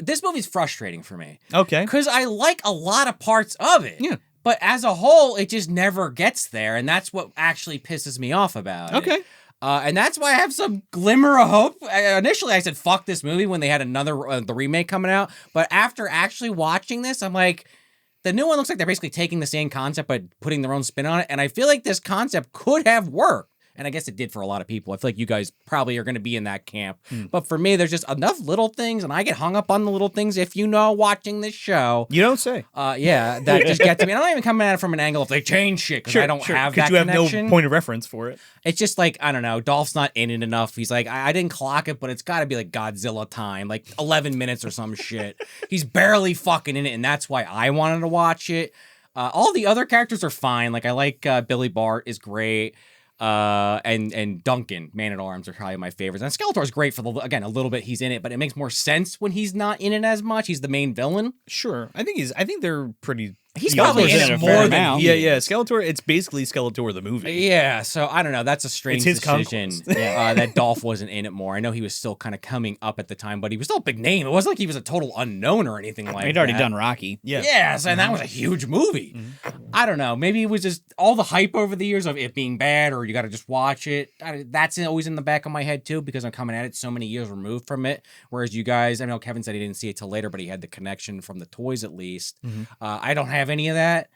this movie's frustrating for me. Okay. Because I like a lot of parts of it. Yeah. But as a whole, it just never gets there, and that's what actually pisses me off about it. Okay. And that's why I have some glimmer of hope. Initially, I said, fuck this movie when they had another the remake coming out. But after actually watching this, I'm like... The new one looks like they're basically taking the same concept but putting their own spin on it. And I feel like this concept could have worked. And I guess it did for a lot of people. I feel like you guys probably are going to be in that camp. But for me, there's just enough little things, and I get hung up on the little things if you know watching this show. You don't say. Yeah, that just gets to me. And I'm not even coming at it from an angle if they change shit, because I don't have that connection. connection. You have no point of reference for it. It's just like, I don't know, Dolph's not in it enough. He's like, I didn't clock it, but it's got to be like Godzilla time, like 11 minutes or some shit. He's barely fucking in it, and that's why I wanted to watch it. All the other characters are fine. Like, I like Billy Bart is great. And Duncan, Man-at-Arms, are probably my favorites. And Skeletor's great for a little bit he's in it, but it makes more sense when he's not in it as much. He's the main villain. Sure. I think they're pretty... He's probably in it more than he is. Yeah. Skeletor, it's basically Skeletor the movie. Yeah, so I don't know. That's a strange decision conquest. that Dolph wasn't in it more. I know he was still kind of coming up at the time, but he was still a big name. It wasn't like he was a total unknown or anything like that. He'd already done Rocky. Yeah. Yes, and that was a huge movie. I don't know. Maybe it was just all the hype over the years of it being bad, or you got to just watch it. That's always in the back of my head, too, because I'm coming at it so many years removed from it. Whereas you guys, I know Kevin said he didn't see it till later, but he had the connection from the toys at least. I don't have any of that.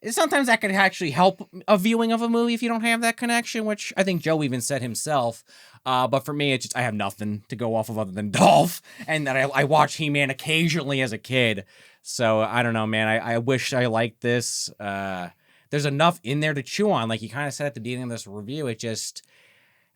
Sometimes that could actually help a viewing of a movie if you don't have that connection, which I think Joe even said himself. But for me, it's just I have nothing to go off of other than Dolph, and that I watched He-Man occasionally as a kid. So I don't know, man. I wish I liked this. There's enough in there to chew on. Like you kind of said at the beginning of this review, it just...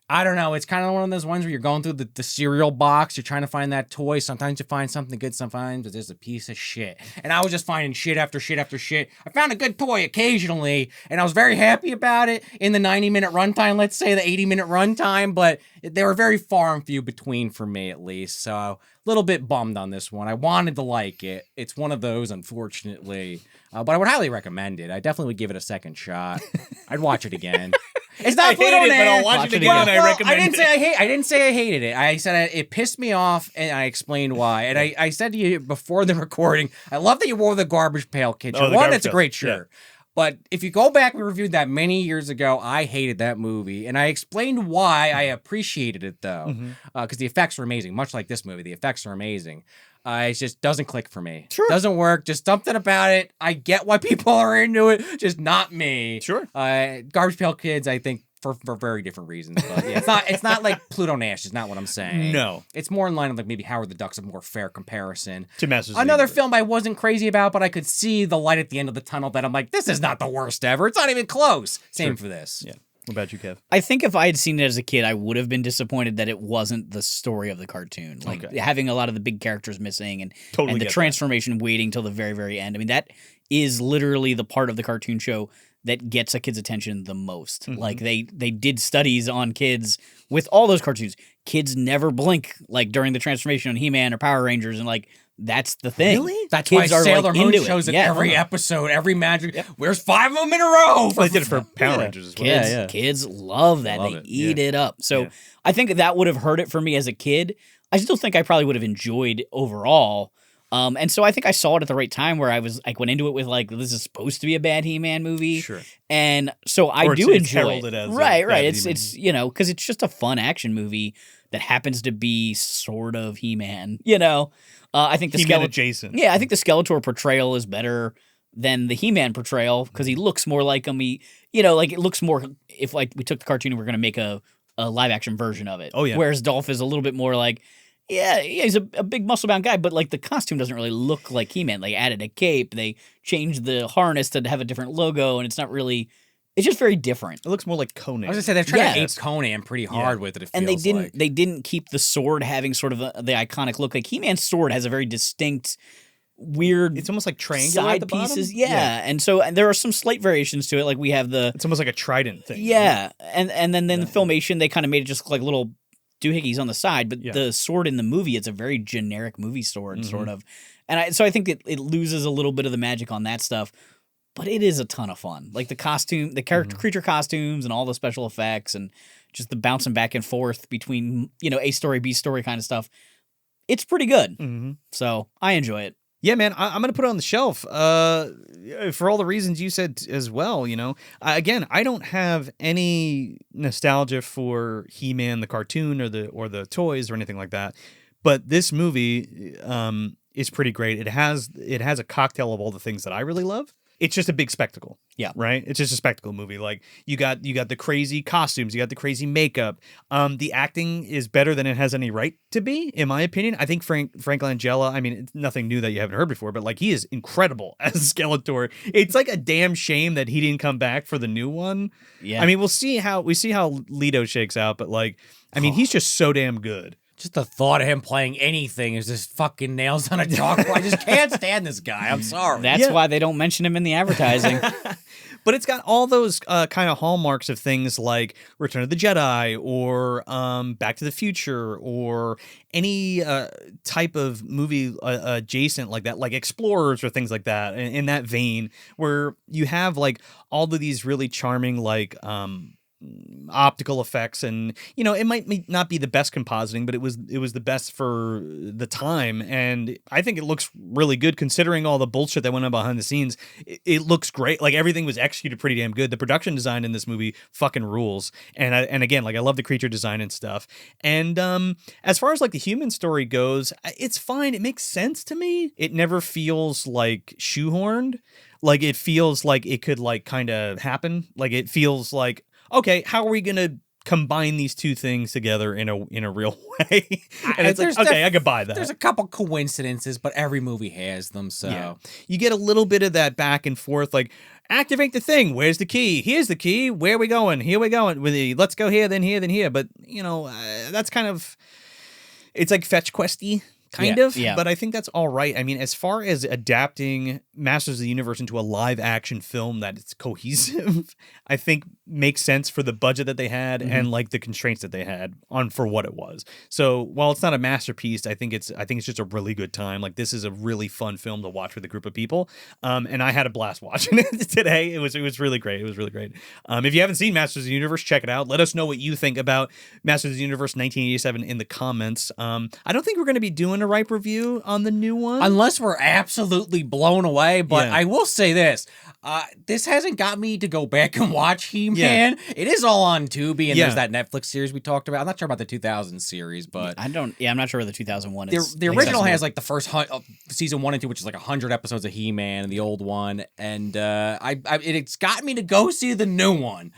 I don't know. It's kind of one of those ones where you're going through the cereal box. You're trying to find that toy. Sometimes you find something good. Sometimes there's a piece of shit. And I was just finding shit after shit after shit. I found a good toy occasionally, and I was very happy about it in the 90-minute runtime, let's say the 80-minute runtime, but they were very far and few between for me, at least. So a little bit bummed on this one. I wanted to like it. It's one of those, unfortunately. But I would highly recommend it. I definitely would give it a second shot. I'd watch it again. It's not Pluto but I'll watch it again. I recommend it. I didn't say I hated it. I said it pissed me off, and I explained why. And I said to you before the recording, I love that you wore the Garbage Pail Kid shirt. One, that's a great shirt. Yeah. But if you go back, we reviewed that many years ago. I hated that movie, and I explained why I appreciated it, though. Because the effects were amazing. Much like this movie, the effects are amazing. It just doesn't click for me. Sure. Doesn't work. Just something about it. I get why people are into it. Just not me. Sure. Garbage Pail Kids, I think, for very different reasons. But yeah, it's not like Pluto Nash is not what I'm saying. No. It's more in line with like maybe Howard the Duck's a more fair comparison. To Masters Another film I wasn't crazy about, but I could see the light at the end of the tunnel that I'm like, this is not the worst ever. It's not even close. Same for this. Yeah. What about you, Kev? I think if I had seen it as a kid, I would have been disappointed that it wasn't the story of the cartoon. Like having a lot of the big characters missing and the transformation waiting till the very, very end. I mean, that is literally the part of the cartoon show that gets a kid's attention the most. Like they did studies on kids with all those cartoons. Kids never blink like during the transformation on He-Man or Power Rangers, and like that's the thing. Really? That's kids why are Sailor like Moon into shows it. it every episode, every magic. Where's 5 of them in a row? Well, they did it for Power Rangers as well. Kids love that. They eat it up. So I think that would have hurt it for me as a kid. I still think I probably would have enjoyed overall. And so I think I saw it at the right time where I was like went into it with like this is supposed to be a bad He-Man movie. Sure. And so I do enjoy it. As right. It's you know, because it's just a fun action movie that happens to be sort of He-Man, you know. I think the He-Man adjacent. Yeah, I think the Skeletor portrayal is better than the He-Man portrayal because he looks more like him. Like it looks more if like we took the cartoon and we're gonna make a live action version of it. Oh yeah. Whereas Dolph is a little bit more like he's a big muscle-bound guy, but like the costume doesn't really look like He-Man. They added a cape, they changed the harness to have a different logo, and it's not really. It's just very different. It looks more like Conan. I was gonna say they're trying to ape Conan pretty hard with it. It feels and like. they didn't keep the sword having sort of the iconic look. Like He-Man's sword has a very distinct weird. It's almost like triangular at side the bottom? pieces. Yeah. And so and there are some slight variations to it. Like we have the It's almost like a trident thing. yeah, and then the Filmation they kind of made it just look like little doohickeys on the side, but the sword in the movie, it's a very generic movie sword sort of, and so I think it loses a little bit of the magic on that stuff. But it is a ton of fun. Like the costume, the creature costumes and all the special effects and just the bouncing back and forth between, A story, B story kind of stuff. It's pretty good. So I enjoy it. Yeah, man, I'm going to put it on the shelf for all the reasons you said as well, Again, I don't have any nostalgia for He-Man, the cartoon or the toys or anything like that. But this movie is pretty great. It has a cocktail of all the things that I really love. It's just a big spectacle. Yeah. Right? It's just a spectacle movie. Like you got the crazy costumes, you got the crazy makeup. The acting is better than it has any right to be, in my opinion. I think Frank Langella, I mean, it's nothing new that you haven't heard before, but like he is incredible as Skeletor. It's like a damn shame that he didn't come back for the new one. Yeah. I mean, we see how Leto shakes out, but like, I mean, he's just so damn good. Just the thought of him playing anything is just fucking nails on a chalkboard. I just can't stand this guy. I'm sorry. That's why they don't mention him in the advertising. But it's got all those kind of hallmarks of things like Return of the Jedi or Back to the Future or any type of movie adjacent like that, like Explorers or things like that, in that vein, where you have like all of these really charming like optical effects, and it might not be the best compositing, but it was the best for the time, and I think it looks really good considering all the bullshit that went on behind the scenes. It looks great. Like everything was executed pretty damn good. The production design in this movie fucking rules, and again, like I love the creature design and stuff. And as far as like the human story goes, it's fine. It makes sense to me. It never feels like shoehorned. Like it feels like it could like kind of happen. Like it feels like, okay, how are we going to combine these two things together in a real way? And it's like, okay, I could buy that. There's a couple coincidences, but every movie has them, so. Yeah. You get a little bit of that back and forth, like, activate the thing. Where's the key? Here's the key. Where are we going? Here we going. With the let's go here, then here, then here. But, that's kind of, it's like fetch questy. Kind of, but I think that's all right. I mean, as far as adapting Masters of the Universe into a live action film that it's cohesive, I think makes sense for the budget that they had and like the constraints that they had on for what it was. So while it's not a masterpiece, I think it's just a really good time. Like this is a really fun film to watch with a group of people. And I had a blast watching it today. It was really great. It was really great. If you haven't seen Masters of the Universe, check it out. Let us know what you think about Masters of the Universe 1987 in the comments. I don't think we're going to be doing a ripe review on the new one unless we're absolutely blown away, but I will say this hasn't got me to go back and watch He-Man. It is all on Tubi, and there's that Netflix series we talked about. I'm not sure about the 2000 series, but I'm not sure where the 2001 is. The original has like the first season 1 and 2, which is like 100 episodes of He-Man, and the old one, and it's got me to go see the new one.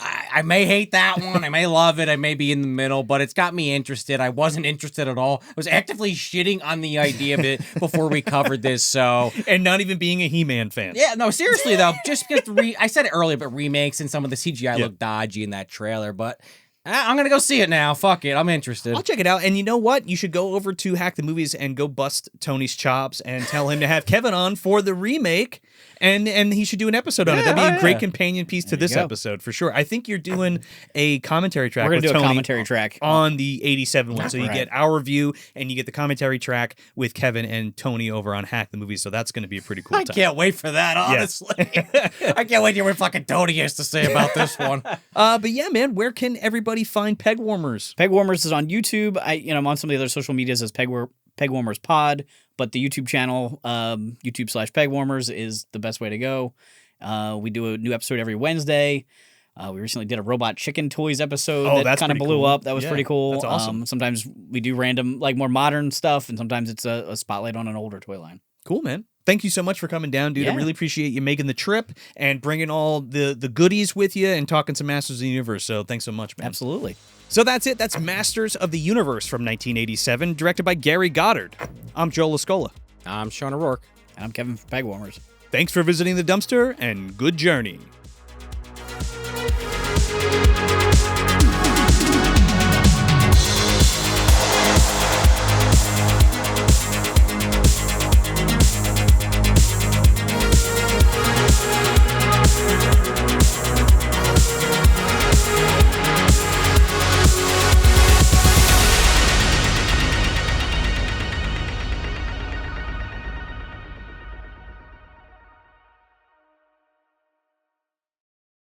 I may hate that one, I may love it, I may be in the middle, but it's got me interested. I wasn't interested at all. I was actively shitting on the idea of it before we covered this, so. And not even being a He-Man fan. Yeah, no, seriously though, just because I said it earlier, but remakes and some of the CGI look dodgy in that trailer, but I'm going to go see it now. Fuck it. I'm interested. I'll check it out. And you know what? You should go over to Hack the Movies and go bust Tony's chops and tell him to have Kevin on for the remake. And he should do an episode on it. That'd be a great companion piece to this episode for sure. I think you're doing a commentary track. We're going to do Tony a commentary track on the 87 one. So you get our review and you get the commentary track with Kevin and Tony over on Hack the Movies. So that's going to be a pretty cool time. I can't wait for that, honestly. I can't wait to hear what fucking Tony has to say about this one. But yeah, man, where can everybody find Peg Warmers? Peg Warmers is on YouTube. I'm on some of the other social medias as Peg Warmers Pod, but the YouTube channel, YouTube/Peg Warmers, is the best way to go. We do a new episode every Wednesday. We recently did a Robot Chicken Toys episode that kind of blew up. That was pretty cool. That's awesome. Sometimes we do random, like more modern stuff, and sometimes it's a spotlight on an older toy line. Cool, man. Thank you so much for coming down, dude. Yeah. I really appreciate you making the trip and bringing all the goodies with you and talking some Masters of the Universe. So thanks so much, man. Absolutely. So that's it. That's Masters of the Universe from 1987, directed by Gary Goddard. I'm Joe Lascola. I'm Sean O'Rourke. And I'm Kevin from Peg Warmers. Thanks for visiting the dumpster, and good journey.